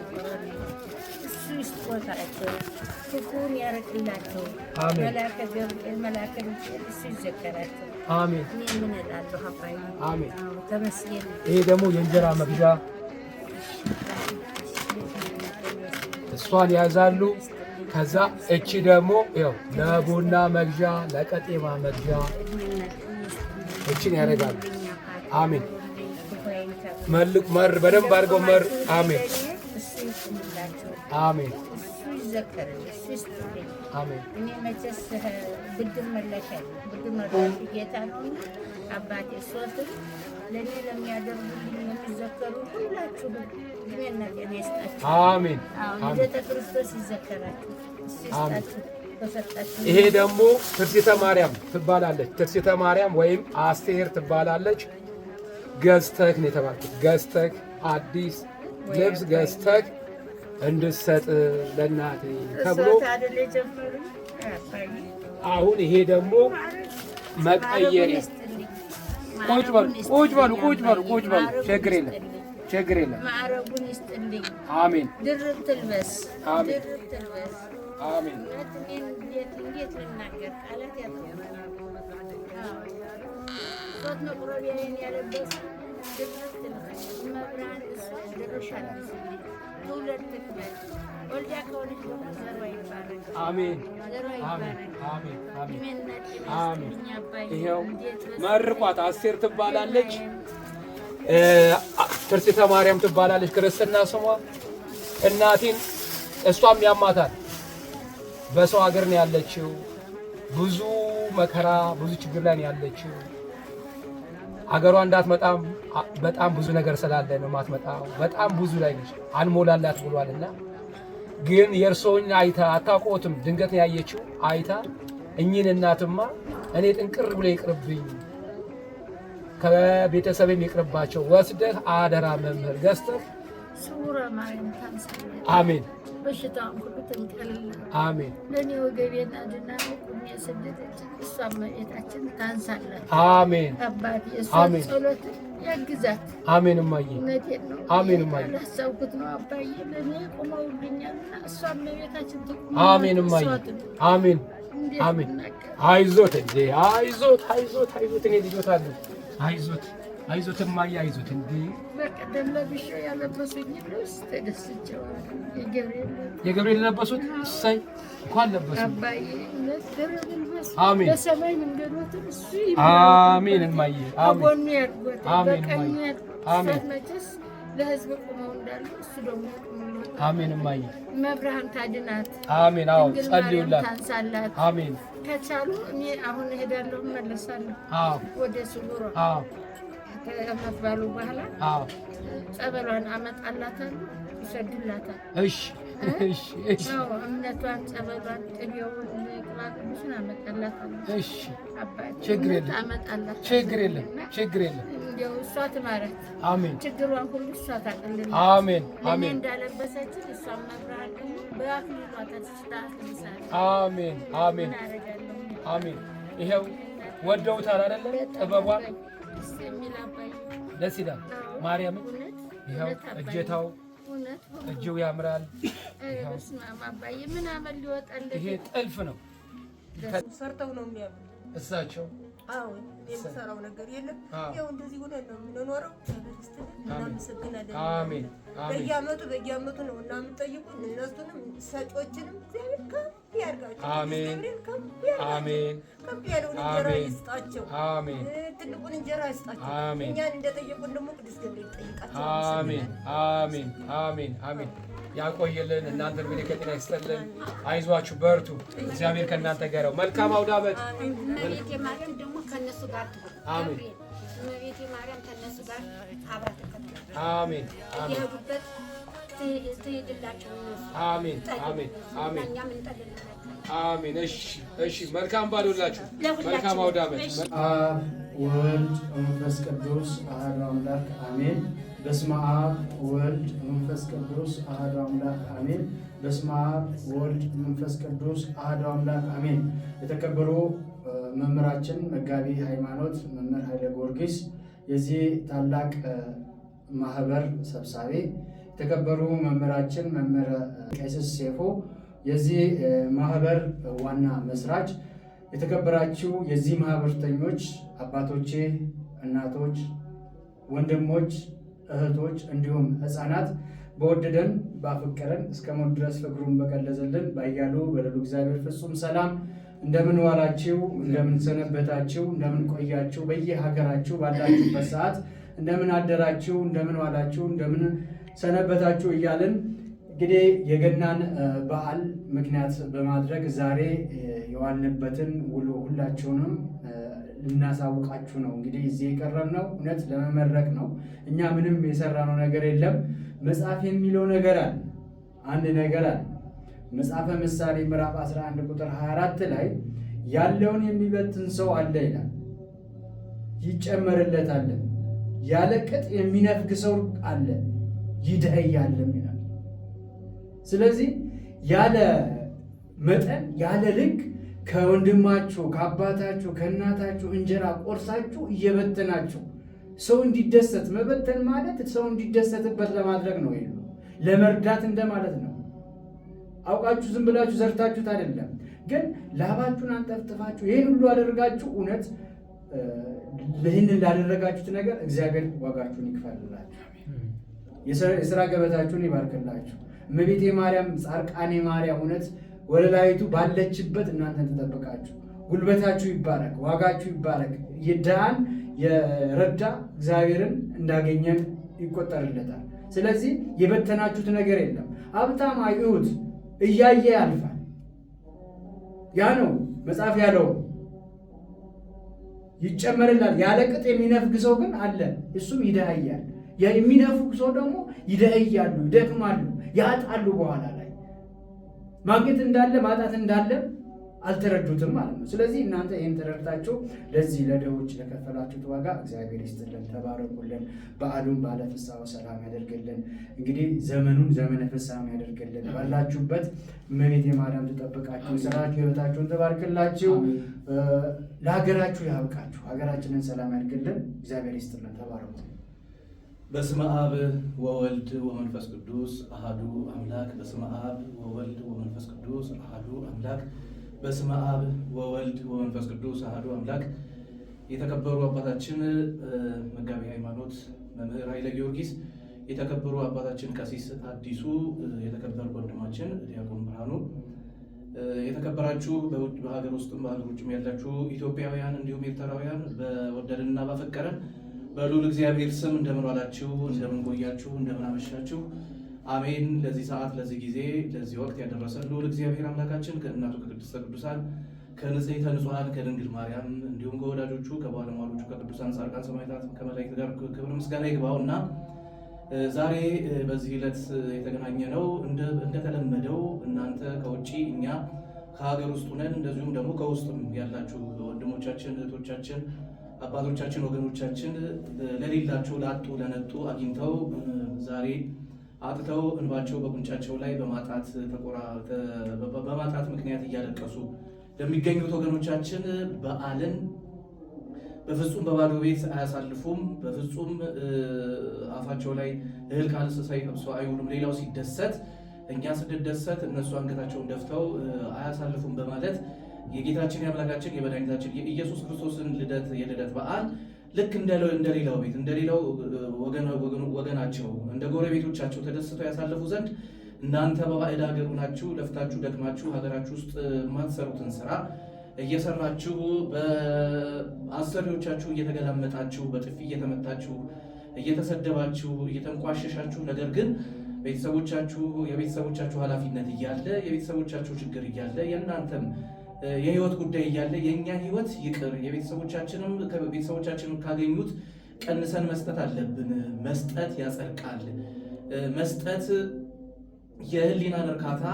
እሱ ይስጦታቸው፣ ክፉን ያርቅላቸው። መላከ ገብርኤል መላከ ሚካኤል እሱ ይዘከራቸው። አሜን። እኔ ምን እላለሁ አባዬ? አሜን። ተመስገን። ይሄ ደግሞ የእንጀራ መግዣ እሷን ያዛሉ። ከዛ እቺ ደግሞ ያው ለቡና መግዣ ለቀጤማ መግዣ እቺን ያደርጋሉ። አሜን። መልክ መር በደንብ አድርገው መር። አሜን አሜን አሜን። እኔ መቼስ ብድር መለሻ ብድር መለሻ ጌታ ነው አባቴ። ሶትም ለእኔ ለሚያደርጉልኝ የሚዘከሩ ሁላችሁ እድሜና ጤና ይስጣችሁ። አሜን አሜን። ልደተ ክርስቶስ ይዘከራችሁ ይስጣችሁ ተሰጣችሁ። ይሄ ደግሞ ትርሲተ ማርያም ትባላለች። ትርሲተ ማርያም ወይም አስቴር ትባላለች። ገዝተህ ነው የተባልኩት። ገዝተህ አዲስ ልብስ ገዝተህ እንድሰጥ ለእናቴ ተብሎ አሁን ይሄ ደግሞ መቀየር። ቁጭ በሉ። ችግር የለም። ማዕረጉን ይስጥልኝ። አሜን። ድርብ ትልበስ። አሜን። ድርብ ትልበስ። አሜን። እንዴት ልናገር? ቃላት ያጥራል። ሶት መቁረቢያዬን ያለበሱ ድርብ ትልበስ። መብራን እሷ ድርሻለች። ትውልድ ትክበል። ወልዳ ከሆነች ደግሞ ዘሯ ይባረክ። አሜን ዘሯ ይባረክ። አሜን አሜን አሜን። ይኸው መርቋት። አስቴር ትባላለች። ትርሲተ ማርያም ትባላለች ክርስትና ስሟ። እናቴን እሷም ያማታል። በሰው ሀገር ነው ያለችው። ብዙ መከራ ብዙ ችግር ላይ ነው ያለችው። ሀገሯ እንዳትመጣም በጣም ብዙ ነገር ስላለ ነው ማትመጣው። በጣም ብዙ ላይ ነች አልሞላላት ብሏልና፣ ግን የእርሶኝ አይታ አታውቆትም። ድንገት ነው ያየችው። አይታ እኚህን እናትማ እኔ ጥንቅር ብሎ ይቅርብኝ፣ ከቤተሰብም ይቅርባቸው፣ ወስደህ አደራ መምህር ገዝተህ ስውረ ማርያም ታንሳለች። አሜን። በሽታውን ሁሉ ትንቀልል። አሜን። ለእኔ ወገቤና ድና ቁሜ ስደተች እሷ እመቤታችን ታንሳላት። አሜን። አባቴ እሷ አሜን። ጸሎት ያግዛት። አሜን እማዬ። እውነቴን ነው። አሜን እማዬ። ያላሰብኩት ነው አባዬ። ለእኔ ቁመውልኛልና እሷ እመቤታችን ትቁም። አሜን እማዬ። አሜን አሜን። አይዞት እንዴ አይዞት። እኔ ልጆት አለ። አይዞት እማዬ አይዞት። እንዴ በቀደም ለብሼ ያለበሱኝ ልብስ ተደስቼዋለሁ። የገብርኤል ለበሱት። እሰይ እንኳን ለበሱ አባዬ። ለደረብ ልበስ። አሜን። በሰማይ መንገዶትን እሱ አሜን እማዬ። አጎኑ ያድርጎት። አሜን በቀኙ እማዬ። ያድርጎት። መቼስ ለህዝብ ቁመው እንዳሉ እሱ ደግሞ ቁመው። አሜን እማዬ። መብርሃን ታድናት። አሜን። አዎ ድንግል ማርያም ጸልዩላት። ታንሳላት። አሜን። ከቻሉ እኔ አሁን እሄዳለሁ እመለሳለሁ። አዎ ወደ ስውሯ አዎ ከእምነት ባሉ በኋላ አዎ ጸበሏን አመጣላታለሁ፣ ይሰድላታል። እሺ እሺ። እምነቷን፣ ጸበሏን፣ ቅቤውን፣ ቅባት ቅዱስን አመጣላታለሁ። እሺ አባቴ ችግር የለም አመጣላታለሁ። ችግር የለም። እንዲያው እሷ ትማረት። አሜን። ችግሯን ሁሉ እሷ ታቅልል። አሜን ለእኔ አሜን እንዳለበሰችን እሷን መብርሃን ደግሞ በአክሊሏ ተስታ ትምሳል። አሜን አሜን አሜን። ይኸው ወደውታል አይደለም? ጥበቧን ደስ ይላል። ማርያምን ይኸው እጀታው እጅው ያምራል። ይሄ ጥልፍ ነው። ሰርተው ነው የሚያምሩ እሳቸው አዎ የምሰራው ነገር የለም። ያው እንደዚህ ሆነን ነው የምንኖረው። እናመሰግናለን። አሜን። በየዓመቱ ነው እና የምንጠይቁን እነሱንም ሰጮችንም እግዚአብሔር ከፍ ያድርጋቸው። አሜን። አሜን። ከፍ ያለውን እንጀራ ይስጣቸው። አሜን። ትልቁን እንጀራ ይስጣቸው። አሜን። እኛን እንደጠየቁን ደግሞ ቅዱስ ገብርኤል ጠይቃቸው። አሜን። አሜን። አሜን። አሜን። ያቆየልን። እናንተን በሌላ ከጤና ይስጥልን። አይዟችሁ፣ በርቱ። እግዚአብሔር ከእናንተ ጋር ነው። መልካም አውደ ዓመት። እመቤቴ ማርያም ደግሞ ከነሱ ጋር ትሁን። አሜን። እመቤቴ ማርያም ከነሱ ጋር አብራ ተከትላቸው። አሜን። አሜን። የሄዱበት ትሄድላቸው እነሱ። አሜን። አሜን። አሜን። እኛም እንጠልልላቸው። አሜን። እሺ፣ እሺ። መልካም ባሉላችሁ። መልካም አውደ ዓመት። አብ ወልድ መንፈስ ቅዱስ አሐዱ አምላክ አሜን። በስመ አብ ወልድ መንፈስ ቅዱስ አሐዱ አምላክ አሜን። በስመ አብ ወልድ መንፈስ ቅዱስ አሐዱ አምላክ አሜን። የተከበሩ መምህራችን መጋቢ ሃይማኖት መምህር ኃይለ ጊዮርጊስ የዚህ ታላቅ ማህበር ሰብሳቢ፣ የተከበሩ መምህራችን መምህር ቀሲስ ሴፎ የዚህ ማህበር ዋና መስራች፣ የተከበራችሁ የዚህ ማህበርተኞች አባቶቼ፣ እናቶች፣ ወንድሞች፣ እህቶች እንዲሁም ህፃናት በወደደን ባፈቀረን እስከ ሞት ድረስ ፍቅሩን በገለጸልን ባያሉ በልዑል እግዚአብሔር ፍጹም ሰላም እንደምን ዋላችሁ? እንደምን ሰነበታችሁ? እንደምን ቆያችሁ? በየሀገራችሁ ባላችሁበት ሰዓት እንደምን አደራችሁ? እንደምን ዋላችሁ? እንደምን ሰነበታችሁ? እያልን እንግዲህ የገናን በዓል ምክንያት በማድረግ ዛሬ የዋልንበትን ውሎ ሁላችሁንም ልናሳውቃችሁ ነው። እንግዲህ እዚህ የቀረብነው እውነት ለመመረቅ ነው። እኛ ምንም የሰራነው ነገር የለም። መጽሐፍ የሚለው ነገር አለ፣ አንድ ነገር አለ። መጽሐፈ ምሳሌ ምዕራፍ 11 ቁጥር 24 ላይ ያለውን የሚበትን ሰው አለ ይላል፣ ይጨመርለታል። ያለ ቅጥ የሚነፍግ ሰው አለ፣ ይደኸያልም ይላል። ስለዚህ ያለ መጠን ያለ ልክ ከወንድማችሁ ከአባታችሁ ከእናታችሁ እንጀራ ቆርሳችሁ እየበተናችሁ ሰው እንዲደሰት መበተን ማለት ሰው እንዲደሰትበት ለማድረግ ነው። ይሄ ለመርዳት እንደማለት ነው። አውቃችሁ ዝም ብላችሁ ዘርታችሁት አይደለም። ግን ላባችሁን አንጠፍጥፋችሁ ይህን ሁሉ አደረጋችሁ። እውነት ይህንን ላደረጋችሁት ነገር እግዚአብሔር ዋጋችሁን ይክፈልላችሁ፣ የስራ ገበታችሁን ይባርክላችሁ። እመቤቴ ማርያም ጻርቃኔ ማርያም እውነት ወለላይቱ ባለችበት እናንተን ተጠብቃችሁ፣ ጉልበታችሁ ይባረክ፣ ዋጋችሁ ይባረክ። የድሃን የረዳ እግዚአብሔርን እንዳገኘን ይቆጠርለታል። ስለዚህ የበተናችሁት ነገር የለም። ሀብታም አይሁት እያየ ያልፋል። ያ ነው መጽሐፍ ያለው። ይጨመርላል። ያለ ቅጥ የሚነፍግ ሰው ግን አለ፣ እሱም ይደኸያል። የሚነፍግ ሰው ደግሞ ይደኸያሉ፣ ይደክማሉ፣ ያጣሉ። በኋላ ላይ ማግኘት እንዳለ ማጣት እንዳለ አልተረዱትም ማለት ነው። ስለዚህ እናንተ ይህን ተረድታችሁ ለዚህ ለድሆች ለከፈላችሁት ዋጋ እግዚአብሔር ይስጥልን፣ ተባረኩልን። በዓሉን ባለ ፍስሐ ሰላም ያደርግልን። እንግዲህ ዘመኑን ዘመነ ፍስሐ ያደርግልን። ባላችሁበት እመቤቴ ማርያም ትጠብቃችሁ፣ ስራችሁ ህይወታችሁን ትባርክላችሁ፣ ለሀገራችሁ ያብቃችሁ፣ ሀገራችንን ሰላም ያድርግልን። እግዚአብሔር ይስጥልን፣ ተባረኩ። በስመ አብ ወወልድ ወመንፈስ ቅዱስ አሐዱ አምላክ። በስመ አብ ወወልድ ወመንፈስ ቅዱስ አሐዱ አምላክ። በስመ አብ ወወልድ ወመንፈስ ቅዱስ አሐዱ አምላክ። የተከበሩ አባታችን መጋቢ ሃይማኖት መምህር ኃይለ ጊዮርጊስ፣ የተከበሩ አባታችን ቀሲስ አዲሱ፣ የተከበሩ ወንድማችን ዲያቆን ብርሃኑ፣ የተከበራችሁ በሀገር ውስጥም በሀገር ውጭም ያላችሁ ኢትዮጵያውያን እንዲሁም ኤርትራውያን በወደድንና ባፈቀረን በልዑል እግዚአብሔር ስም እንደምን ዋላችሁ? እንደምን ቆያችሁ? እንደምን አመሻችሁ? አሜን። ለዚህ ሰዓት ለዚህ ጊዜ ለዚህ ወቅት ያደረሰን ልዑል እግዚአብሔር አምላካችን ከእናቱ ከቅድስተ ቅዱሳን ከንጽሕተ ንጹሐን ከድንግል ማርያም እንዲሁም ከወዳጆቹ ከባለሟሎቹ ከቅዱሳን ጻድቃን ሰማዕታት ከመላእክት ጋር ክብር ምስጋና ይግባውና ዛሬ በዚህ ዕለት የተገናኘ ነው እንደተለመደው እናንተ ከውጭ እኛ ከሀገር ውስጥ ሆነን እንደዚሁም ደግሞ ከውስጥም ያላችሁ ወንድሞቻችን እህቶቻችን አባቶቻችን ወገኖቻችን ለሌላቸው ላጡ ለነጡ አግኝተው ዛሬ አጥተው እንባቸው በጉንጫቸው ላይ በማጣት ምክንያት እያለቀሱ ለሚገኙት ወገኖቻችን በዓልን በፍጹም በባዶ ቤት አያሳልፉም። በፍጹም አፋቸው ላይ እህል ካልስ ሳይቀምሱ አይውሉም። ሌላው ሲደሰት እኛ ስንደሰት እነሱ አንገታቸውን ደፍተው አያሳልፉም በማለት የጌታችን የአምላካችን የመድኃኒታችን የኢየሱስ ክርስቶስን የልደት በዓል ልክ እንደሌላው ቤት እንደሌላው ወገናቸው እንደ ጎረቤቶቻቸው ተደስተው ያሳልፉ ዘንድ እናንተ በባዕድ ሀገር ሆናችሁ ለፍታችሁ ደክማችሁ ሀገራችሁ ውስጥ የማትሰሩትን ስራ እየሰራችሁ በአሰሪዎቻችሁ እየተገላመጣችሁ በጥፊ እየተመታችሁ እየተሰደባችሁ እየተንቋሸሻችሁ ነገር ግን የቤተሰቦቻችሁ ኃላፊነት እያለ የቤተሰቦቻችሁ ችግር እያለ የእናንተም የህይወት ጉዳይ እያለ የእኛ ህይወት ይቅር ቤተሰቦቻችንም ካገኙት ቀንሰን መስጠት አለብን። መስጠት ያጸድቃል። መስጠት የህሊናን እርካታ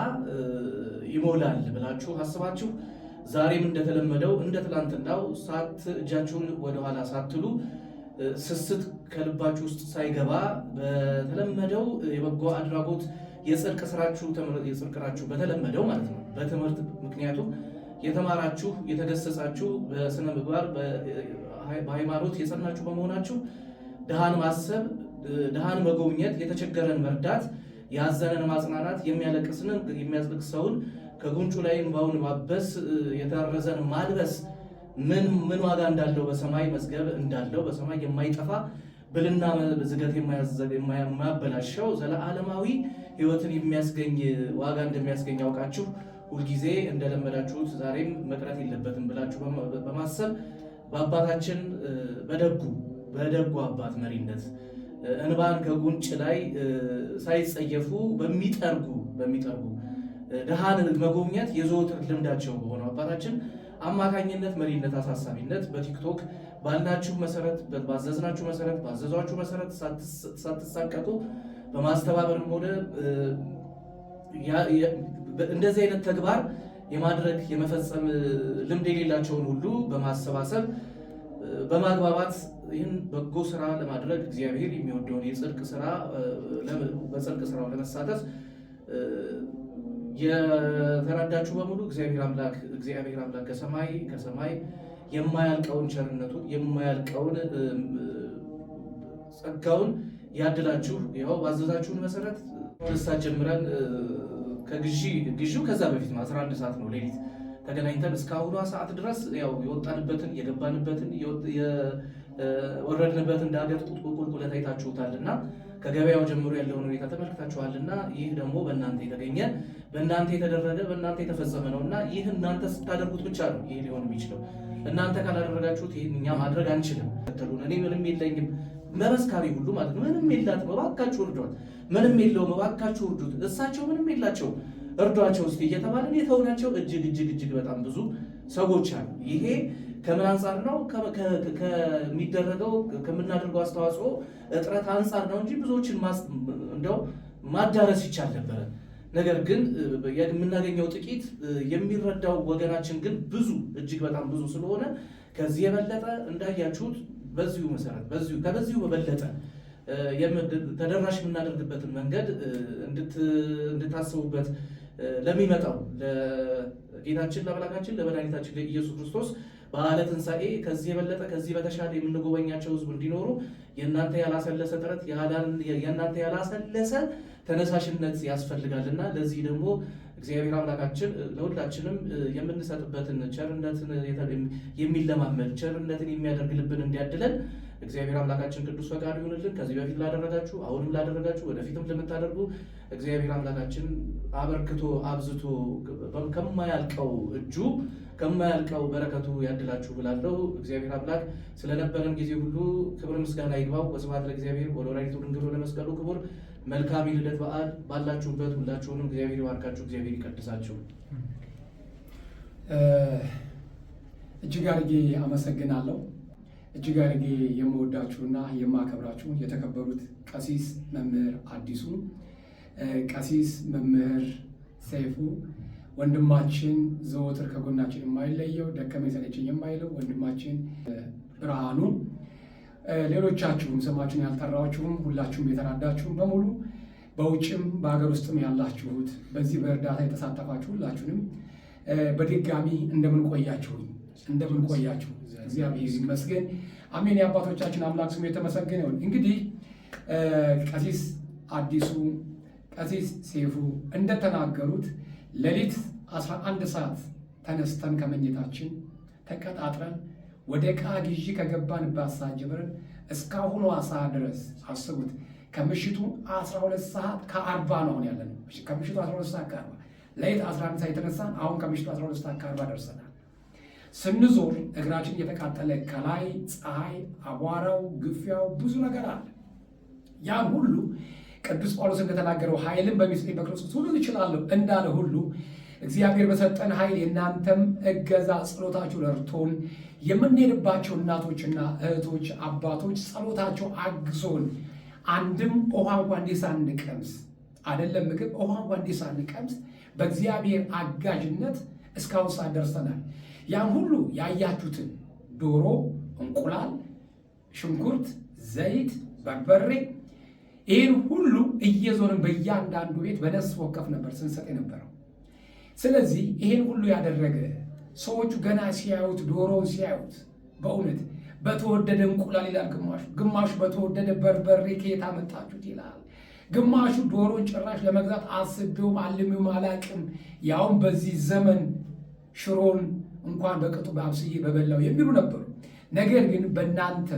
ይሞላል ብላችሁ አስባችሁ ዛሬም እንደተለመደው እንደ ትላንትናው እጃችሁን ወደኋላ ሳትሉ ስስት ከልባችሁ ውስጥ ሳይገባ በተለመደው የበጎ አድራጎት የጽድቅ ስራችሁ በተለመደው ማለት ነው በትምህርት ምክንያቱም የተማራችሁ የተገሰጻችሁ በስነ ምግባር በሃይማኖት የጸናችሁ በመሆናችሁ ድሃን ማሰብ ድሃን መጎብኘት የተቸገረን መርዳት ያዘነን ማጽናናት የሚያለቅሰውን ከጉንጩ ላይ እንባውን ማበስ የታረዘን ማልበስ ምን ዋጋ እንዳለው በሰማይ መዝገብ እንዳለው በሰማይ የማይጠፋ ብልና ዝገት የማያበላሸው ዘለዓለማዊ ሕይወትን የሚያስገኝ ዋጋ እንደሚያስገኝ አውቃችሁ ሁልጊዜ እንደለመዳችሁት ዛሬም መቅረት የለበትም ብላችሁ በማሰብ በአባታችን በደጉ አባት መሪነት እንባን ከጉንጭ ላይ ሳይጸየፉ በሚጠርጉ ድሃን መጎብኘት የዘወትር ልምዳቸው በሆነው አባታችን አማካኝነት መሪነት አሳሳቢነት በቲክቶክ ባልናችሁ መሰረት ባዘዝናችሁ መሰረት ባዘዟችሁ መሰረት ሳትሳቀቁ በማስተባበርም ሆነ እንደዚህ አይነት ተግባር የማድረግ የመፈጸም ልምድ የሌላቸውን ሁሉ በማሰባሰብ በማግባባት ይህን በጎ ስራ ለማድረግ እግዚአብሔር የሚወደውን በጽድቅ ስራው ለመሳተፍ የተራዳችሁ በሙሉ እግዚአብሔር አምላክ ከሰማይ የማያልቀውን ቸርነቱን የማያልቀውን ጸጋውን ያድላችሁ። ይኸው ባዘዛችሁን መሰረት ልሳት ጀምረን ከግዢው ከዛ በፊት 11 ሰዓት ነው ሌሊት ተገናኝተን እስካሁኗ ሰዓት ድረስ ያው የወጣንበትን የገባንበትን የወረድንበትን ዳገት ቁልቁለት አይታችሁታልና ከገበያው ጀምሮ ያለውን ሁኔታ ተመልክታችኋልና ይህ ደግሞ በእናንተ የተገኘ በእናንተ የተደረገ በእናንተ የተፈጸመ ነውና ይህ እናንተ ስታደርጉት ብቻ ነው ይህ ሊሆን የሚችለው። እናንተ ካላደረጋችሁት ይህን እኛ ማድረግ አንችልም። እኔ ምንም የለኝም መመስካሪ ሁሉ ማለት ነው ምንም የላትም እባካችሁ እርዷት፣ ምንም የለውም እባካችሁ እርዱት፣ እሳቸው ምንም የላቸው እርዷቸው እስኪ እየተባለን የተውናቸው እጅግ በጣም ብዙ ሰዎች አሉ። ይሄ ከምን አንጻር ነው? ከምናደርገው አስተዋጽኦ እጥረት አንጻር ነው እንጂ ብዙዎችን እንደው ማዳረስ ይቻል ነበረ። ነገር ግን የምናገኘው ጥቂት የሚረዳው ወገናችን ግን እጅግ በጣም ብዙ ስለሆነ ከዚህ የበለጠ እንዳያችሁት በዚሁ መሰረት ከበዚሁ በበለጠ ተደራሽ የምናደርግበትን መንገድ እንድታስቡበት ለሚመጣው ለጌታችን ለአምላካችን ለመድኃኒታችን ለኢየሱስ ክርስቶስ በዓለ ትንሣኤ ከዚህ የበለጠ ከዚህ በተሻለ የምንጎበኛቸው ሕዝብ እንዲኖሩ የእናንተ ያላሰለሰ ጥረት የእናንተ ያላሰለሰ ተነሳሽነት ያስፈልጋልና ለዚህ ደግሞ እግዚአብሔር አምላካችን ለሁላችንም የምንሰጥበትን ቸርነትን የሚለማመድ ቸርነትን የሚያደርግ ልብን እንዲያድለን እግዚአብሔር አምላካችን ቅዱስ ፈቃዱ ይሁንልን። ከዚህ በፊት ላደረጋችሁ አሁንም ላደረጋችሁ ወደፊትም ለምታደርጉ እግዚአብሔር አምላካችን አበርክቶ አብዝቶ ከማያልቀው እጁ ከማያልቀው በረከቱ ያድላችሁ ብላለሁ። እግዚአብሔር አምላክ ስለነበረን ጊዜ ሁሉ ክብር ምስጋና ይግባው። ወስብሐት ለእግዚአብሔር ወለወላዲቱ ድንግል ወለመስቀሉ ክቡር። መልካም የልደት በዓል ባላችሁበት ሁላችሁንም እግዚአብሔር ይባርካችሁ፣ እግዚአብሔር ይቀድሳችሁ። እጅግ አድርጌ አመሰግናለሁ። እጅግ አድርጌ የምወዳችሁና የማከብራችሁ የተከበሩት ቀሲስ መምህር አዲሱ፣ ቀሲስ መምህር ሰይፉ ወንድማችን ዘወትር ከጎናችን የማይለየው ደከመኝ ሰለቸኝ የማይለው ወንድማችን ብርሃኑ፣ ሌሎቻችሁም ስማችሁን ያልጠራችሁም ሁላችሁም የተራዳችሁም በሙሉ በውጭም በሀገር ውስጥም ያላችሁት በዚህ በእርዳታ የተሳተፋችሁ ሁላችሁንም በድጋሚ እንደምንቆያችሁ እግዚአብሔር ይመስገን። አሜን። የአባቶቻችን አምላክ ስሙ የተመሰገነ ይሁን። እንግዲህ ቀሲስ አዲሱ ቀሲስ ሰይፉ እንደተናገሩት ሌሊት 11 ሰዓት ተነስተን ከመኝታችን ተቀጣጥረን ወደ ዕቃ ግዢ ከገባንበት ሰዓት ጀምረን እስካሁኗ ሰዓት ድረስ አስቡት። ከምሽቱ 12:40 ነው አሁን ያለነው። ከምሽቱ 12:40 ለይት 11 ሰዓት የተነሳን አሁን ከምሽቱ 12:40 ደርሰናል። ስንዞር እግራችን እየተቃጠለ ከላይ ፀሐይ፣ አቧራው፣ ግፊያው ብዙ ነገር አለ። ያን ሁሉ ቅዱስ ጳውሎስ እንደተናገረው ኃይልን በሚሰጠኝ በክርስቶስ ሁሉን እችላለሁ እንዳለ ሁሉ እግዚአብሔር በሰጠን ኃይል የእናንተም እገዛ ጸሎታችሁ ረድቶን የምንሄድባቸው እናቶችና እህቶች አባቶች ጸሎታቸው አግዞን አንድም ውሃ እንኳን እንዲህ ሳንቀምስ አይደለም ምግብ ውሃ እንኳን እንዲህ ሳንቀምስ በእግዚአብሔር አጋዥነት እስካሁን ሰዓት ደርሰናል። ያን ሁሉ ያያችሁትን ዶሮ፣ እንቁላል፣ ሽንኩርት፣ ዘይት፣ በርበሬ ይህን ሁሉ እየዞርን በእያንዳንዱ ቤት በነፍስ ወከፍ ነበር ስንሰጥ የነበረው። ስለዚህ ይህን ሁሉ ያደረገ ሰዎቹ ገና ሲያዩት ዶሮውን ሲያዩት በእውነት በተወደደ እንቁላል ይላል ግማሹ በተወደደ በርበሬ ከየት አመጣችሁት ይላል። ግማሹ ዶሮን ጭራሽ ለመግዛት አስቤውም አልሜውም አላቅም ያውም በዚህ ዘመን ሽሮን እንኳን በቅጡ በአብስዬ በበላው የሚሉ ነበሩ። ነገር ግን በእናንተ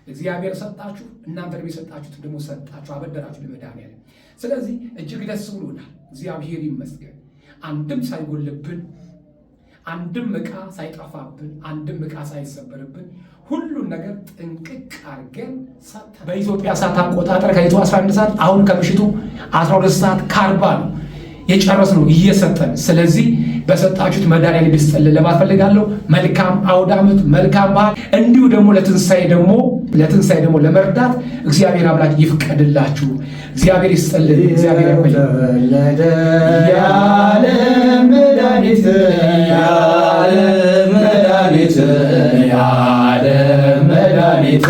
እግዚአብሔር ሰጣችሁ፣ እናንተ ደግሞ የሰጣችሁት ደግሞ ሰጣችሁ፣ አበደራችሁ ለመድኃኒዓለም። ስለዚህ እጅግ ደስ ብሎናል። እግዚአብሔር ይመስገን። አንድም ሳይጎልብን፣ አንድም ዕቃ ሳይጠፋብን፣ አንድም ዕቃ ሳይሰበርብን ሁሉን ነገር ጥንቅቅ አድርገን ሰጥተን በኢትዮጵያ ሰዓት አቆጣጠር ከሌሊቱ 11 ሰዓት አሁን ከምሽቱ 12:40 ነው የጨረስነው እየሰጠን። ስለዚህ በሰጣችሁት መድኃኒዓለም ይስጥልን ለማለት ፈልጋለሁ። መልካም አውደ ዓመት፣ መልካም በዓል። እንዲሁ ደግሞ ለትንሣኤ ደግሞ ለመርዳት እግዚአብሔር አምላክ ይፍቀድላችሁ። እግዚአብሔር ይስጥልን። እግዚአብሔር ተወለደ የዓለም መድኃኒት የዓለም መድኃኒት የዓለም መድኃኒት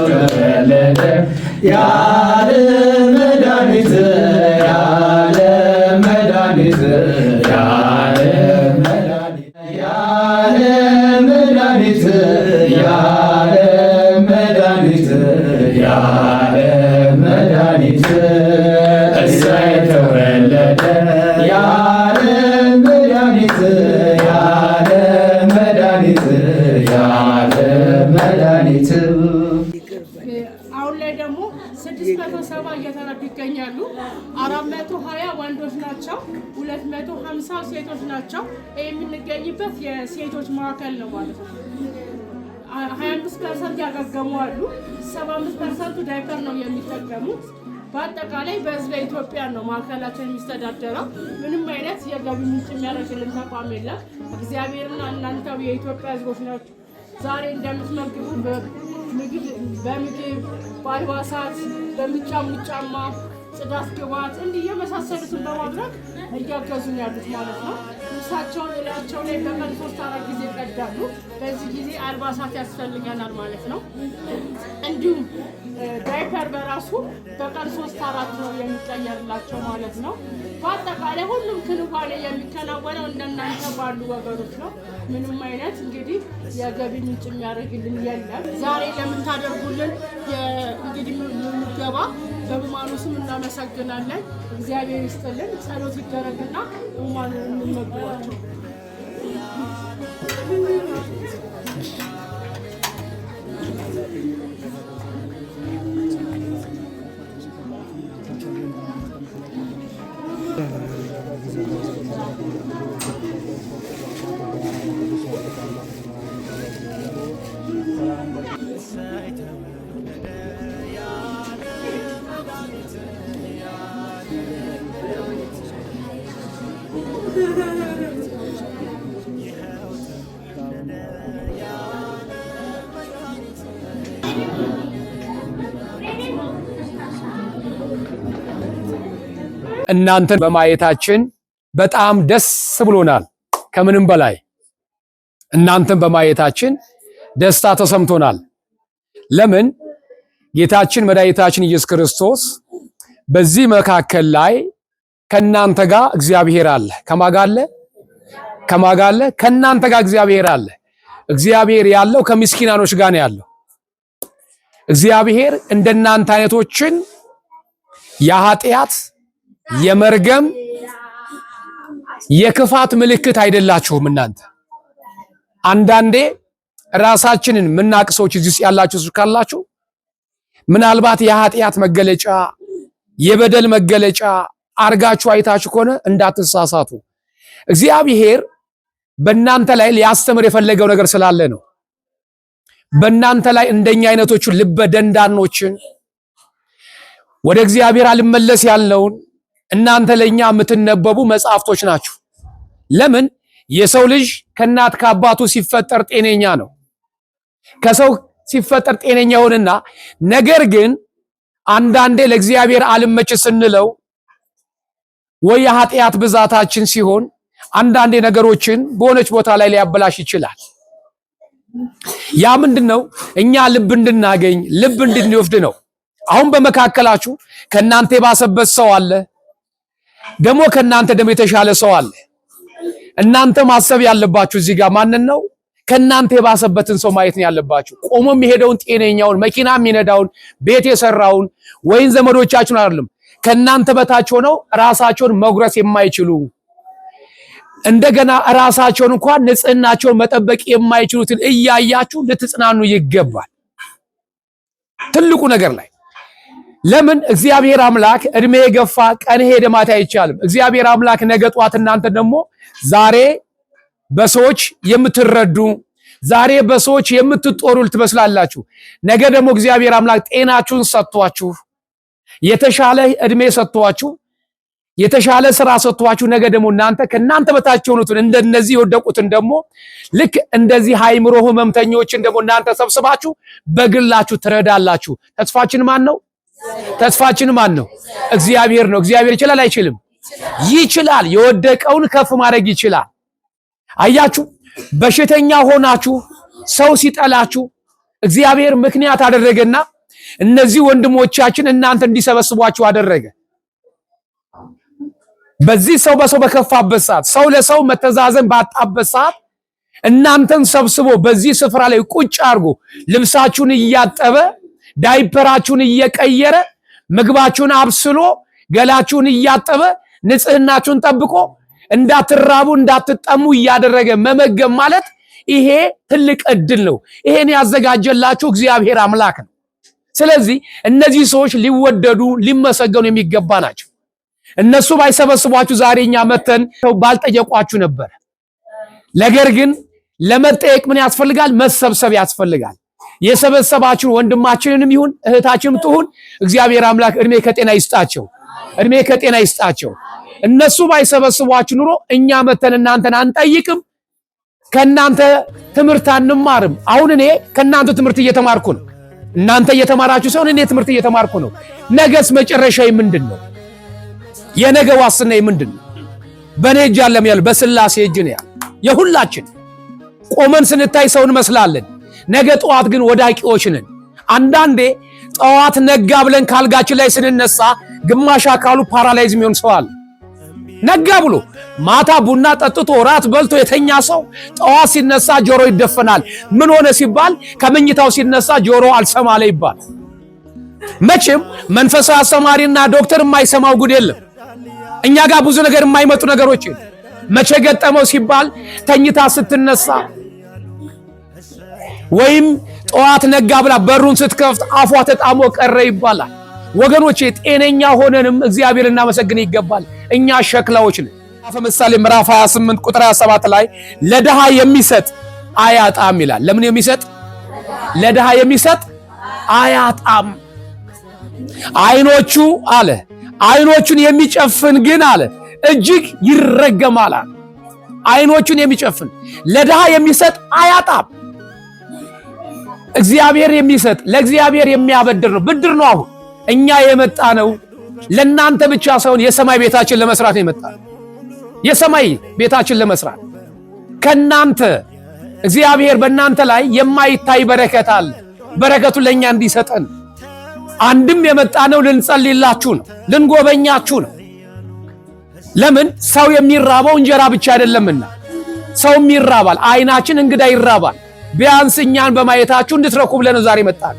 ተወለደ የዓለም መድኃኒት የዓለም መድኃኒት የዓለም መድኃኒት የዓለም መድኃኒት የዓለም መድኃኒት እሰይ ተወለደ የዓለም መድኃኒት የዓለም መድኃኒት የዓለም መድኃኒት። አሁን ላይ ደግሞ 670 እየተረዱ ይገኛሉ። 420 ወንዶች ናቸው፣ 250 ሴቶች ናቸው። የምንገኝበት የሴቶች ማዕከል ነው ማለት ነው። 25% ያገገሙ አሉ። 75% ዳይፐር ነው የሚጠቀሙት። በአጠቃላይ በህዝበ ኢትዮጵያ ነው ማዕከላችን የሚስተዳደረው። ምንም አይነት የገቢ ምንጭ የሚያደርግልን ተቋም የለም። እግዚአብሔርና እናንተው የኢትዮጵያ ህዝቦች ናቸው። ዛሬ እንደምትመግቡ በምግብ በአልባሳት በሚጫሙት ጫማ፣ ጽዳት፣ ግባት እንዲህ የመሳሰሉትን በማድረግ እያገዙን ያሉት ማለት ነው። ልብሳቸውን እላቸው ላይ በቀን 3-4 ጊዜ ይቀዳሉ። በዚህ ጊዜ አልባሳት ያስፈልገናል ማለት ነው። እንዲሁም ዳይፐር በራሱ በቀን 3-4 ነው የሚቀየርላቸው ማለት ነው። በአጠቃላይ ሁሉም ክንዋኔ የሚከናወነው እንደናንተ ባሉ ወገኖች ነው። ምንም አይነት እንግዲህ የገቢ ምንጭ የሚያደርግልን የለም። ዛሬ ለምታደርጉልን እንግዲህ ምገባ በህሙማኑ ስም እናመሰግናለን። እግዚአብሔር ይስጥልን። ጸሎት ይደረግና ህሙማኑን እንመግባቸው። እናንተን በማየታችን በጣም ደስ ብሎናል። ከምንም በላይ እናንተን በማየታችን ደስታ ተሰምቶናል። ለምን? ጌታችን መድኃኒታችን ኢየሱስ ክርስቶስ በዚህ መካከል ላይ ከናንተ ጋር እግዚአብሔር አለ። ከማጋለ ከናንተ ጋር እግዚአብሔር አለ። እግዚአብሔር ያለው ከምስኪናኖች ጋር ነው ያለው። እግዚአብሔር እንደናንተ አይነቶችን የኃጢአት የመርገም የክፋት ምልክት አይደላችሁም እናንተ። አንዳንዴ ራሳችንን ምናቅ ሰዎች እዚህ ያላችሁ ካላችሁ ምናልባት የኃጢአት መገለጫ የበደል መገለጫ አርጋችሁ አይታችሁ ከሆነ እንዳትሳሳቱ። እግዚአብሔር በእናንተ ላይ ሊያስተምር የፈለገው ነገር ስላለ ነው። በእናንተ ላይ እንደኛ አይነቶቹ ልበ ደንዳኖችን ወደ እግዚአብሔር አልመለስ ያለውን እናንተ ለኛ የምትነበቡ መጽሐፍቶች ናችሁ። ለምን? የሰው ልጅ ከእናት ከአባቱ ሲፈጠር ጤነኛ ነው። ከሰው ሲፈጠር ጤነኛ ሆነና ነገር ግን አንዳንዴ ለእግዚአብሔር አልመች ስንለው ወይ የኃጢአት ብዛታችን ሲሆን አንዳንዴ ነገሮችን በሆነች ቦታ ላይ ሊያበላሽ ይችላል። ያ ምንድነው? እኛ ልብ እንድናገኝ ልብ እንድንወፍድ ነው። አሁን በመካከላችሁ ከናንተ የባሰበት ሰው አለ፣ ደግሞ ከናንተ ደግሞ የተሻለ ሰው አለ። እናንተ ማሰብ ያለባችሁ እዚህ ጋር ማንን ነው? ከናንተ የባሰበትን ሰው ማየት ነው ያለባችሁ። ቆሞ የሚሄደውን ጤነኛውን፣ መኪና የሚነዳውን፣ ቤት የሰራውን ወይን ዘመዶቻችሁን አይደለም። ከናንተ በታች ሆነው ራሳቸውን መጉረስ የማይችሉ እንደገና ራሳቸውን እንኳን ንጽህናቸውን መጠበቅ የማይችሉትን እያያችሁ ልትጽናኑ ይገባል። ትልቁ ነገር ላይ ለምን እግዚአብሔር አምላክ እድሜ የገፋ ቀን ሄደ ማታ አይቻልም። እግዚአብሔር አምላክ ነገ ጧት እናንተ ደግሞ ዛሬ በሰዎች የምትረዱ ዛሬ በሰዎች የምትጦሩ ልትመስላላችሁ። ነገ ደግሞ እግዚአብሔር አምላክ ጤናችሁን ሰጥቷችሁ የተሻለ እድሜ ሰጥቷችሁ የተሻለ ስራ ሰጥቷችሁ ነገ ደግሞ እናንተ ከናንተ በታች ሆኑትን እንደነዚህ የወደቁትን ደግሞ ልክ እንደዚህ ሃይምሮ ህመምተኞችን ደግሞ እናንተ ሰብስባችሁ በግላችሁ ትረዳላችሁ። ተስፋችን ማን ነው? ተስፋችን ማን ነው? እግዚአብሔር ነው። እግዚአብሔር ይችላል አይችልም? ይችላል። የወደቀውን ከፍ ማድረግ ይችላል። አያችሁ፣ በሽተኛ ሆናችሁ ሰው ሲጠላችሁ እግዚአብሔር ምክንያት አደረገና እነዚህ ወንድሞቻችን እናንተ እንዲሰበስቧችሁ አደረገ። በዚህ ሰው በሰው በከፋበት ሰዓት ሰው ለሰው መተዛዘን ባጣበት ሰዓት እናንተን ሰብስቦ በዚህ ስፍራ ላይ ቁጭ አድርጎ ልብሳችሁን እያጠበ ዳይፐራችሁን እየቀየረ ምግባችሁን አብስሎ ገላችሁን እያጠበ ንጽህናችሁን ጠብቆ እንዳትራቡ እንዳትጠሙ እያደረገ መመገብ ማለት ይሄ ትልቅ እድል ነው። ይሄን ያዘጋጀላችሁ እግዚአብሔር አምላክ ነው። ስለዚህ እነዚህ ሰዎች ሊወደዱ ሊመሰገኑ የሚገባ ናቸው። እነሱ ባይሰበስቧችሁ ዛሬኛ መተን ባልጠየቋችሁ ነበር። ነገር ግን ለመጠየቅ ምን ያስፈልጋል? መሰብሰብ ያስፈልጋል። የሰበሰባችሁ ወንድማችንንም ይሁን እህታችንም ትሁን እግዚአብሔር አምላክ እድሜ ከጤና ይስጣቸው፣ እድሜ ከጤና ይስጣቸው። እነሱ ባይሰበስቧችሁ ኑሮ እኛ መተን እናንተን አንጠይቅም፣ ከናንተ ትምህርት አንማርም። አሁን እኔ ከናንተ ትምህርት እየተማርኩ ነው። እናንተ እየተማራችሁ ሳይሆን እኔ ትምህርት እየተማርኩ ነው። ነገስ መጨረሻዬ ምንድነው? የነገ ዋስናዬ ምንድነው? በኔ እጅ አለም ያለው በስላሴ እጅ ነው ያለው። የሁላችን ቆመን ስንታይ ሰው እንመስላለን። ነገ ጠዋት ግን ወዳቂዎች ነን። አንዳንዴ ጠዋት ነጋ ብለን ካልጋችን ላይ ስንነሳ ግማሽ አካሉ ፓራላይዝ የሚሆን ሰው አለ። ነጋ ብሎ ማታ ቡና ጠጥቶ ራት በልቶ የተኛ ሰው ጠዋት ሲነሳ ጆሮ ይደፈናል። ምን ሆነ ሲባል ከመኝታው ሲነሳ ጆሮ አልሰማለ ይባል። መቼም መንፈሳዊ አስተማሪና ዶክተር የማይሰማው ጉድ የለም። እኛ ጋር ብዙ ነገር የማይመጡ ነገሮች መቼ ገጠመው ሲባል ተኝታ ስትነሳ ወይም ጠዋት ነጋ ብላ በሩን ስትከፍት አፏ ተጣሞ ቀረ ይባላል። ወገኖቼ ጤነኛ ሆነንም እግዚአብሔር እናመሰግን ይገባል። እኛ ሸክላዎች ነን። ምሳሌ ምዕራፍ 28 ቁጥር 27 ላይ ለድሃ የሚሰጥ አያጣም ይላል። ለምን የሚሰጥ? ለድሃ የሚሰጥ አያጣም። አይኖቹ አለ አይኖቹን የሚጨፍን ግን አለ እጅግ ይረገማል። አይኖቹን የሚጨፍን ለድሃ የሚሰጥ አያጣም። እግዚአብሔር የሚሰጥ ለእግዚአብሔር የሚያበድር ነው። ብድር ነው። አሁን እኛ የመጣ ነው ለናንተ ብቻ ሳይሆን የሰማይ ቤታችን ለመስራት የመጣ ነው። የሰማይ ቤታችን ለመስራት ከናንተ እግዚአብሔር በእናንተ ላይ የማይታይ በረከት አለ። በረከቱ ለኛ እንዲሰጠን አንድም የመጣ ነው ልንጸልይላችሁ ነው፣ ልንጎበኛችሁ ነው። ለምን ሰው የሚራበው እንጀራ ብቻ አይደለምና ሰውም ይራባል። አይናችን እንግዳ ይራባል። ቢያንስ እኛን በማየታችሁ እንድትረኩ ብለን ዛሬ መጣን።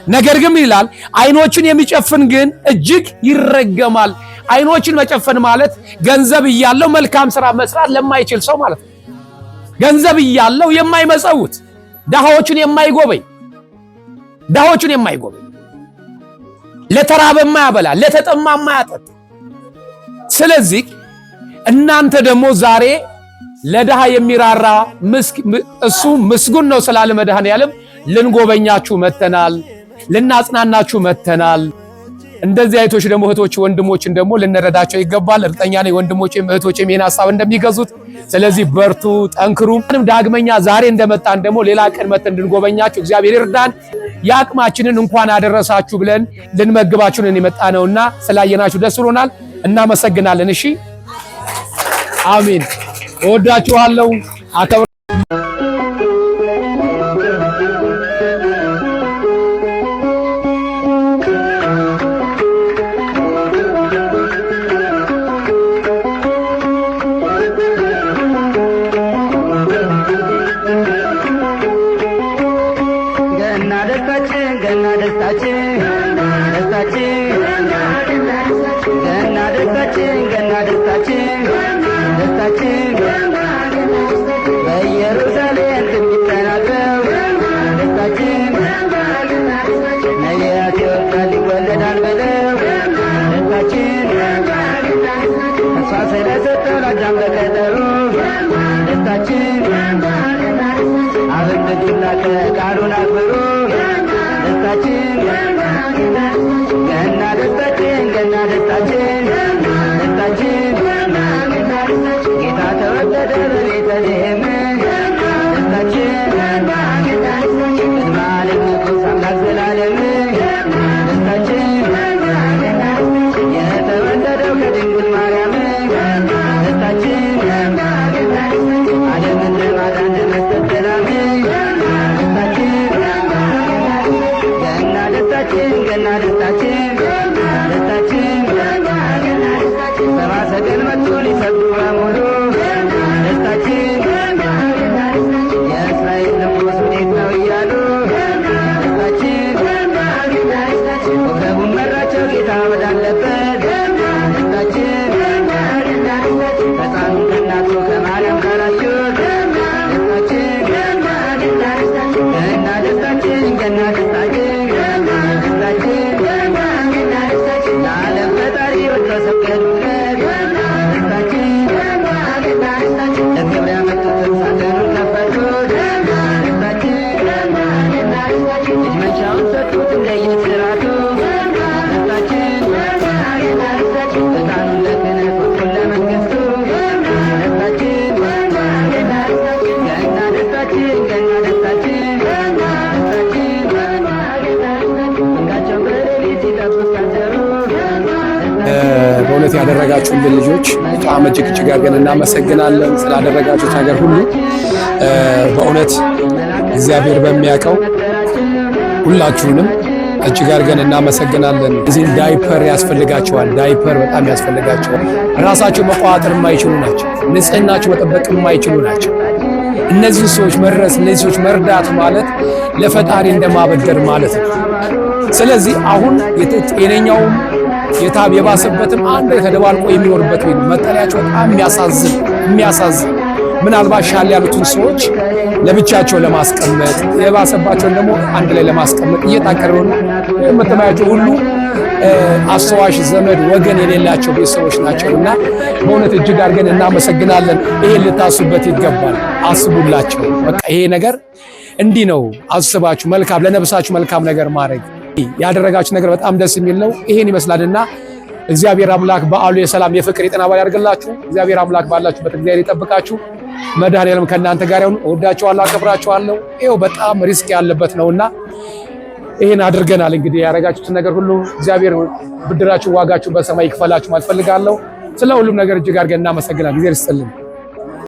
ነገር ግን ይላል አይኖቹን የሚጨፍን ግን እጅግ ይረገማል። አይኖችን መጨፈን ማለት ገንዘብ እያለው መልካም ስራ መስራት ለማይችል ሰው ማለት ነው። ገንዘብ እያለው የማይመጸውት ዳሃዎችን የማይጎበኝ ለተራበ የማያበላ ለተጠማ የማያጠጣ። ስለዚህ እናንተ ደግሞ ዛሬ ለድሃ የሚራራ እሱ ምስጉን ነው ስላለ መድኃኔዓለም ልንጎበኛችሁ መተናል፣ ልናጽናናችሁ መተናል። እንደዚህ አይቶች ደግሞ እህቶች ወንድሞችን ደግሞ ልንረዳቸው ይገባል። እርግጠኛ ነኝ ወንድሞቼም እህቶቼም ይሄን ሐሳብ እንደሚገዙት። ስለዚህ በርቱ፣ ጠንክሩ። ዳግመኛ ዛሬ እንደመጣን ደግሞ ሌላ ቀን መተን እንድንጎበኛችሁ እግዚአብሔር ይርዳን። የአቅማችንን እንኳን አደረሳችሁ ብለን ልንመግባችሁን የመጣ ነውና ስላየናችሁ ደስ ብሎናል። እናመሰግናለን። እሺ፣ አሜን። እወዳችኋለሁ። በእውነት ያደረጋችሁልን ልጆች በጣም እጅግ አድርገን እናመሰግናለን። ስላደረጋችሁት ነገር ሁሉ በእውነት እግዚአብሔር በሚያውቀው ሁላችሁንም እጅግ አድርገን እናመሰግናለን። እዚህ ዳይፐር ያስፈልጋቸዋል። ዳይፐር በጣም ያስፈልጋቸዋል። ራሳቸው መቋጠር የማይችሉ ናቸው። ንጽህናቸው መጠበቅ የማይችሉ ናቸው። እነዚህ ሰዎች መድረስ፣ እነዚህ ሰዎች መርዳት ማለት ለፈጣሪ እንደማበደር ማለት ነው። ስለዚህ አሁን ጤነኛውም የታብ የባሰበትም አንድ ተደባልቆ የሚኖርበት ወይ መጠለያቸው በጣም የሚያሳዝን ምናልባት ሻል ያሉትን ሰዎች ለብቻቸው ለማስቀመጥ የባሰባቸውን ደግሞ አንድ ላይ ለማስቀመጥ እየታቀረው ነው። መተማያቸው ሁሉ አስተዋሽ ዘመድ ወገን የሌላቸው ቤተሰቦች ናቸውና በእውነት እጅግ አድርገን እናመሰግናለን። ይሄን ልታስቡበት ይገባል። አስቡላቸው። በቃ ይሄ ነገር እንዲህ ነው። አስባችሁ መልካም ለነፍሳችሁ መልካም ነገር ማድረግ ያደረጋችሁ ነገር በጣም ደስ የሚል ነው። ይሄን ይመስላልና እግዚአብሔር አምላክ በዓሉ የሰላም የፍቅር የጤና በዓል ያድርግላችሁ። እግዚአብሔር አምላክ ባላችሁበት እግዚአብሔር ይጠብቃችሁ። መድኃኔዓለም ከእናንተ ጋር ይሁን። እወዳችኋለሁ፣ አከብራችኋለሁ። ይኸው በጣም ሪስክ ያለበት ነውና ይሄን አድርገናል። እንግዲህ ያደረጋችሁትን ነገር ሁሉ እግዚአብሔር ብድራችሁ ዋጋችሁ በሰማይ ይክፈላችሁ ማለት ፈልጋለሁ። ስለ ሁሉም ነገር እጅግ አድርገን እናመሰግናለን። እግዚአብሔር ይስጥልን።